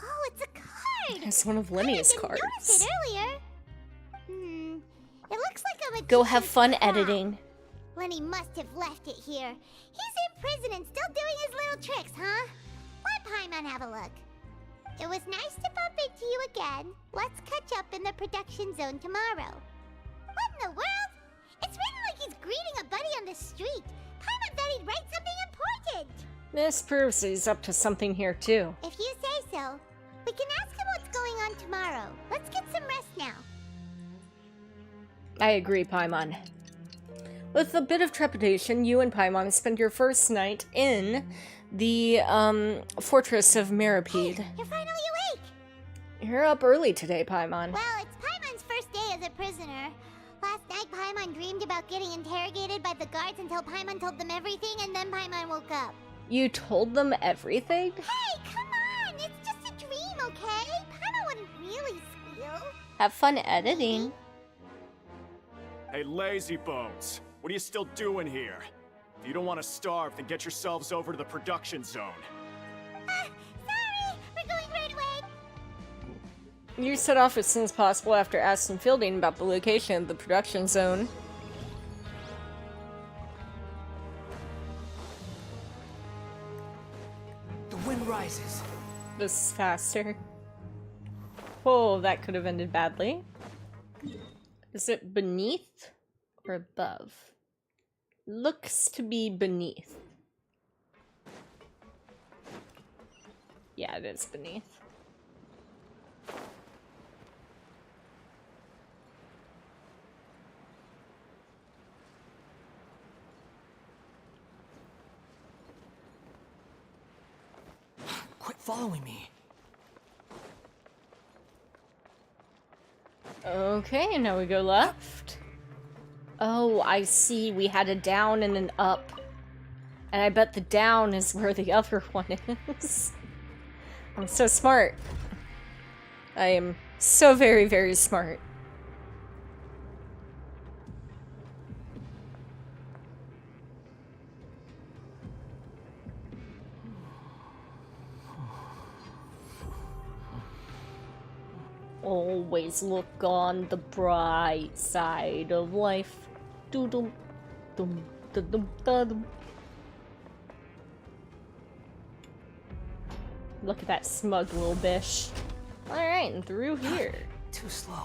Speaker 4: Oh, it's a card!
Speaker 1: It's one of Lenny's
Speaker 4: I
Speaker 1: cards.
Speaker 4: didn't notice it earlier. It looks like a
Speaker 1: Go have
Speaker 4: magician's
Speaker 1: fun
Speaker 4: claw.
Speaker 1: editing.
Speaker 4: Lenny must have left it here. He's in prison and still doing his little tricks, huh? Let Paimon have a look. It was nice to bump into you again. Let's catch up in the production zone tomorrow. What in the world? It's written like he's greeting a buddy on the street. Paimon thought he'd write something important.
Speaker 1: This proves he's up to something here too.
Speaker 4: If you say so. We can ask him what's going on tomorrow. Let's get some rest now.
Speaker 1: I agree, Paimon. With a bit of trepidation, you and Paimon spend your first night in the fortress of Meropide.
Speaker 4: Hey, you're finally awake!
Speaker 1: You're up early today, Paimon.
Speaker 4: Well, it's Paimon's first day as a prisoner. Last night, Paimon dreamed about getting interrogated by the guards until Paimon told them everything, and then Paimon woke up.
Speaker 1: You told them everything?
Speaker 4: Hey, come on! It's just a dream, okay? Paimon wouldn't really squeal.
Speaker 1: Have fun editing.
Speaker 8: Hey, lazy bones. What are you still doing here? If you don't want to starve, then get yourselves over to the production zone.
Speaker 4: Sorry! We're going right away!
Speaker 1: You set off as soon as possible after asking Fielding about the location of the production zone.
Speaker 16: The wind rises.
Speaker 1: This is faster. Whoa, that could have ended badly. Is it beneath or above? Looks to be beneath. Yeah, it is beneath.
Speaker 16: Quit following me.
Speaker 1: Okay, now we go left. Oh, I see. We had a down and an up. And I bet the down is where the other one is. I'm so smart. I am so very, very smart. Always look on the bright side of life. Doodle, dum, dum, dum. Look at that smug little bish. Alright, and through here.
Speaker 12: Too slow.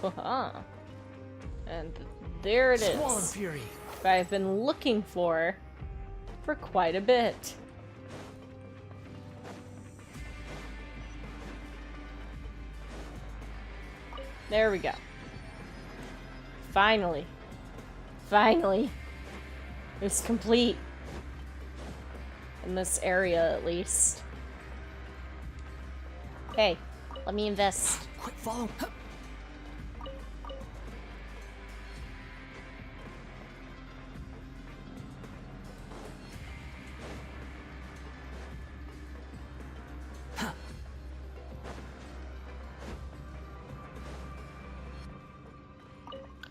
Speaker 1: Haha. And there it is.
Speaker 12: Swollen Fury.
Speaker 1: What I've been looking for quite a bit. There we go. Finally. Finally. It's complete. In this area, at least. Hey, let me invest.
Speaker 12: Quick, follow.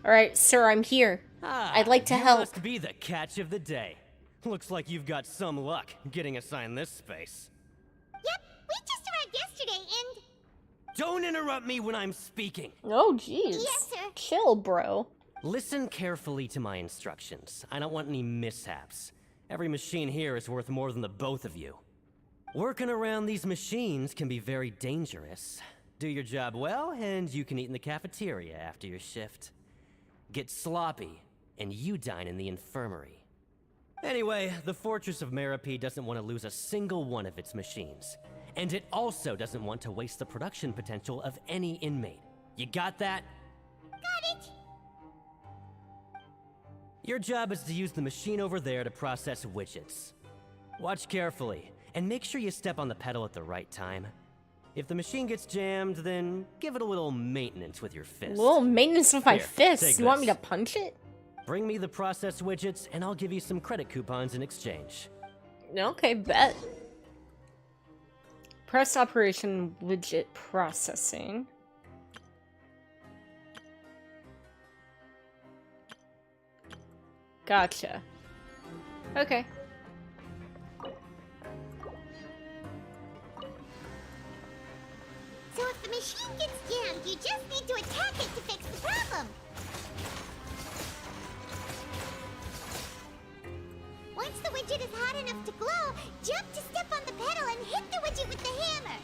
Speaker 1: Alright, sir, I'm here. I'd like to help.
Speaker 17: Must be the catch of the day. Looks like you've got some luck getting assigned this space.
Speaker 4: Yep, we just arrived yesterday and...
Speaker 17: Don't interrupt me when I'm speaking.
Speaker 1: Oh, jeez.
Speaker 4: Yes, sir.
Speaker 1: Chill, bro.
Speaker 17: Listen carefully to my instructions. I don't want any mishaps. Every machine here is worth more than the both of you. Working around these machines can be very dangerous. Do your job well, and you can eat in the cafeteria after your shift. Get sloppy, and you dine in the infirmary. Anyway, the Fortress of Meropide doesn't want to lose a single one of its machines. And it also doesn't want to waste the production potential of any inmate. You got that?
Speaker 4: Got it!
Speaker 17: Your job is to use the machine over there to process widgets. Watch carefully, and make sure you step on the pedal at the right time. If the machine gets jammed, then give it a little maintenance with your fist.
Speaker 1: A little maintenance with my
Speaker 17: Here,
Speaker 1: fist?
Speaker 17: take
Speaker 1: You want me
Speaker 17: this.
Speaker 1: to punch it?
Speaker 17: Bring me the processed widgets, and I'll give you some credit coupons in exchange.
Speaker 1: Okay, bet. Press operation widget processing. Gotcha. Okay.
Speaker 4: So if the machine gets jammed, you just need to attack it to fix the problem. Once the widget is hot enough to glow, jump to step on the pedal and hit the widget with the hammer.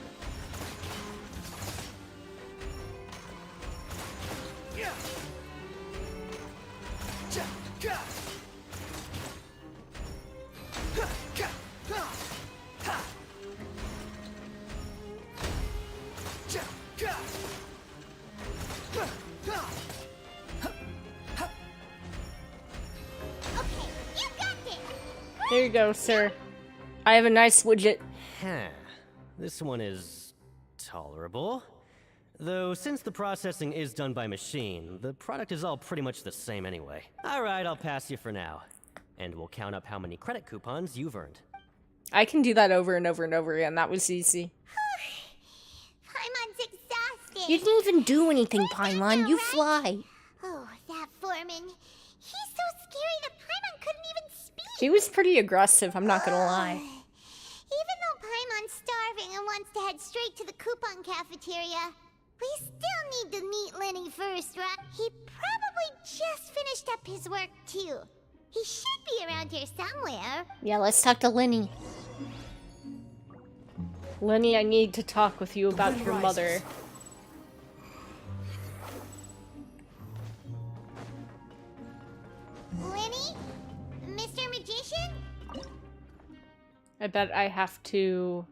Speaker 1: There you go, sir. I have a nice widget.
Speaker 17: Huh. This one is tolerable. Though, since the processing is done by machine, the product is all pretty much the same anyway. Alright, I'll pass you for now. And we'll count up how many credit coupons you've earned.
Speaker 1: I can do that over and over and over again. That was easy.
Speaker 4: Paimon's exhausted.
Speaker 1: You didn't even do anything, Paimon. You fly.
Speaker 4: Oh, that foreman. He's so scary that Paimon couldn't even speak.
Speaker 1: He was pretty aggressive, I'm not gonna lie.
Speaker 4: Even though Paimon's starving and wants to head straight to the coupon cafeteria, we still need to meet Lenny first, right? He probably just finished up his work, too. He should be around here somewhere.
Speaker 1: Yeah, let's talk to Lenny. Lenny, I need to talk with you about your mother.
Speaker 4: Lenny? Mr. Magician?
Speaker 1: I bet I have to...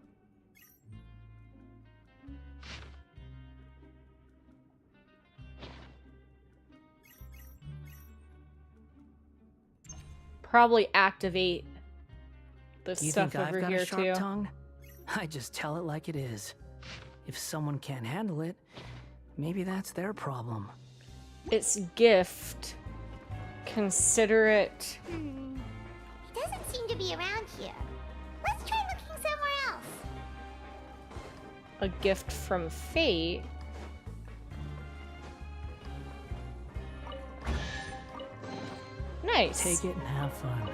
Speaker 1: probably activate the
Speaker 12: You
Speaker 1: stuff
Speaker 12: think I've
Speaker 1: over
Speaker 12: got
Speaker 1: here
Speaker 12: a sharp
Speaker 1: too.
Speaker 12: tongue? I just tell it like it is. If someone can't handle it, maybe that's their problem.
Speaker 1: It's gift. Consider it.
Speaker 4: It doesn't seem to be around here. Let's try looking somewhere else.
Speaker 1: A gift from fate. Nice.
Speaker 12: Take it and have fun.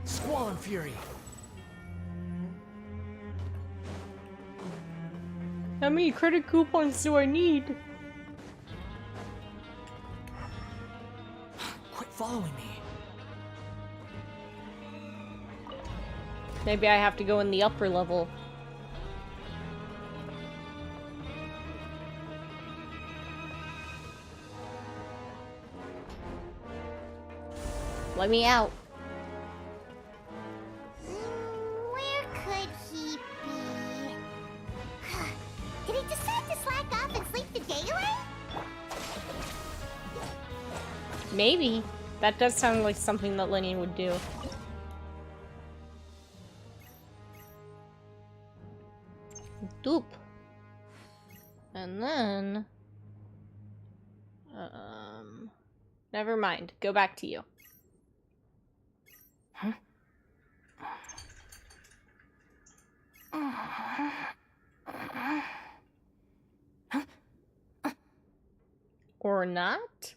Speaker 16: Squall and Fury.
Speaker 1: How many credit coupons do I need?
Speaker 16: Quit following me.
Speaker 1: Maybe I have to go in the upper level. Let me out.
Speaker 4: Where could he be? Did he decide to slack off and sleep the day away?
Speaker 1: Maybe. That does sound like something that Lenny would do. Doop. And then... Never mind. Go back to you. Or not?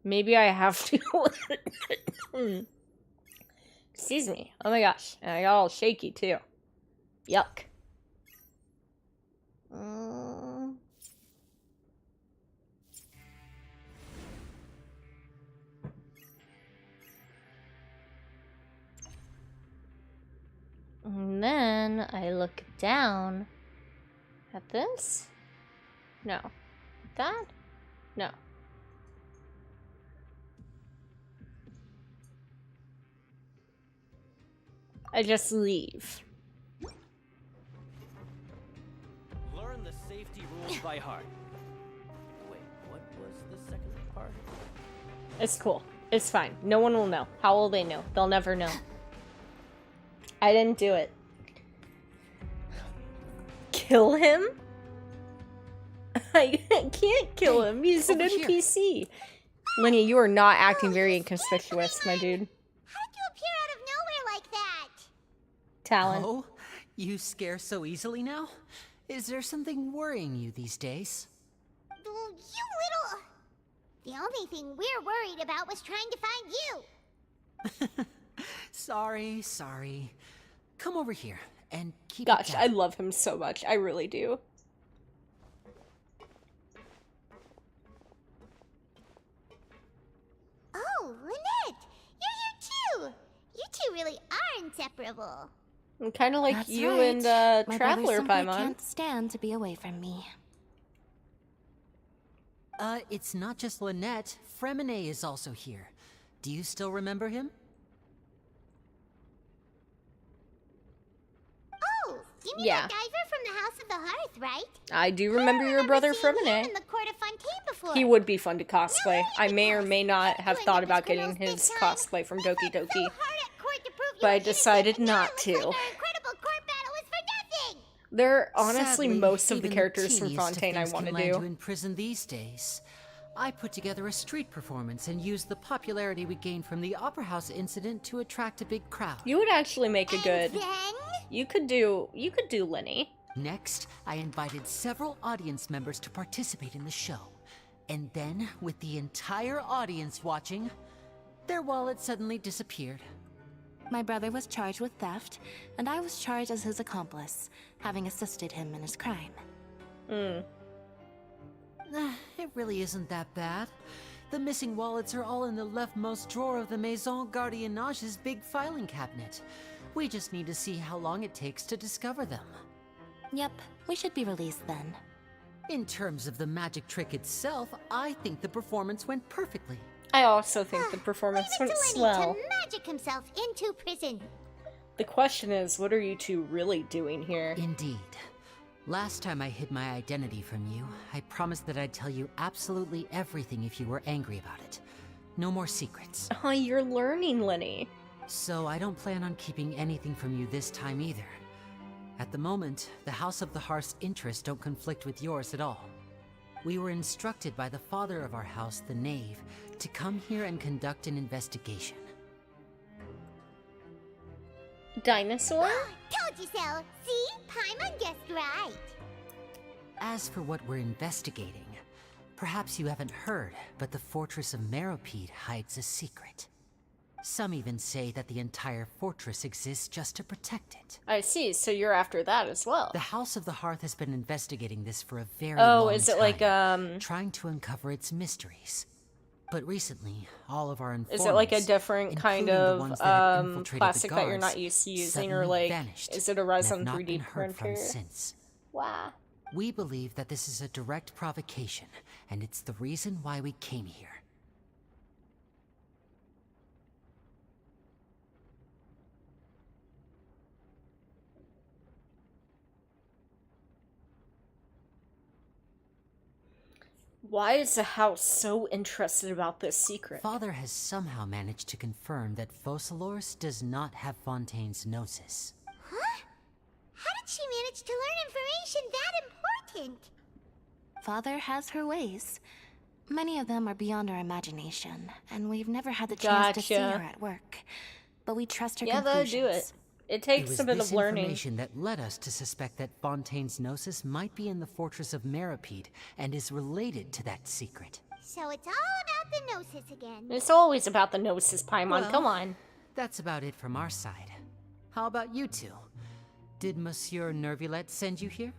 Speaker 1: Maybe I have to. Excuse me. Oh my gosh. And I got all shaky too. Yuck. And then I look down at this. No. That? No. I just leave.
Speaker 17: Learn the safety rules by heart. Wait, what was the second part?
Speaker 1: It's cool. It's fine. No one will know. How will they know? They'll never know. I didn't do it. Kill him? I can't kill him. He's an NPC. Lenny, you are not acting very inconspicuous, my dude.
Speaker 4: How did you appear out of nowhere like that?
Speaker 1: Talent.
Speaker 16: Oh, you scare so easily now? Is there something worrying you these days?
Speaker 4: You little... The only thing we're worried about was trying to find you.
Speaker 16: Sorry. Come over here and keep
Speaker 1: Gosh,
Speaker 16: it
Speaker 1: I
Speaker 16: down.
Speaker 1: love him so much. I really do.
Speaker 4: Oh, Lynette! You're here too! You two really are inseparable.
Speaker 1: I'm kind of like
Speaker 2: That's
Speaker 1: you
Speaker 2: right.
Speaker 1: and
Speaker 2: My
Speaker 1: Traveler
Speaker 2: brother simply
Speaker 1: Paimon.
Speaker 2: can't stand to be away from me.
Speaker 16: It's not just Lynette. Fremine is also here. Do you still remember him?
Speaker 4: Oh, you mean
Speaker 1: Yeah.
Speaker 4: that diver from the House of the Hearth, right?
Speaker 1: I do remember your brother
Speaker 4: seeing him
Speaker 1: Fremine.
Speaker 4: in the Court of Fontaine before.
Speaker 1: He would be fun to cosplay. I may or may not have thought about getting his cosplay from Doki Doki, but I decided not to.
Speaker 4: Incredible court battle was for nothing.
Speaker 1: They're honestly
Speaker 16: Sadly,
Speaker 1: most of the
Speaker 16: even
Speaker 1: characters from
Speaker 16: teeniest of
Speaker 1: Fontaine I
Speaker 16: things
Speaker 1: want to
Speaker 16: can land you
Speaker 1: do.
Speaker 16: in prison these days. I put together a street performance and used the popularity we gained from the Opera House incident to attract a big crowd.
Speaker 1: You would actually make a good.
Speaker 4: Then
Speaker 1: You could do Lenny.
Speaker 16: Next, I invited several audience members to participate in the show. And then, with the entire audience watching, their wallet suddenly disappeared.
Speaker 2: My brother was charged with theft, and I was charged as his accomplice, having assisted him in his crime.
Speaker 16: It really isn't that bad. The missing wallets are all in the leftmost drawer of the Maison Gardiennage's big filing cabinet. We just need to see how long it takes to discover them.
Speaker 2: Yep, we should be released then.
Speaker 16: In terms of the magic trick itself, I think the performance went perfectly.
Speaker 1: I also think the performance went
Speaker 4: Lenny
Speaker 1: swell.
Speaker 4: to magic himself into prison.
Speaker 1: The question is, what are you two really doing here?
Speaker 16: Indeed. Last time I hid my identity from you, I promised that I'd tell you absolutely everything if you were angry about it. No more secrets.
Speaker 1: Oh, you're learning, Lenny.
Speaker 16: So I don't plan on keeping anything from you this time either. At the moment, the House of the Hearth's interests don't conflict with yours at all. We were instructed by the father of our house, the Knave, to come here and conduct an investigation.
Speaker 1: Dinosaur?
Speaker 4: Told you so. See? Paimon guessed right.
Speaker 16: As for what we're investigating, perhaps you haven't heard, but the fortress of Meropide hides a secret. Some even say that the entire fortress exists just to protect it.
Speaker 1: I see, so you're after that as well.
Speaker 16: The House of the Hearth has been investigating this for a very long time.
Speaker 1: Oh, is it like,
Speaker 16: trying to uncover its mysteries. But recently, all of our informants,
Speaker 1: is it like a different kind
Speaker 16: including the
Speaker 1: of
Speaker 16: ones that had infiltrated
Speaker 1: plastic
Speaker 16: the
Speaker 1: that you're
Speaker 16: guards,
Speaker 1: not used to using,
Speaker 16: suddenly
Speaker 1: or like,
Speaker 16: vanished
Speaker 1: is it a
Speaker 16: and
Speaker 1: resin
Speaker 16: have not
Speaker 1: 3D
Speaker 16: been heard
Speaker 1: printer?
Speaker 16: from since.
Speaker 1: Wow.
Speaker 16: We believe that this is a direct provocation, and it's the reason why we came here.
Speaker 1: Why is the house so interested about this secret?
Speaker 16: Father has somehow managed to confirm that Focalors does not have Fontaine's Gnosis.
Speaker 4: Huh? How did she manage to learn information that important?
Speaker 2: Father has her ways. Many of them are beyond our imagination, and we've never had the chance to see
Speaker 1: Gotcha.
Speaker 2: her at work. But we trust her
Speaker 1: Yeah, that'll
Speaker 2: conclusions.
Speaker 1: do it. It takes a bit of learning.
Speaker 16: Information that led us to suspect that Fontaine's Gnosis might be in the fortress of Meropide and is related to that secret.
Speaker 4: So it's all about the Gnosis again.
Speaker 1: It's always about the Gnosis, Paimon.
Speaker 16: Well,
Speaker 1: Come on.
Speaker 16: That's about it from our side. How about you two? Did Monsieur Nervulette send you here?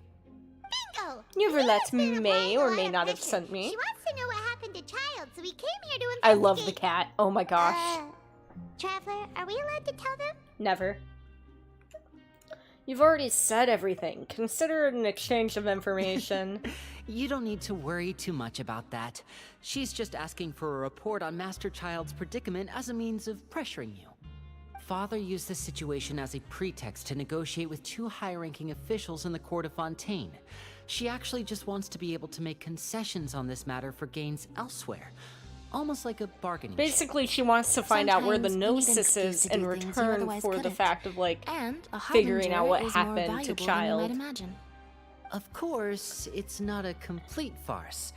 Speaker 4: Bingo!
Speaker 1: Neverlet may or
Speaker 4: lot
Speaker 1: may
Speaker 4: of
Speaker 1: not have
Speaker 4: pressure.
Speaker 1: sent me.
Speaker 4: She wants to know what happened to Child, so we came here to investigate.
Speaker 1: I love the cat. Oh my gosh.
Speaker 4: Traveler, are we allowed to tell them?
Speaker 1: Never. You've already said everything. Consider it an exchange of information.
Speaker 16: You don't need to worry too much about that. She's just asking for a report on Master Child's predicament as a means of pressuring you. Father used the situation as a pretext to negotiate with two high-ranking officials in the court of Fontaine. She actually just wants to be able to make concessions on this matter for gains elsewhere. Almost like a bargaining chip.
Speaker 1: Basically, she wants to find out where the
Speaker 2: Sometimes you need an
Speaker 1: Gnosis
Speaker 2: excuse
Speaker 1: is
Speaker 2: to
Speaker 1: in
Speaker 2: do things you
Speaker 1: return
Speaker 2: otherwise
Speaker 1: for the
Speaker 2: couldn't.
Speaker 1: fact of, like,
Speaker 2: And a
Speaker 1: figuring out what
Speaker 2: harbinger is more
Speaker 1: happened to
Speaker 2: valuable than you
Speaker 1: Child.
Speaker 2: might imagine.
Speaker 16: Of course, it's not a complete farce.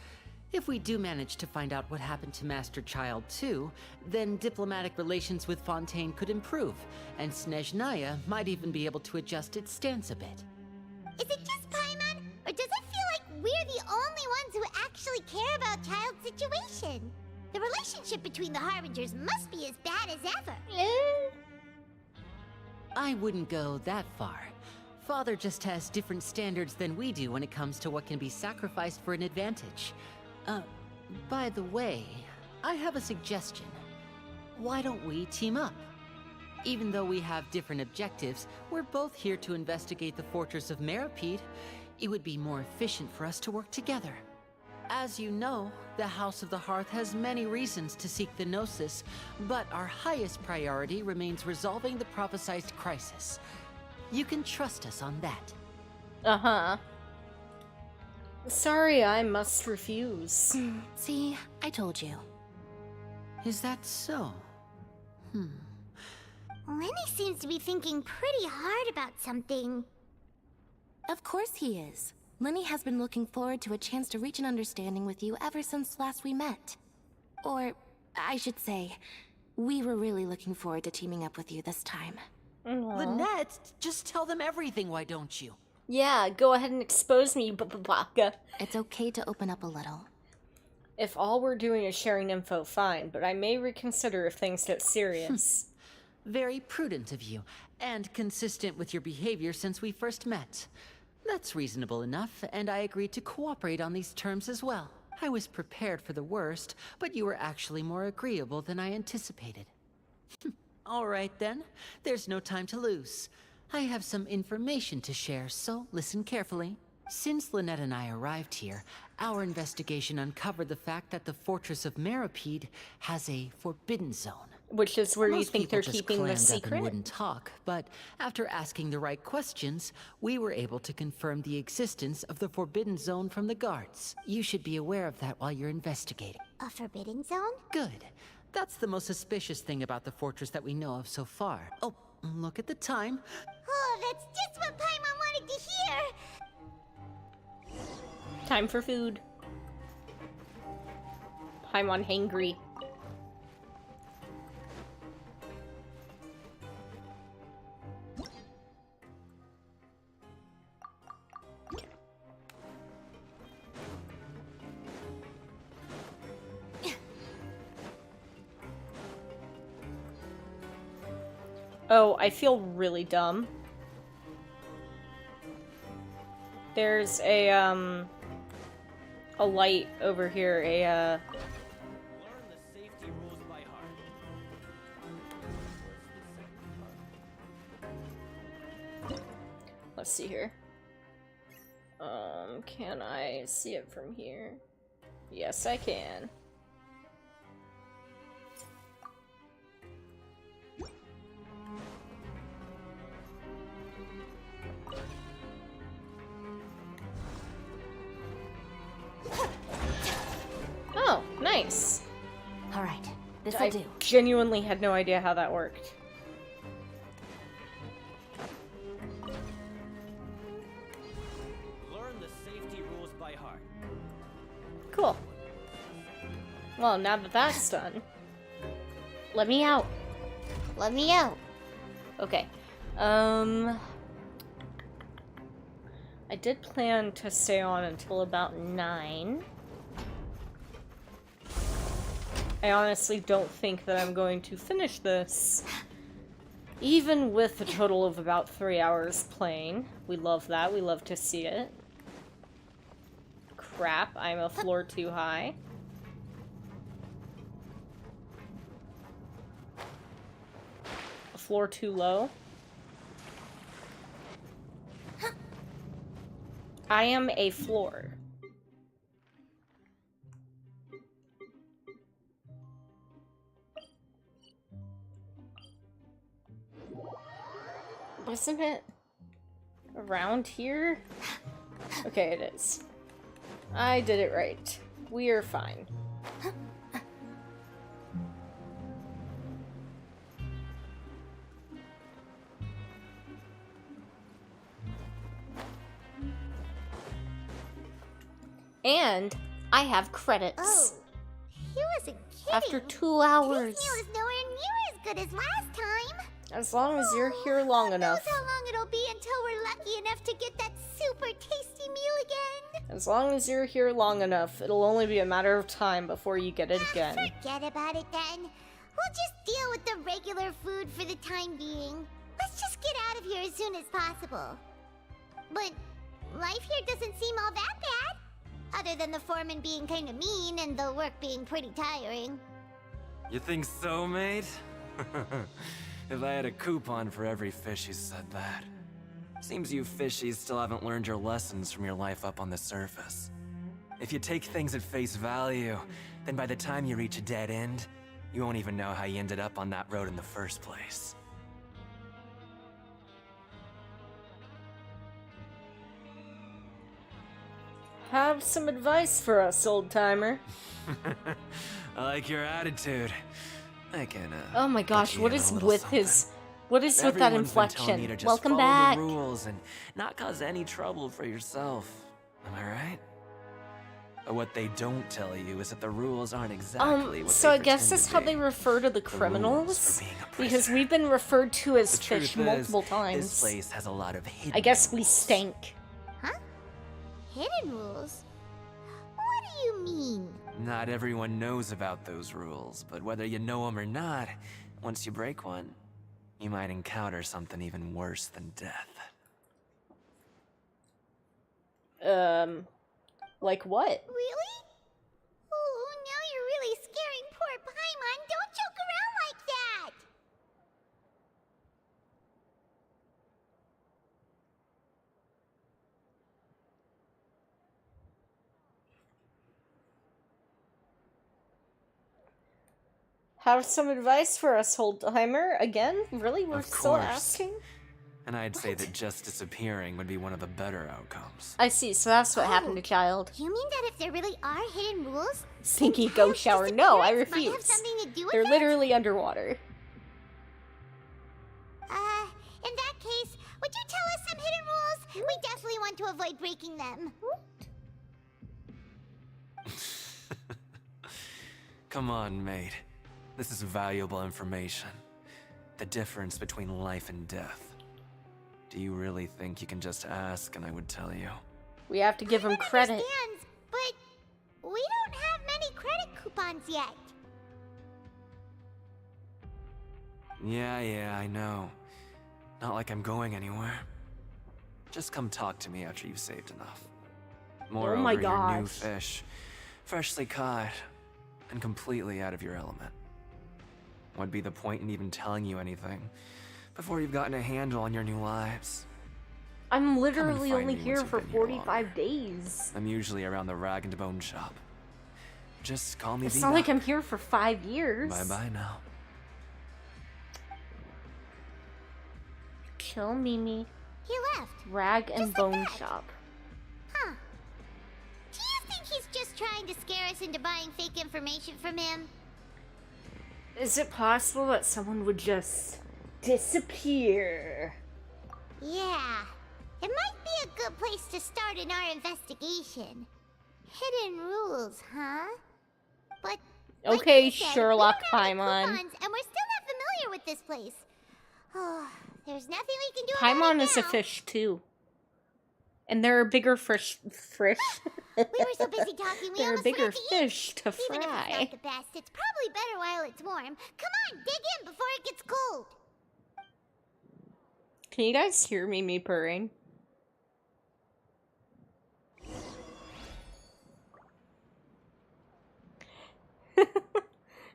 Speaker 16: If we do manage to find out what happened to Master Child too, then diplomatic relations with Fontaine could improve, and Snezhnaya might even be able to adjust its stance a bit.
Speaker 4: Is it just Paimon, or does it feel like we're the only ones who actually care about Child's situation? The relationship between the Harbingers must be as bad as ever.
Speaker 16: I wouldn't go that far. Father just has different standards than we do when it comes to what can be sacrificed for an advantage. By the way, I have a suggestion. Why don't we team up? Even though we have different objectives, we're both here to investigate the fortress of Meropide. It would be more efficient for us to work together. As you know, the House of the Hearth has many reasons to seek the Gnosis, but our highest priority remains resolving the prophesized crisis. You can trust us on that.
Speaker 1: Uh-huh. Sorry, I must refuse.
Speaker 2: See, I told you.
Speaker 16: Is that so?
Speaker 4: Lenny seems to be thinking pretty hard about something.
Speaker 2: Of course he is. Lenny has been looking forward to a chance to reach an understanding with you ever since last we met. Or, I should say, we were really looking forward to teaming up with you this time.
Speaker 16: Lynette, just tell them everything, why don't you?
Speaker 1: Yeah, go ahead and expose me, Baka.
Speaker 2: It's okay to open up a little.
Speaker 1: If all we're doing is sharing info, fine, but I may reconsider if things get serious.
Speaker 16: Very prudent of you, and consistent with your behavior since we first met. That's reasonable enough, and I agreed to cooperate on these terms as well. I was prepared for the worst, but you were actually more agreeable than I anticipated. All right then, there's no time to lose. I have some information to share, so listen carefully. Since Lynette and I arrived here, our investigation uncovered the fact that the Fortress of Meropide has a forbidden zone.
Speaker 1: Which is where you
Speaker 16: Most
Speaker 1: think
Speaker 16: people
Speaker 1: they're
Speaker 16: just
Speaker 1: keeping the
Speaker 16: clammed up
Speaker 1: secret?
Speaker 16: and wouldn't talk, but after asking the right questions, we were able to confirm the existence of the forbidden zone from the guards. You should be aware of that while you're investigating.
Speaker 4: A forbidden zone?
Speaker 16: Good. That's the most suspicious thing about the fortress that we know of so far. Oh, look at the time.
Speaker 4: Oh, that's just what Paimon wanted to hear!
Speaker 1: Time for food. Paimon hangry. Oh, I feel really dumb. There's a light over here,
Speaker 17: Learn the safety rules by heart.
Speaker 1: Let's see here. Can I see it from here? Yes, I can. Oh, nice.
Speaker 2: All right, this'll
Speaker 1: I
Speaker 2: do.
Speaker 1: genuinely had no idea how that worked.
Speaker 17: Learn the safety rules by heart.
Speaker 1: Cool. Well, now that that's done, let me out. Let me out. Okay. I did plan to stay on until about 9. I honestly don't think that I'm going to finish this, even with a total of about 3 hours playing. We love that. We love to see it. Crap, I'm a floor too high. A floor too low. I am a floor. Wasn't it around here? Okay, it is. I did it right. We are fine. And I have credits.
Speaker 4: Oh, he wasn't kidding.
Speaker 1: After 2 hours.
Speaker 4: This meal is nowhere near as good as last time.
Speaker 1: As long as you're here long enough.
Speaker 4: Who knows how long it'll be until we're lucky enough to get that super tasty meal again?
Speaker 1: As long as you're here long enough, it'll only be a matter of time before you get it again.
Speaker 4: Forget about it then. We'll just deal with the regular food for the time being. Let's just get out of here as soon as possible. But life here doesn't seem all that bad. Other than the foreman being kind of mean and the work being pretty tiring.
Speaker 9: You think so, mate? If I had a coupon for every fish who said that. Seems you fishies still haven't learned your lessons from your life up on the surface. If you take things at face value, then by the time you reach a dead end, you won't even know how you ended up on that road in the first place.
Speaker 1: Have some advice for us, old-timer.
Speaker 9: I like your attitude. I can,
Speaker 1: oh my gosh, what is with his... What is with that
Speaker 9: Everyone's been telling you
Speaker 1: inflection?
Speaker 9: to just
Speaker 1: Welcome
Speaker 9: follow
Speaker 1: back.
Speaker 9: the rules and not cause any trouble for yourself. Am I right? But what they don't tell you is that the rules aren't exactly what
Speaker 1: so
Speaker 9: they
Speaker 1: I guess
Speaker 9: pretend
Speaker 1: that's
Speaker 9: to
Speaker 1: how
Speaker 9: be.
Speaker 1: they refer to the criminals? Because we've been referred to as
Speaker 9: The
Speaker 1: fish
Speaker 9: truth
Speaker 1: multiple
Speaker 9: is,
Speaker 1: times.
Speaker 9: This place has a lot of hidden
Speaker 1: I guess we
Speaker 9: rules.
Speaker 1: stink.
Speaker 4: Hidden rules? What do you mean?
Speaker 9: Not everyone knows about those rules, but whether you know them or not, once you break one, you might encounter something even worse than death.
Speaker 1: Like what?
Speaker 4: Really? Oh, now you're really scaring poor Paimon. Don't joke around like that!
Speaker 1: Have some advice for us, old-timer? Again? Really? We're
Speaker 9: Of
Speaker 1: still
Speaker 9: course.
Speaker 1: asking?
Speaker 18: And I'd say that just disappearing would be one of the better outcomes.
Speaker 1: I see, so that's what happened to Child.
Speaker 4: You mean that if there really are hidden rules,
Speaker 1: Stinky ghost shower. No, I
Speaker 4: might
Speaker 1: refuse.
Speaker 4: have something to do with
Speaker 1: They're
Speaker 4: it?
Speaker 1: literally underwater.
Speaker 4: In that case, would you tell us some hidden rules? We definitely want to avoid breaking them.
Speaker 18: Come on, mate. This is valuable information. The difference between life and death. Do you really think you can just ask and I would tell you?
Speaker 1: We have to give him credit.
Speaker 4: Understands, but we don't have many credit coupons yet.
Speaker 18: Yeah, I know. Not like I'm going anywhere. Just come talk to me after you've saved enough. Moreover,
Speaker 1: my
Speaker 18: you're new
Speaker 1: gosh.
Speaker 18: fish, freshly caught, and completely out of your element. What'd be the point in even telling you anything before you've gotten a handle on your new lives?
Speaker 1: I'm literally
Speaker 18: find
Speaker 1: only
Speaker 18: me
Speaker 1: here
Speaker 18: once
Speaker 1: for
Speaker 18: you've been here
Speaker 1: 45 days.
Speaker 18: I'm usually around the rag and bone shop. Just call me
Speaker 1: It's
Speaker 18: Vina.
Speaker 1: not like I'm here for 5 years.
Speaker 18: Bye-bye now.
Speaker 1: Kill Mimi.
Speaker 4: He left.
Speaker 1: Rag and bone shop.
Speaker 4: Huh. Do you think he's just trying to scare us into buying fake information from him?
Speaker 1: Is it possible that someone would just disappear?
Speaker 4: Yeah. It might be a good place to start in our investigation. Hidden rules, huh? But like
Speaker 1: Okay,
Speaker 4: you said,
Speaker 1: Sherlock
Speaker 4: we don't have any
Speaker 1: Paimon.
Speaker 4: coupons, and we're still not familiar with this place. Oh, there's nothing we can do
Speaker 1: Paimon
Speaker 4: about
Speaker 1: is
Speaker 4: it
Speaker 1: a
Speaker 4: now.
Speaker 1: fish too. And there are bigger fish.
Speaker 4: We were so busy talking, we
Speaker 1: There are
Speaker 4: almost
Speaker 1: bigger
Speaker 4: forgot to eat.
Speaker 1: fish to
Speaker 4: Even if it's
Speaker 1: fry.
Speaker 4: not the best, it's probably better while it's warm. Come on, dig in before it gets cold.
Speaker 1: Can you guys hear Mimi purring?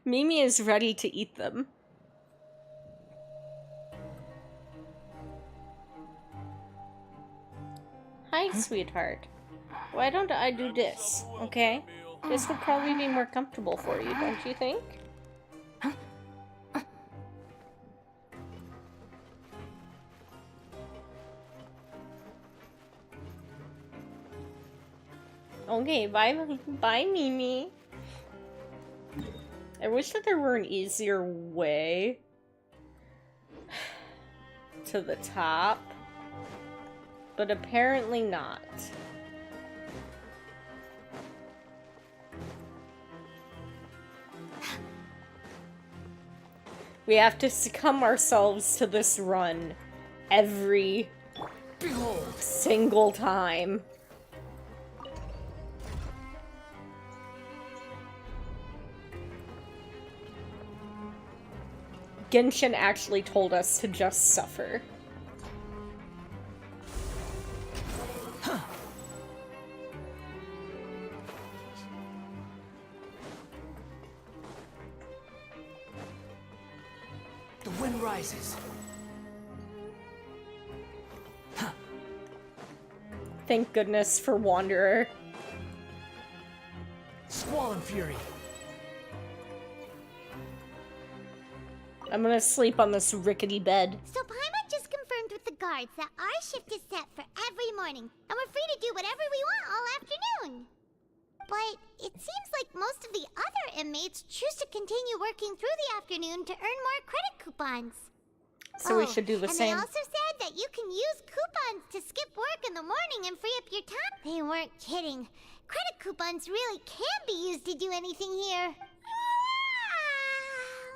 Speaker 1: Mimi is ready to eat them. Hi, sweetheart. Why don't I do this, okay? This would probably be more comfortable for you, don't you think? Okay, bye, Mimi. I wish that there were an easier way to the top, but apparently not. We have to succumb ourselves to this run every single time. Genshin actually told us to just suffer.
Speaker 12: The wind rises.
Speaker 1: Thank goodness for Wanderer.
Speaker 12: Squall and fury.
Speaker 1: I'm gonna sleep on this rickety bed.
Speaker 4: So Paimon just confirmed with the guards that our shift is set for every morning, and we're free to do whatever we want all afternoon. But it seems like most of the other inmates choose to continue working through the afternoon to earn more credit coupons.
Speaker 1: So we should do the
Speaker 4: and
Speaker 1: same.
Speaker 4: they also said that you can use coupons to skip work in the morning and free up your time. They weren't kidding. Credit coupons really can be used to do anything here.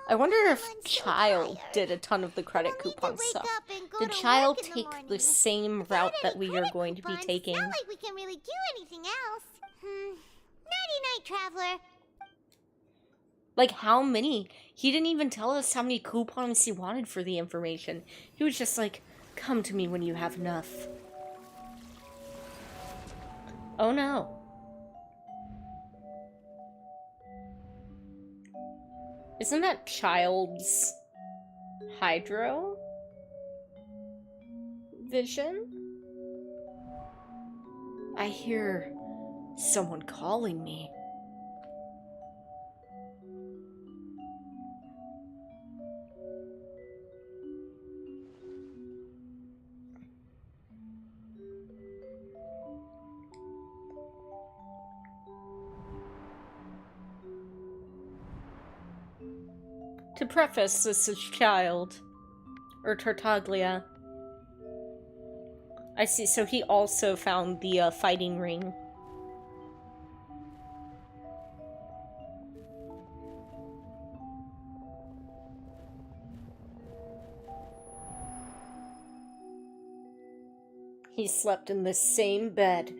Speaker 1: I wonder if Child did a ton of the credit coupon stuff. Did Child take the same route that we are going to be taking?
Speaker 4: Not like we can really do anything else. Nighty-night, traveler.
Speaker 1: Like, how many? He didn't even tell us how many coupons he wanted for the information. He was just like, come to me when you have enough. Oh no. Isn't that Child's hydro vision? I hear someone calling me. To preface, this is Child. Or Tartaglia. I see, so he also found the fighting ring. He slept in the same bed.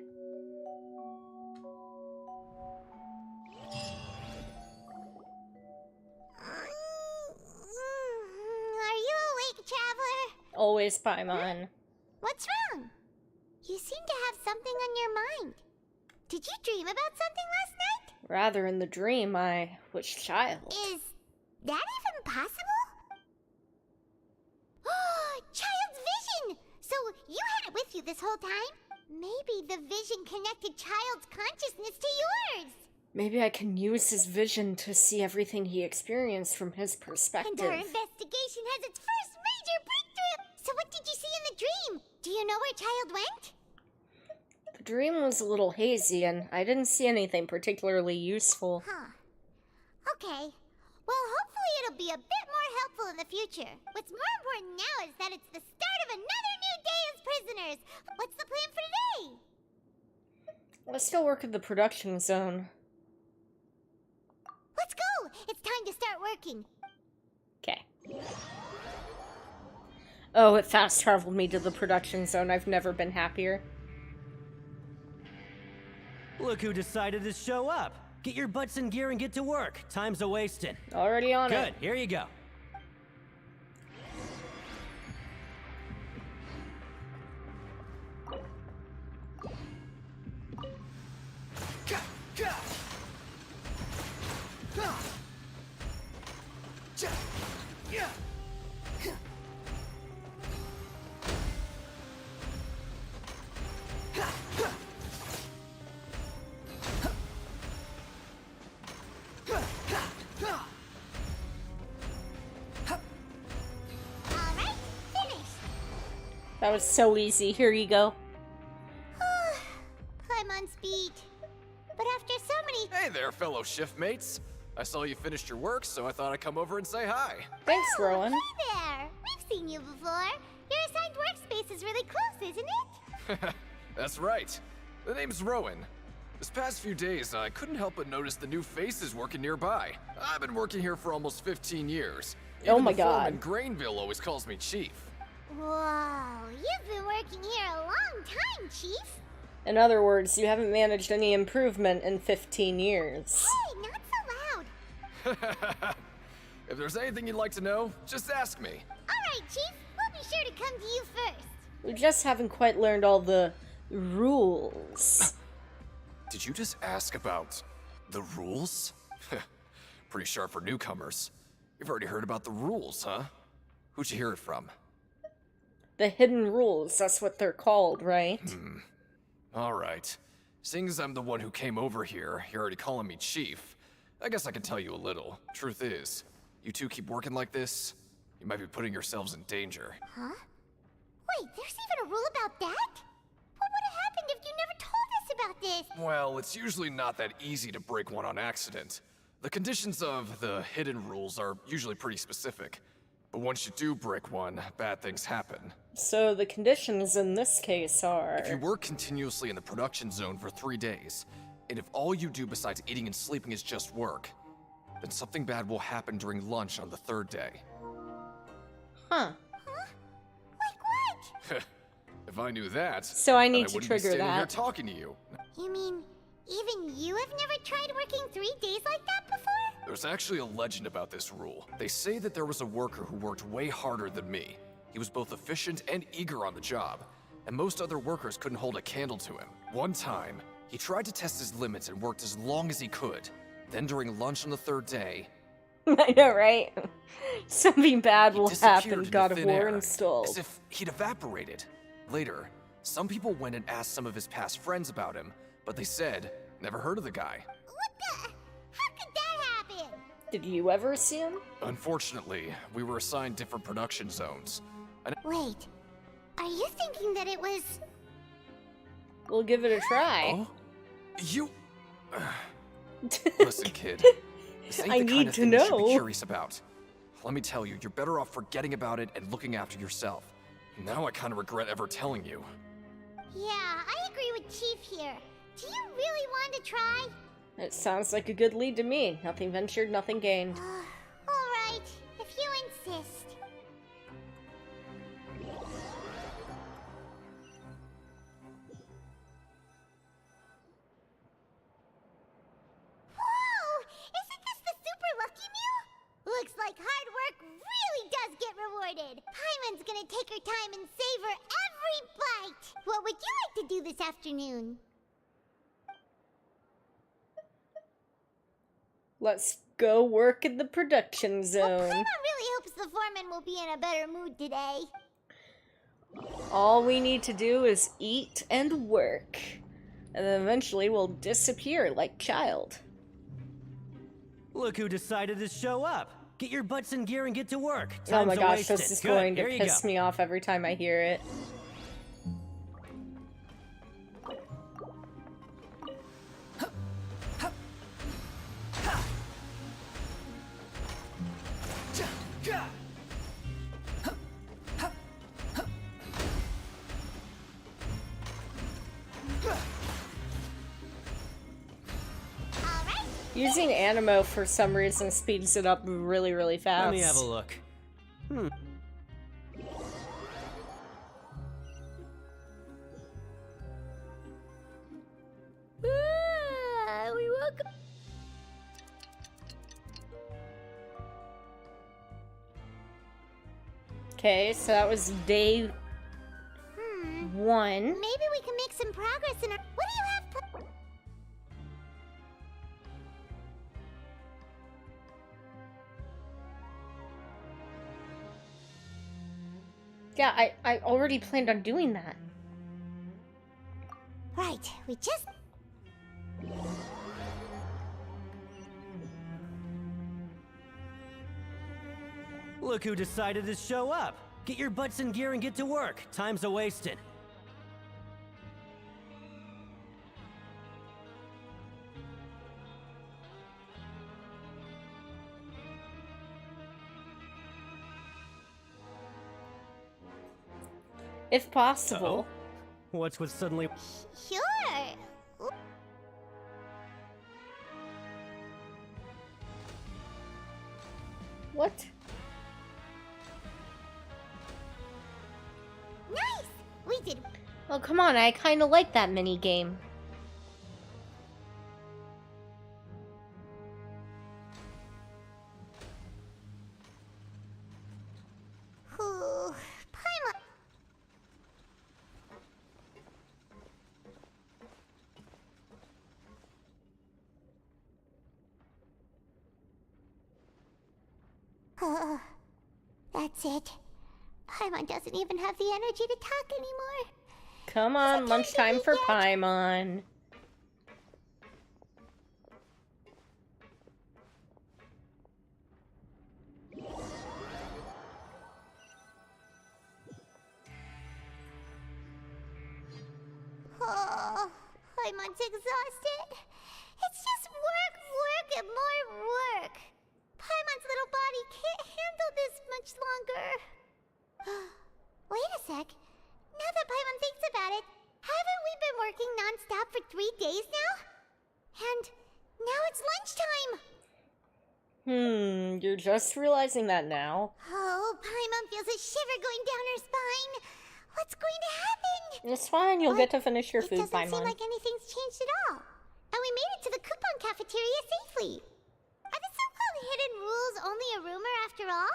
Speaker 4: Are you awake, Traveler?
Speaker 1: Always Paimon.
Speaker 4: What's wrong? You seem to have something on your mind. Did you dream about something last night?
Speaker 1: Rather, in the dream, I was Child.
Speaker 4: Is that even possible? Oh, Child's vision! So you had it with you this whole time? Maybe the vision connected Child's consciousness to yours.
Speaker 1: Maybe I can use his vision to see everything he experienced from his
Speaker 4: And
Speaker 1: perspective.
Speaker 4: our investigation has its first major breakthrough! So what did you see in the dream? Do you know where Child went?
Speaker 1: The dream was a little hazy, and I didn't see anything particularly useful.
Speaker 4: Huh. Okay. Well, hopefully it'll be a bit more helpful in the future. What's more important now is that it's the start of another new day as prisoners. What's the plan for today?
Speaker 1: Let's still work at the production zone.
Speaker 4: Let's go! It's time to start working.
Speaker 1: Okay. Oh, it fast traveled me to the production zone. I've never been happier.
Speaker 17: Look who decided to show up. Get your butts in gear and get to work. Time's a-wasting.
Speaker 1: Already on it.
Speaker 17: Good, here you go.
Speaker 4: Alright, finished.
Speaker 1: That was so easy. Here you go.
Speaker 4: Paimon's beat. But after so many...
Speaker 13: Hey there, fellow shift mates. I saw you finished your work, so I thought I'd come over and say hi.
Speaker 1: Thanks, Rowan.
Speaker 4: Hey there! We've seen you before. Your assigned workspace is really close, isn't it?
Speaker 13: That's right. The name's Rowan. This past few days, I couldn't help but notice the new faces working nearby. I've been working here for almost 15 years.
Speaker 1: Oh
Speaker 13: Even
Speaker 1: my
Speaker 13: the foreman
Speaker 1: God.
Speaker 13: Grainville always calls me Chief.
Speaker 4: Whoa, you've been working here a long time, Chief.
Speaker 1: In other words, you haven't managed any improvement in 15 years.
Speaker 4: Hey, not so loud.
Speaker 13: If there's anything you'd like to know, just ask me.
Speaker 4: Alright, Chief. We'll be sure to come to you first.
Speaker 1: We just haven't quite learned all the rules.
Speaker 13: Did you just ask about the rules? Pretty sharp for newcomers. You've already heard about the rules, huh? Who'd you hear it from?
Speaker 1: The hidden rules, that's what they're called, right?
Speaker 13: Alright. Seeing as I'm the one who came over here, you're already calling me Chief. I guess I can tell you a little. Truth is, you two keep working like this, you might be putting yourselves in danger.
Speaker 4: Huh? Wait, there's even a rule about that? What would have happened if you never told us about this?
Speaker 13: Well, it's usually not that easy to break one on accident. The conditions of the hidden rules are usually pretty specific. But once you do break one, bad things happen.
Speaker 1: So the conditions in this case are...
Speaker 13: If you work continuously in the production zone for 3 days, and if all you do besides eating and sleeping is just work, then something bad will happen during lunch on the 3rd day.
Speaker 1: Huh.
Speaker 4: Like what?
Speaker 13: If I knew that,
Speaker 1: So I
Speaker 13: then
Speaker 1: need to
Speaker 13: wouldn't
Speaker 1: trigger
Speaker 13: be standing here
Speaker 1: that.
Speaker 13: talking to you.
Speaker 4: You mean, even you have never tried working 3 days like that before?
Speaker 13: There's actually a legend about this rule. They say that there was a worker who worked way harder than me. He was both efficient and eager on the job, and most other workers couldn't hold a candle to him. One time, he tried to test his limits and worked as long as he could. Then during lunch on the 3rd day,
Speaker 1: I know, right? Something bad will
Speaker 13: disappeared
Speaker 1: happen.
Speaker 13: into
Speaker 1: God of
Speaker 13: thin
Speaker 1: War
Speaker 13: air,
Speaker 1: installed.
Speaker 13: as if he'd evaporated. Later, some people went and asked some of his past friends about him, but they said, never heard of the guy.
Speaker 4: What the? How could that happen?
Speaker 1: Did you ever see him?
Speaker 13: Unfortunately, we were assigned different production zones.
Speaker 4: Wait, are you thinking that it was...
Speaker 1: We'll give it a try.
Speaker 13: Oh? You... Listen, kid. This ain't
Speaker 1: I
Speaker 13: the
Speaker 1: need
Speaker 13: kind of
Speaker 1: to
Speaker 13: thing you should be
Speaker 1: know.
Speaker 13: curious about.
Speaker 18: let me tell you, you're better off forgetting about it and looking after yourself. Now I kind of regret ever telling you.
Speaker 4: Yeah, I agree with Chief here. Do you really want to try?
Speaker 1: It sounds like a good lead to me. Nothing ventured, nothing gained.
Speaker 4: Alright, if you insist. Whoa! Isn't this the Super Lucky Meal? Looks like hard work really does get rewarded. Paimon's gonna take her time and savor every bite. What would you like to do this afternoon?
Speaker 1: Let's go work in the production zone.
Speaker 4: Paimon really hopes the foreman will be in a better mood today.
Speaker 1: All we need to do is eat and work. And then eventually we'll disappear like Child.
Speaker 17: Look who decided to show up. Get your butts in gear and get to work.
Speaker 1: Oh my
Speaker 17: Time's
Speaker 1: gosh,
Speaker 17: wasted.
Speaker 1: this is
Speaker 17: Good,
Speaker 1: going to
Speaker 17: here you
Speaker 1: piss
Speaker 17: go.
Speaker 1: me off every time I hear it. Using Animo for some reason speeds it up really, really fast.
Speaker 17: Let me have a look.
Speaker 4: We woke up.
Speaker 1: Okay, so that was day 1.
Speaker 4: Maybe we can make some progress in our. What do you have?
Speaker 1: Yeah, I already planned on doing that.
Speaker 4: Right, we just.
Speaker 17: Look who decided to show up. Get your butts in gear and get to work. Time's a-wasted.
Speaker 1: If possible.
Speaker 17: What's with suddenly...
Speaker 4: Sure.
Speaker 1: What?
Speaker 4: Nice! We did.
Speaker 1: Oh, come on, I kind of like that mini game.
Speaker 4: Paimon. That's it. Paimon doesn't even have the energy to talk anymore.
Speaker 1: Come on, lunchtime for Paimon.
Speaker 4: Oh, Paimon's exhausted. It's just work, work, and more work. Paimon's little body can't handle this much longer. Wait a sec. Now that Paimon thinks about it, haven't we been working non-stop for 3 days now? And now it's lunchtime.
Speaker 1: You're just realizing that now.
Speaker 4: Oh, Paimon feels a shiver going down her spine. What's going to happen?
Speaker 1: It's fine, you'll get to finish your food,
Speaker 4: It doesn't seem
Speaker 1: Paimon.
Speaker 4: like anything's changed at all. And we made it to the coupon cafeteria safely. Are the so-called hidden rules only a rumor after all?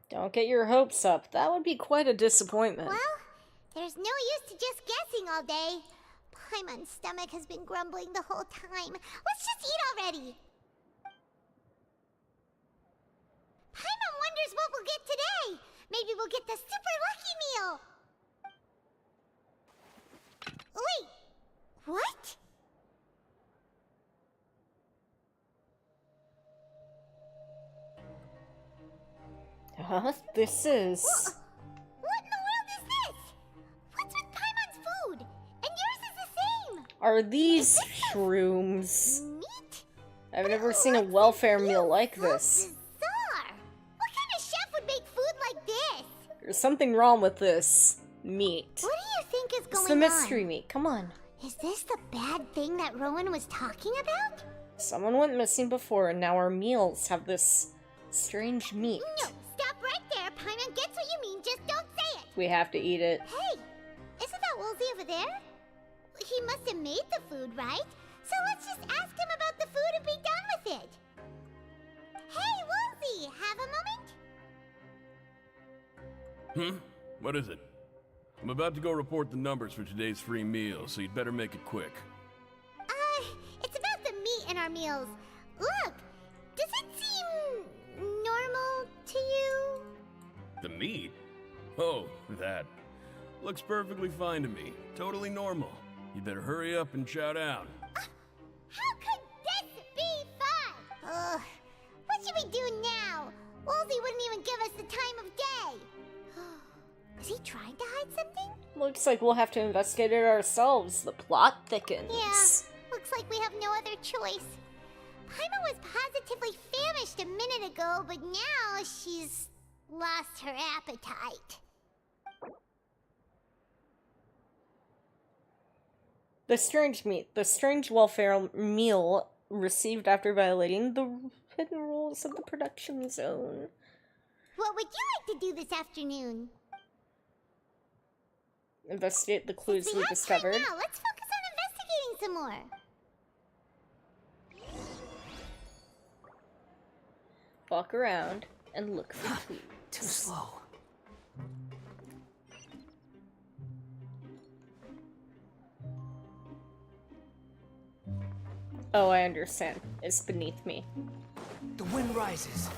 Speaker 1: Don't get your hopes up. That would be quite a disappointment.
Speaker 4: Well, there's no use to just guessing all day. Paimon's stomach has been grumbling the whole time. Let's just eat already. Paimon wonders what we'll get today. Maybe we'll get the super lucky meal. Wait, what?
Speaker 1: This is...
Speaker 4: What in the world is this? What's with Paimon's food? And yours is the same.
Speaker 1: Are these shrooms? I've never seen a welfare meal like this.
Speaker 4: Bizarre. What kind of chef
Speaker 1: something wrong with this meat.
Speaker 4: What do you think is going
Speaker 1: It's the mystery
Speaker 4: on?
Speaker 1: meat. Come on.
Speaker 4: Is this the bad thing that Rowan was talking about?
Speaker 1: Someone went missing before, and now our meals have this strange meat.
Speaker 4: No, stop right there. Paimon gets what you mean. Just don't say it.
Speaker 1: We have to eat it.
Speaker 4: Hey, isn't that Woolsey over there? He must have made the food, right? So let's just ask him about the food and be done with it. Hey, Woolsey, have a moment?
Speaker 14: What is it? I'm about to go report the numbers for today's free meal, so you'd better make it quick.
Speaker 4: It's about the meat in our meals. Look, does it seem normal to you?
Speaker 14: The meat? Oh, that. Looks perfectly fine to me. Totally normal. You better hurry up and chow down.
Speaker 4: How could this be fun? What should we do now? Woolsey wouldn't even give us the time of day. Is he trying to hide something?
Speaker 1: Looks like we'll have to investigate it ourselves. The plot thickens.
Speaker 4: Yeah, looks like we have no other choice. Paimon was positively famished a minute ago, but now she's lost her appetite.
Speaker 1: The strange meat. The strange welfare meal received after violating the hidden rules of the production zone.
Speaker 4: What would you like to do this afternoon?
Speaker 1: Investigate the clues we
Speaker 4: have
Speaker 1: discovered.
Speaker 4: time now. Let's focus on investigating some more.
Speaker 1: Walk around and look for clues.
Speaker 12: Too slow.
Speaker 1: Oh, I understand. It's beneath me.
Speaker 12: The wind rises.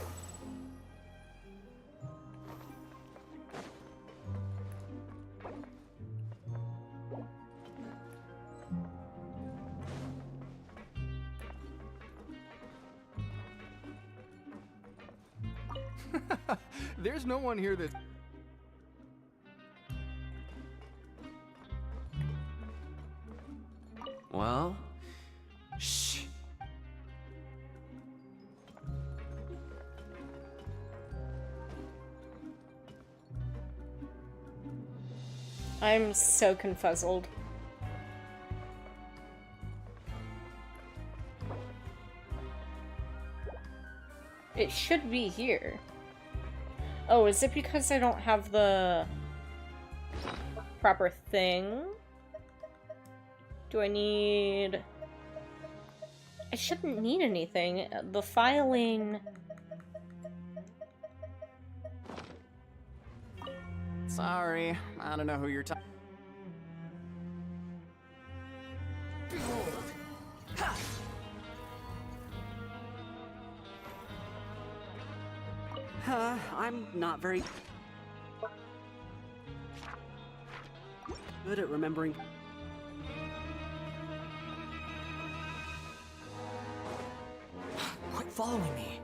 Speaker 15: There's no one here that...
Speaker 18: Well, shh.
Speaker 1: I'm so confuzzled. It should be here. Oh, is it because I don't have the proper thing? Do I need... I shouldn't need anything. The filing...
Speaker 19: Sorry, I don't know who you're talking. I'm not very good at remembering.
Speaker 12: Quit following me.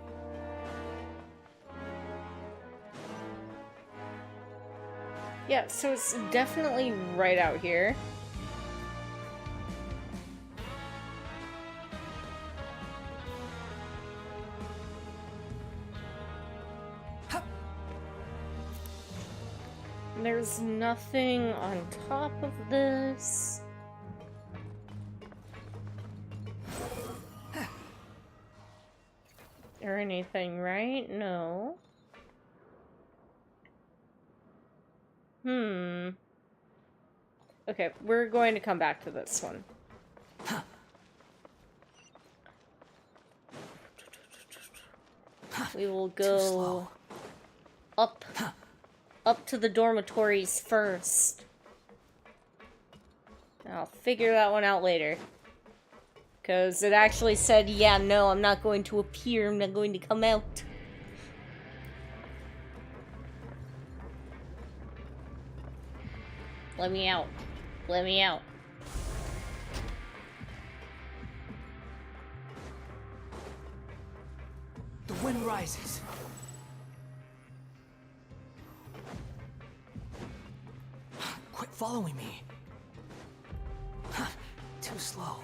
Speaker 1: Yeah, so it's definitely right out here. There's nothing on top of this. Or anything, right? No. Okay, we're going to come back to this one. We will go up to the dormitories first. I'll figure that one out later. Because it actually said, yeah, no, I'm not going to appear, I'm not going to come out. Let me out. Let me out.
Speaker 12: The wind rises. Quit following me. Too slow.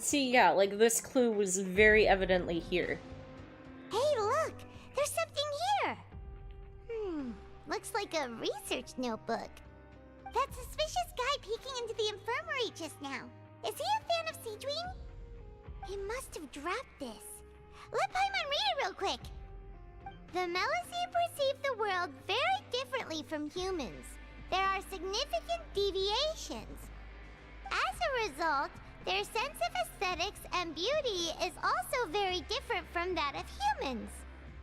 Speaker 1: See, yeah, like, this clue was very evidently here.
Speaker 4: Hey, look! There's something here! Looks like a research notebook. That suspicious guy peeking into the infirmary just now. Is he a fan of Seedwing? He must have dropped this. Let Paimon read it real quick. The Melusine perceive the world very differently from humans. There are significant deviations. As a result, their sense of aesthetics and beauty is also very different from that of humans.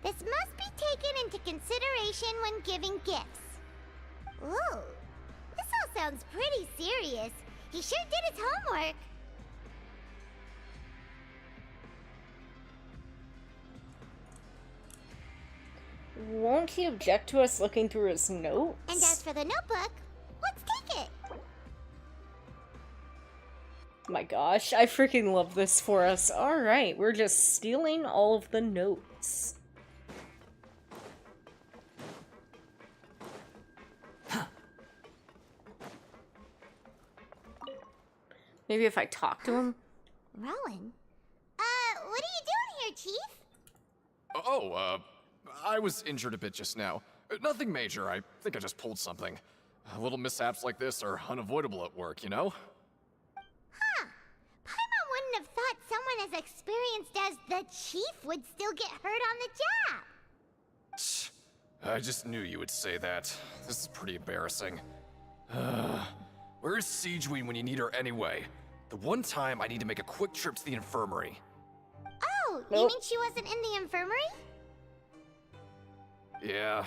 Speaker 4: This must be taken into consideration when giving gifts. Ooh, this all sounds pretty serious. He sure did his homework.
Speaker 1: Won't he object to us looking through his notes?
Speaker 4: And as for the notebook, let's take it.
Speaker 1: My gosh, I freaking love this for us. Alright, we're just stealing all of the notes. Maybe if I talk to him?
Speaker 4: Rowan? What are you doing here, Chief?
Speaker 20: Oh, I was injured a bit just now. Nothing major, I think I just pulled something. Little mishaps like this are unavoidable at work, you know?
Speaker 4: Huh. Paimon wouldn't have thought someone as experienced as the Chief would still get hurt on the job.
Speaker 20: I just knew you would say that. This is pretty embarrassing. Where is Siegeween when you need her anyway? The one time I need to make a quick trip to the infirmary.
Speaker 4: Oh, you mean she wasn't in the infirmary?
Speaker 20: Yeah.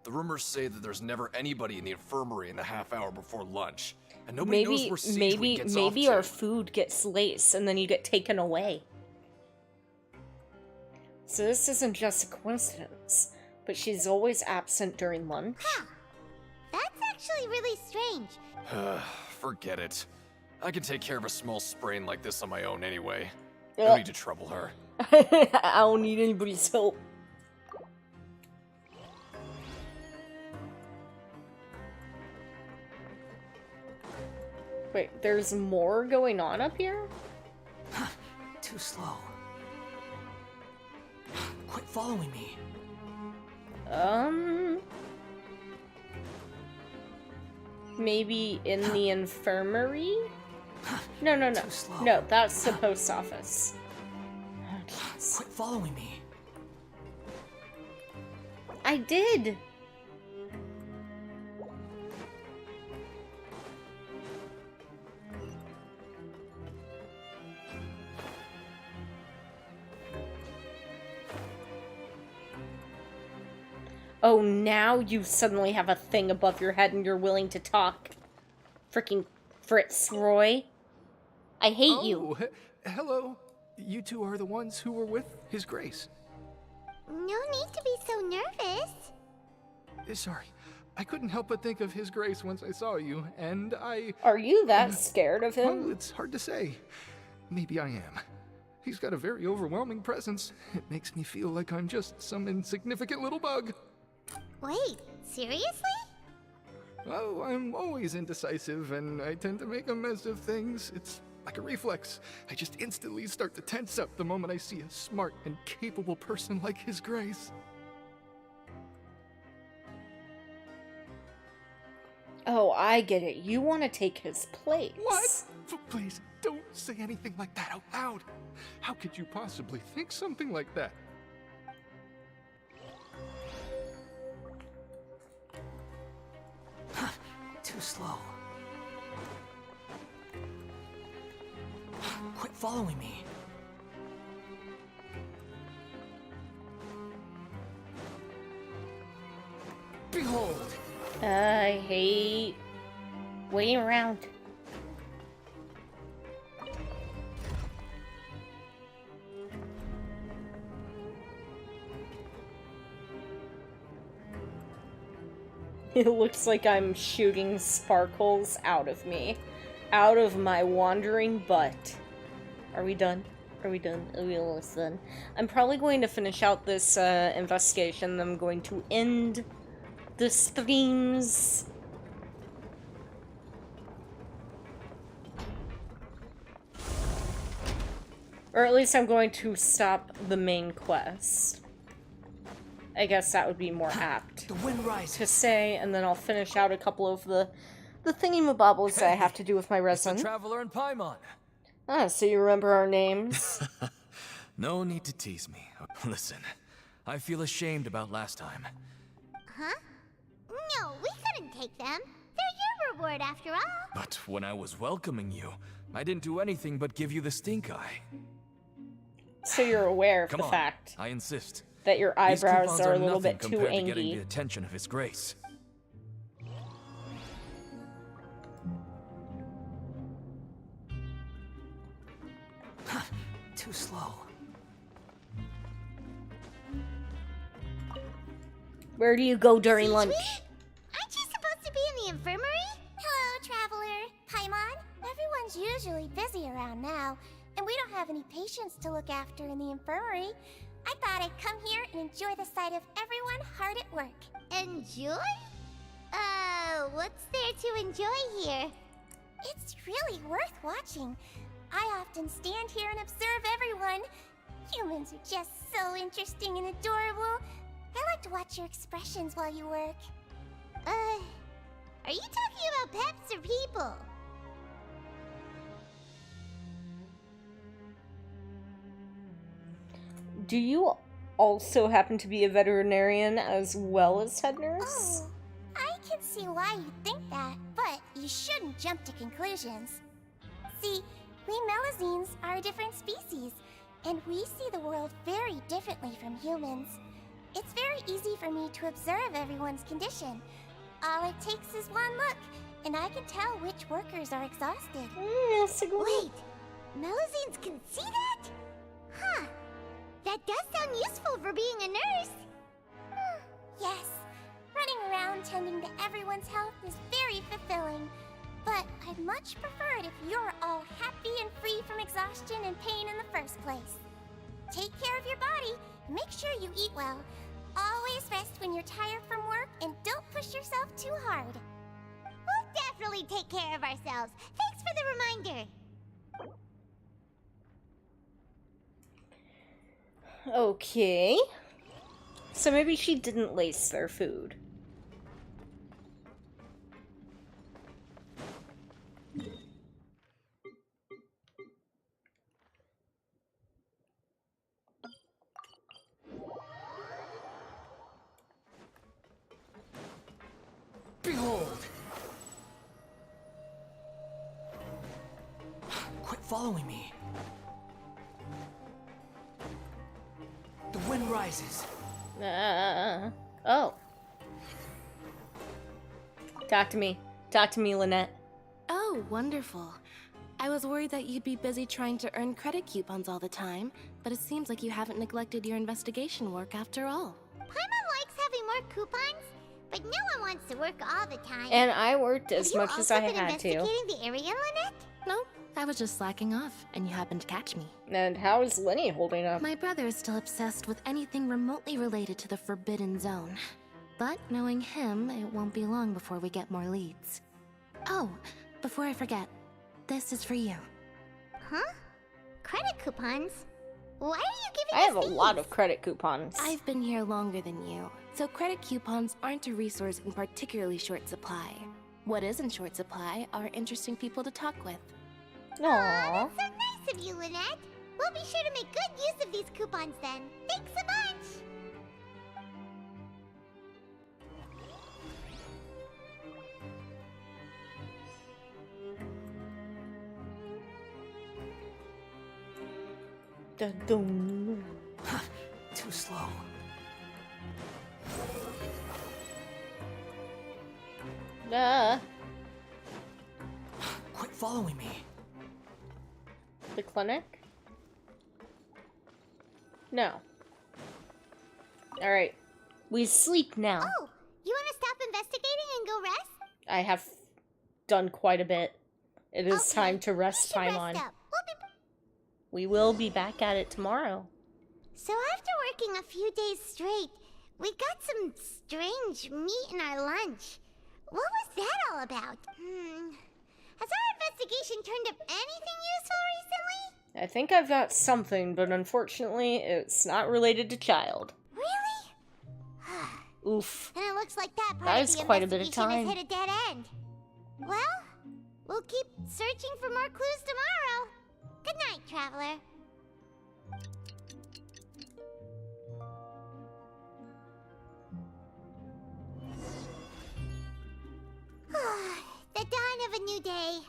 Speaker 20: The rumors say that there's never anybody in the infirmary in the half hour before lunch. And nobody knows where Siegeween gets off
Speaker 1: maybe
Speaker 20: to.
Speaker 1: our food gets laced and then you get taken away. So this isn't just a coincidence, but she's always absent during lunch.
Speaker 4: Huh. That's actually really strange.
Speaker 20: Forget it. I can take care of a small sprain like this on my own anyway.
Speaker 1: Ugh.
Speaker 20: No need to trouble her.
Speaker 1: I don't need anybody's help. Wait, there's more going on up here?
Speaker 12: Too slow. Quit following me.
Speaker 1: Maybe in the infirmary? No. No, that's the post office.
Speaker 12: Quit following me.
Speaker 1: I did! Oh, now you suddenly have a thing above your head and you're willing to talk. Freaking Fritz Roy. I hate you.
Speaker 15: Hello. You two are the ones who were with His Grace.
Speaker 4: No need to be so nervous.
Speaker 15: Sorry. I couldn't help but think of His Grace once I saw you, and I...
Speaker 1: Are you that scared of him?
Speaker 15: Well, it's hard to say. Maybe I am. He's got a very overwhelming presence. It makes me feel like I'm just some insignificant little bug.
Speaker 4: Wait, seriously?
Speaker 15: Oh, I'm always indecisive, and I tend to make a mess of things. It's like a reflex. I just instantly start to tense up the moment I see a smart and capable person like His Grace.
Speaker 1: Oh, I get it. You want to take his place.
Speaker 15: What? Please, don't say anything like that out loud. How could you possibly think something like that?
Speaker 12: Too slow. Quit following me.
Speaker 15: Behold!
Speaker 1: I hate waiting around. It looks like I'm shooting sparkles out of me. Out of my wandering butt. Are we done? Are we done? Are we almost done? I'm probably going to finish out this investigation. I'm going to end the streams. Or at least I'm going to stop the main quest. I guess that would be more apt
Speaker 12: The wind rises.
Speaker 1: to say, and then I'll finish out a couple of the thingy-mabobbles that I have to do with my resin.
Speaker 9: Traveler in Paimon.
Speaker 1: Ah, so you remember our names?
Speaker 9: No need to tease me. Listen, I feel ashamed about last time.
Speaker 4: Huh? No, we couldn't take them. They're your reward after all.
Speaker 9: But when I was welcoming you, I didn't do anything but give you the stink eye.
Speaker 1: So you're aware of
Speaker 9: Come
Speaker 1: the
Speaker 9: on,
Speaker 1: fact
Speaker 9: I insist.
Speaker 1: that your
Speaker 9: These
Speaker 1: eyebrows
Speaker 9: coupons
Speaker 1: are a little
Speaker 9: nothing
Speaker 1: bit too
Speaker 9: compared to getting the
Speaker 1: angry.
Speaker 9: attention of His Grace.
Speaker 12: Too slow.
Speaker 1: Where do you go during lunch?
Speaker 4: Aren't you supposed to be in the infirmary? Hello, traveler. Paimon. Everyone's usually busy around now, and we don't have any patients to look after in the infirmary. I thought I'd come here and enjoy the sight of everyone hard at work. Enjoy? What's there to enjoy here? It's really worth watching. I often stand here and observe everyone. Humans are just so interesting and adorable. I like to watch your expressions while you work. Are you talking about pets or people?
Speaker 1: Do you also happen to be a veterinarian as well as head nurse?
Speaker 4: Oh, I can see why you think that, but you shouldn't jump to conclusions. See, we Melazines are a different species, and we see the world very differently from humans. It's very easy for me to observe everyone's condition. All it takes is one look, and I can tell which workers are exhausted. Wait, Melazines can see that? Huh. That does sound useful for being a nurse. Yes, running around tending to everyone's health is very fulfilling. But I'd much prefer it if you're all happy and free from exhaustion and pain in the first place. Take care of your body, and make sure you eat well. Always rest when you're tired from work, and don't push yourself too hard. We'll definitely take care of ourselves. Thanks for the reminder.
Speaker 1: Okay. So maybe she didn't lace their food.
Speaker 12: Behold! Quit following me. The wind rises.
Speaker 1: Oh. Talk to me. Talk to me, Lynette.
Speaker 21: Oh, wonderful. I was worried that you'd be busy trying to earn credit coupons all the time, but it seems like you haven't neglected your investigation work after all.
Speaker 4: Paimon likes having more coupons, but no one wants to work all the time.
Speaker 1: And I worked as much as I had to.
Speaker 4: Have you also been investigating the area, Lynette?
Speaker 21: No, I was just slacking off, and you happened to catch me.
Speaker 1: And how is Lenny holding up?
Speaker 21: My brother is still obsessed with anything remotely related to the Forbidden Zone. But knowing him, it won't be long before we get more leads. Oh, before I forget, this is for you.
Speaker 4: Huh? Credit coupons? Why are you giving
Speaker 1: I have a
Speaker 4: us these?
Speaker 1: lot of credit coupons.
Speaker 21: I've been here longer than you, so credit coupons aren't a resource in particularly short supply. What is in short supply are interesting people to talk with.
Speaker 1: Aww.
Speaker 4: That's so nice of you, Lynette. We'll be sure to make good use of these coupons then. Thanks a bunch!
Speaker 1: Da-dum.
Speaker 12: Too slow. Quit following me.
Speaker 1: The clinic? No. Alright. We sleep now.
Speaker 4: Oh, you want to stop investigating and go rest?
Speaker 1: I have done quite a bit. It is
Speaker 4: Okay,
Speaker 1: time to rest
Speaker 4: we should
Speaker 1: time
Speaker 4: rest
Speaker 1: on.
Speaker 4: up.
Speaker 1: We will be back at it tomorrow.
Speaker 4: So after working a few days straight, we got some strange meat in our lunch. What was that all about? Has our investigation turned up anything useful recently?
Speaker 1: I think I've got something, but unfortunately, it's not related to child.
Speaker 4: Really?
Speaker 1: Oof.
Speaker 4: And it looks like that part
Speaker 1: That
Speaker 4: of
Speaker 1: is
Speaker 4: the
Speaker 1: quite a bit of
Speaker 4: investigation
Speaker 1: time.
Speaker 4: has hit a dead end. Well, we'll keep searching for more clues tomorrow. Good night, traveler. The dawn of a new day.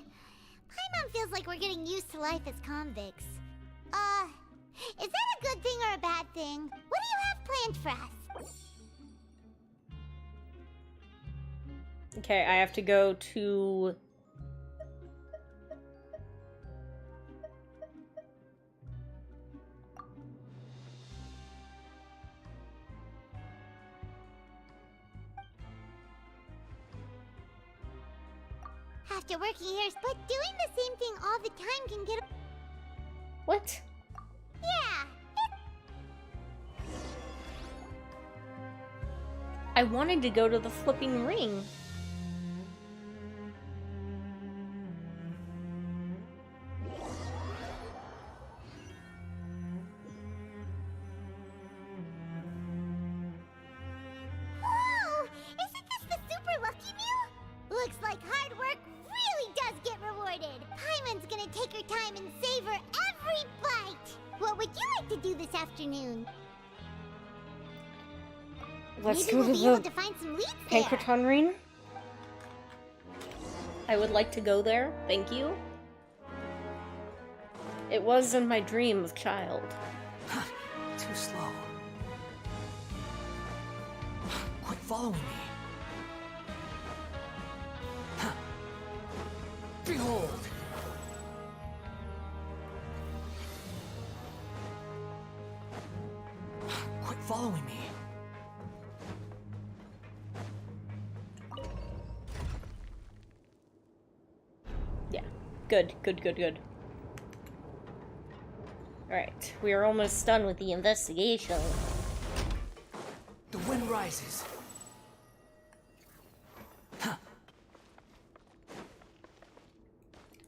Speaker 4: Paimon feels like we're getting used to life as convicts. Is that a good thing or a bad thing? What do you have planned for us?
Speaker 1: Okay, I have to go to...
Speaker 4: After working here, but doing the same thing all the time can get...
Speaker 1: What?
Speaker 4: Yeah.
Speaker 1: I wanted to go to the flipping ring.
Speaker 4: Whoa! Isn't this the super lucky meal? Looks like hard work really does get rewarded. Paimon's gonna take her time and savor every bite. What would you like to do this afternoon?
Speaker 1: Let's
Speaker 4: Maybe
Speaker 1: go
Speaker 4: we'll
Speaker 1: to
Speaker 4: be able
Speaker 1: the
Speaker 4: to find some leads there.
Speaker 1: Pinkerton ring. I would like to go there. Thank you. It was in my dream of child.
Speaker 12: Too slow. Quit following me. Behold! Quit following me.
Speaker 1: Yeah. Good, good, good, good. Alright, we are almost done with the investigation.
Speaker 12: The wind rises.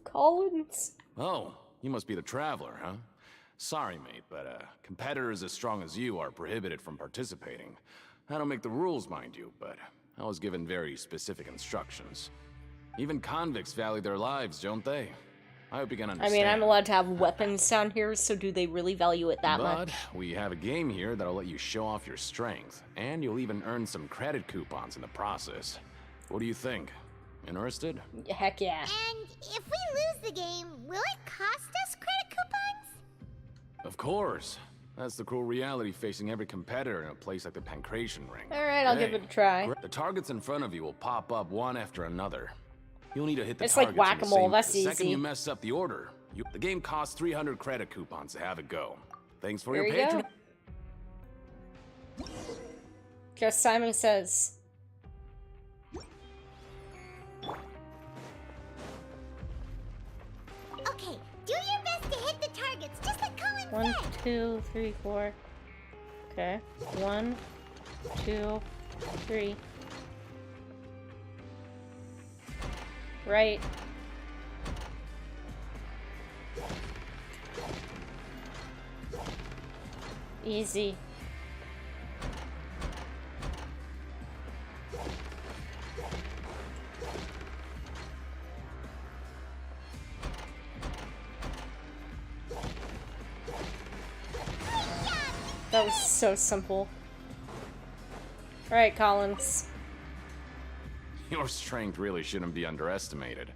Speaker 1: Collins.
Speaker 20: Oh, you must be the traveler, huh? Sorry, mate, but competitors as strong as you are prohibited from participating. I don't make the rules, mind you, but I was given very specific instructions. Even convicts value their lives, don't they? I hope you can
Speaker 1: I
Speaker 20: understand.
Speaker 1: mean, I'm allowed to have weapons down here, so do they really value it that
Speaker 20: But
Speaker 1: much?
Speaker 20: we have a game here that'll let you show off your strength, and you'll even earn some credit coupons in the process. What do you think? Interested?
Speaker 1: Heck yeah.
Speaker 4: And if we lose the game, will it cost us credit coupons?
Speaker 20: Of course. That's the cruel reality facing every competitor in a place like the Pancration Ring.
Speaker 1: Alright, I'll give it a try.
Speaker 20: The targets in front of you will pop up one after another. You'll need to hit the
Speaker 1: It's like
Speaker 20: targets in the
Speaker 1: whack-a-mole,
Speaker 20: same-
Speaker 1: that's
Speaker 20: the second
Speaker 1: easy.
Speaker 20: you mess up the order, the game costs 300 credit coupons to have it go. Thanks for
Speaker 1: There
Speaker 20: your
Speaker 1: you
Speaker 20: patron.
Speaker 1: go. Just Simon says.
Speaker 4: Okay, do your best to hit the targets, just like Colin
Speaker 1: 1,
Speaker 4: said.
Speaker 1: 2, 3, 4. Okay. 1, 2, 3. Right. Easy. That was so simple. Alright, Collins.
Speaker 20: Your strength really shouldn't be underestimated.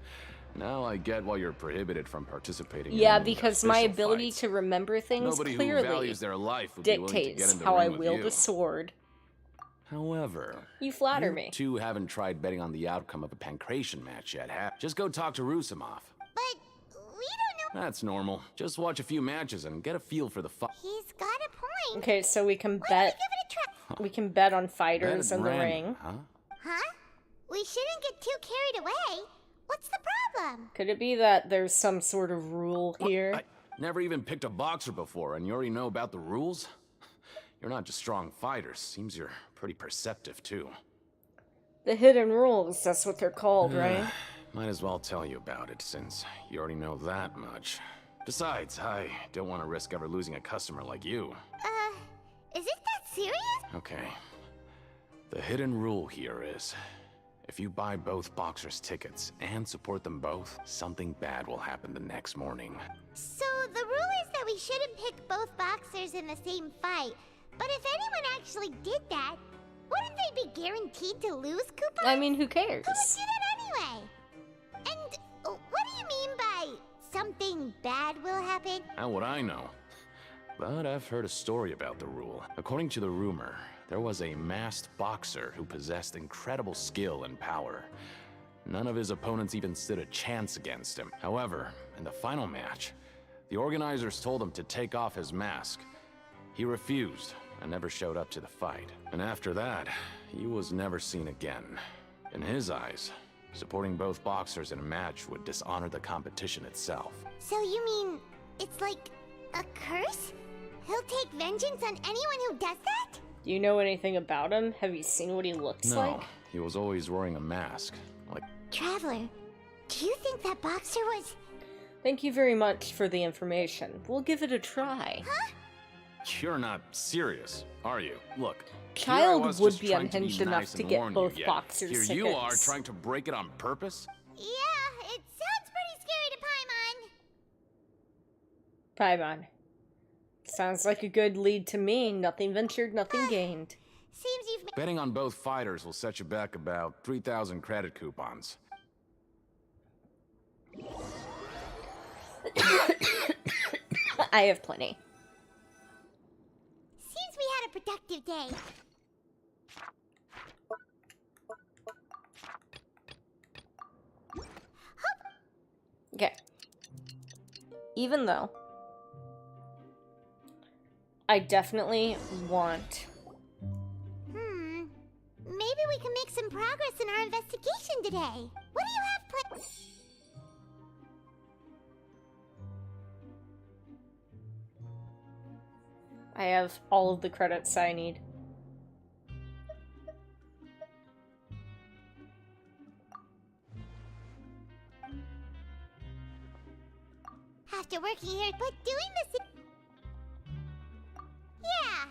Speaker 20: Now I get why you're prohibited from participating
Speaker 1: Yeah,
Speaker 20: in
Speaker 1: because my
Speaker 20: official
Speaker 1: ability
Speaker 20: fights.
Speaker 1: to remember things
Speaker 20: Nobody who
Speaker 1: clearly
Speaker 20: values their life would be willing to get
Speaker 1: dictates
Speaker 20: in the
Speaker 1: how I
Speaker 20: ring with
Speaker 1: wield
Speaker 20: you.
Speaker 1: the sword.
Speaker 20: However,
Speaker 1: You flatter
Speaker 20: you
Speaker 1: me.
Speaker 20: two haven't tried betting on the outcome of a Pancration match yet, have? Just go talk to Rusimov.
Speaker 4: But we don't know.
Speaker 20: That's normal. Just watch a few matches and get a feel for the fight.
Speaker 4: He's got a point.
Speaker 1: Okay, so we can
Speaker 4: Why
Speaker 1: bet.
Speaker 4: don't we give it a try?
Speaker 1: We can bet on fighters in the
Speaker 20: random,
Speaker 1: ring.
Speaker 20: Huh?
Speaker 4: Huh? We shouldn't get too carried away. What's the problem?
Speaker 1: Could it be that there's some sort of rule here?
Speaker 20: I never even picked a boxer before, and you already know about the rules? You're not just strong fighters. Seems you're pretty perceptive, too.
Speaker 1: The hidden rules, that's what they're called, right?
Speaker 20: Might as well tell you about it, since you already know that much. Besides, I don't want to risk ever losing a customer like you.
Speaker 4: Is it that serious?
Speaker 20: Okay. The hidden rule here is, if you buy both boxers' tickets and support them both, something bad will happen the next morning.
Speaker 4: So the rule is that we shouldn't pick both boxers in the same fight. But if anyone actually did that, wouldn't they be guaranteed to lose, Koopa?
Speaker 1: I mean, who cares?
Speaker 4: Who would do that anyway? And what do you mean by something bad will happen?
Speaker 20: How would I know? But I've heard a story about the rule. According to the rumor, there was a masked boxer who possessed incredible skill and power. None of his opponents even stood a chance against him. However, in the final match, the organizers told him to take off his mask. He refused and never showed up to the fight. And after that, he was never seen again. In his eyes, supporting both boxers in a match would dishonor the competition itself.
Speaker 4: So you mean it's like a curse? He'll take vengeance on anyone who does that?
Speaker 1: Do you know anything about him? Have you seen what he looks like?
Speaker 20: No, he was always wearing a mask. Like...
Speaker 4: Traveler, do you think that boxer was...
Speaker 1: Thank you very much for the information. We'll give it a try.
Speaker 4: Huh?
Speaker 20: You're not serious, are you? Look,
Speaker 1: Child would be unhinged enough to get both boxers
Speaker 20: Here
Speaker 1: tickets.
Speaker 20: you are trying to break it on purpose?
Speaker 4: Yeah, it sounds pretty scary to Paimon.
Speaker 1: Paimon. Sounds like a good lead to me. Nothing ventured, nothing gained.
Speaker 4: Seems you've...
Speaker 20: Betting on both fighters will set you back about 3,000 credit coupons.
Speaker 1: I have plenty.
Speaker 4: Seems we had a productive day.
Speaker 1: Okay. Even though I definitely want...
Speaker 4: Maybe we can make some progress in our investigation today. What do you have planned?
Speaker 1: I have all of the credits I need.
Speaker 4: After working here, but doing this... Yeah.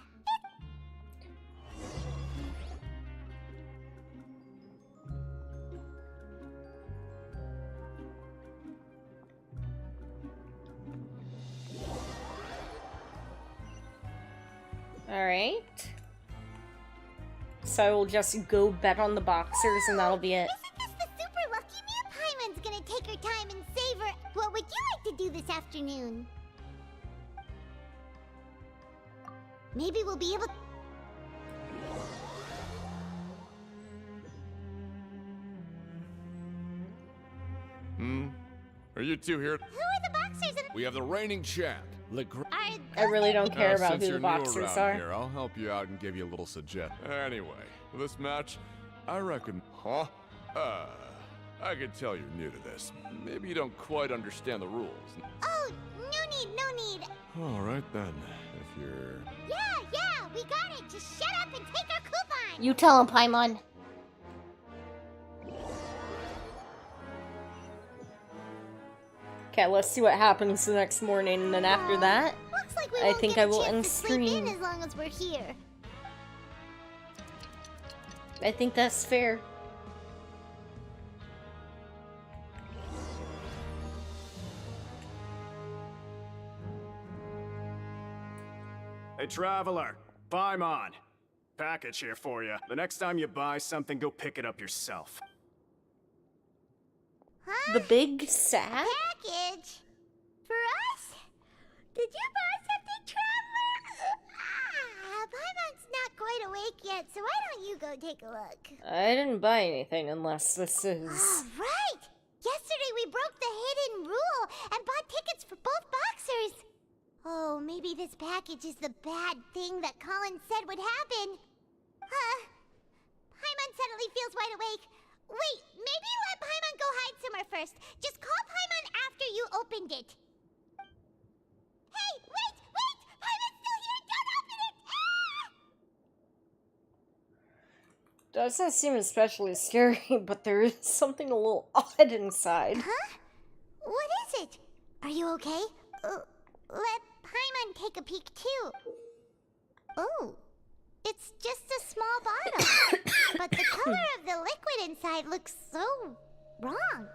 Speaker 1: Alright. So I will just go bet on the boxers and that'll be it.
Speaker 4: Isn't this the super lucky me? Paimon's gonna take her time and savor. What would you like to do this afternoon? Maybe we'll be able...
Speaker 3: Are you two here?
Speaker 4: Who are the boxers and...
Speaker 3: We have the reigning champ.
Speaker 1: I really don't care about
Speaker 3: Since
Speaker 1: who the
Speaker 3: you're new
Speaker 1: boxers
Speaker 3: around
Speaker 1: are.
Speaker 3: Here, I'll help you out and give you a little suggestion. Anyway, for this match, I reckon... Huh? I can tell you're new to this. Maybe you don't quite understand the rules.
Speaker 4: Oh, no need, no need.
Speaker 3: All right then, if you're...
Speaker 4: Yeah, we got it. Just shut up and take our coupon.
Speaker 1: You tell him, Paimon. Okay, let's see what happens the next morning, and then after that,
Speaker 4: Looks like we
Speaker 1: I
Speaker 4: won't
Speaker 1: think
Speaker 4: get
Speaker 1: I
Speaker 4: a
Speaker 1: will
Speaker 4: chance
Speaker 1: end
Speaker 4: to sleep in
Speaker 1: stream.
Speaker 4: as long as we're here.
Speaker 1: I think that's fair.
Speaker 8: Hey, Traveler. Paimon. Package here for you. The next time you buy something, go pick it up yourself.
Speaker 4: Huh?
Speaker 1: The big sack?
Speaker 4: Package? For us? Did you buy something, Traveler? Paimon's not quite awake yet, so why don't you go take a look?
Speaker 1: I didn't buy anything unless this is...
Speaker 4: Right! Yesterday we broke the hidden rule and bought tickets for both boxers. Oh, maybe this package is the bad thing that Colin said would happen. Paimon suddenly feels wide awake. Wait, maybe let Paimon go hide somewhere first. Just call Paimon after you opened it. Hey, wait! Paimon's still here! Don't open it!
Speaker 1: Doesn't seem especially scary, but there is something a little odd inside.
Speaker 4: Huh? What is it? Are you okay? let Paimon take a peek too. Oh, it's just a small bottle. But the color of the liquid inside looks so wrong.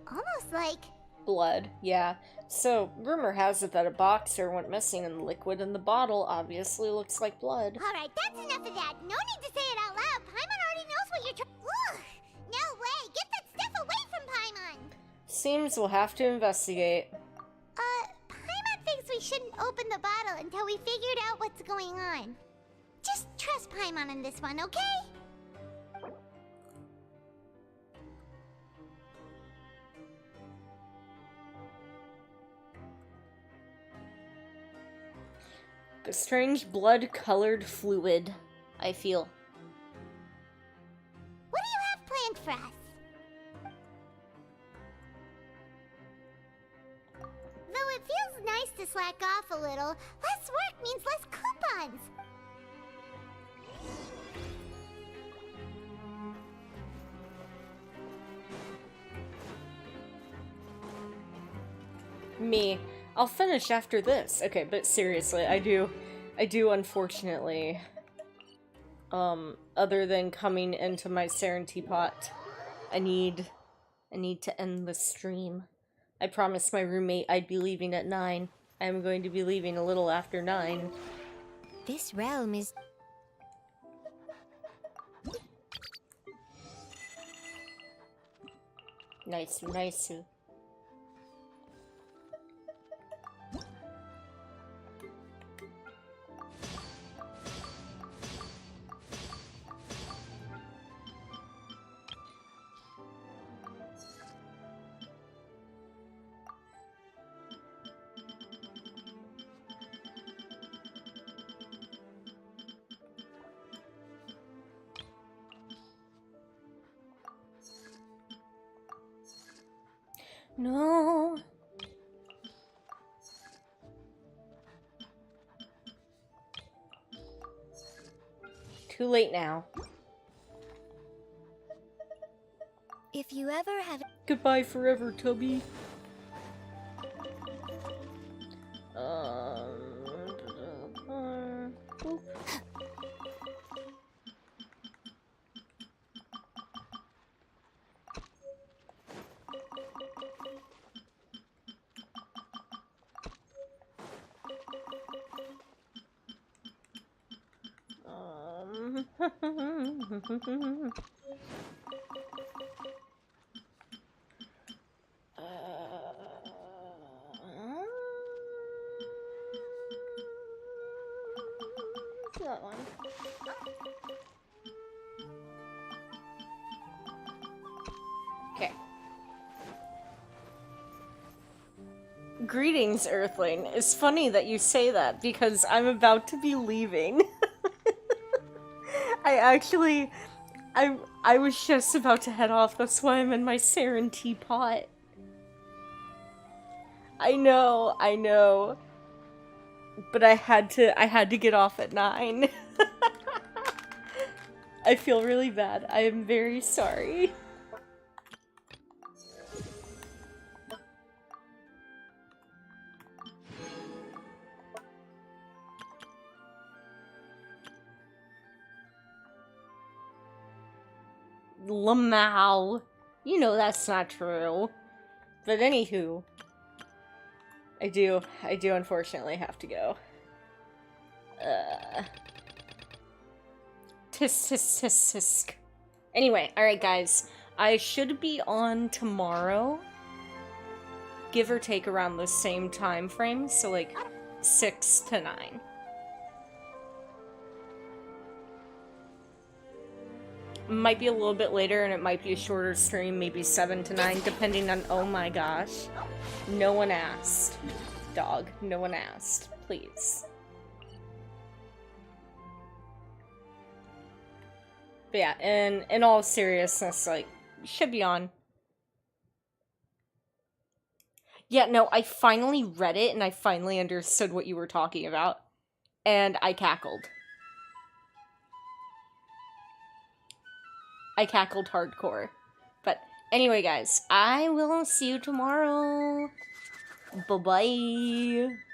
Speaker 4: Almost like...
Speaker 1: Blood, yeah. So, rumor has it that a boxer went missing and the liquid in the bottle obviously looks like blood.
Speaker 4: Alright, that's enough of that. No need to say it out loud. Paimon already knows what you're Ugh! No way! Get that stuff away from Paimon!
Speaker 1: Seems we'll have to investigate.
Speaker 4: Paimon thinks we shouldn't open the bottle until we figured out what's going on. Just trust Paimon on this one, okay?
Speaker 1: A strange blood-colored fluid, I feel.
Speaker 4: What do you have planned for us? Though it feels nice to slack off a little, less work means less coupons.
Speaker 1: Me. I'll finish after this. Okay, but seriously, I do unfortunately, other than coming into my Serenity pot, I need to end the stream. I promised my roommate I'd be leaving at 9. I'm going to be leaving a little after 9.
Speaker 4: This realm is...
Speaker 1: Nice, nice. No. Too late now.
Speaker 4: If you ever have...
Speaker 1: Goodbye forever, Tubby. That one. Okay. Greetings, Earthling. It's funny that you say that because I'm about to be leaving. I was just about to head off. That's why I'm in my Serenity pot. I know. But I had to get off at 9. I feel really bad. I am very sorry. Lamau. You know that's not true. But anywho. I do unfortunately have to go. Tisk. Anyway, alright guys. I should be on tomorrow. Give or take around the same time frame, so like 6 to 9. Might be a little bit later and it might be a shorter stream, maybe 7 to 9, depending on- oh my gosh. No one asked. Dog, no one asked. Please. But yeah, and in all seriousness, like, should be on. Yeah, no, I finally read it and I finally understood what you were talking about. And I cackled. I cackled hardcore. But anyway, guys, I will see you tomorrow. Bye-bye.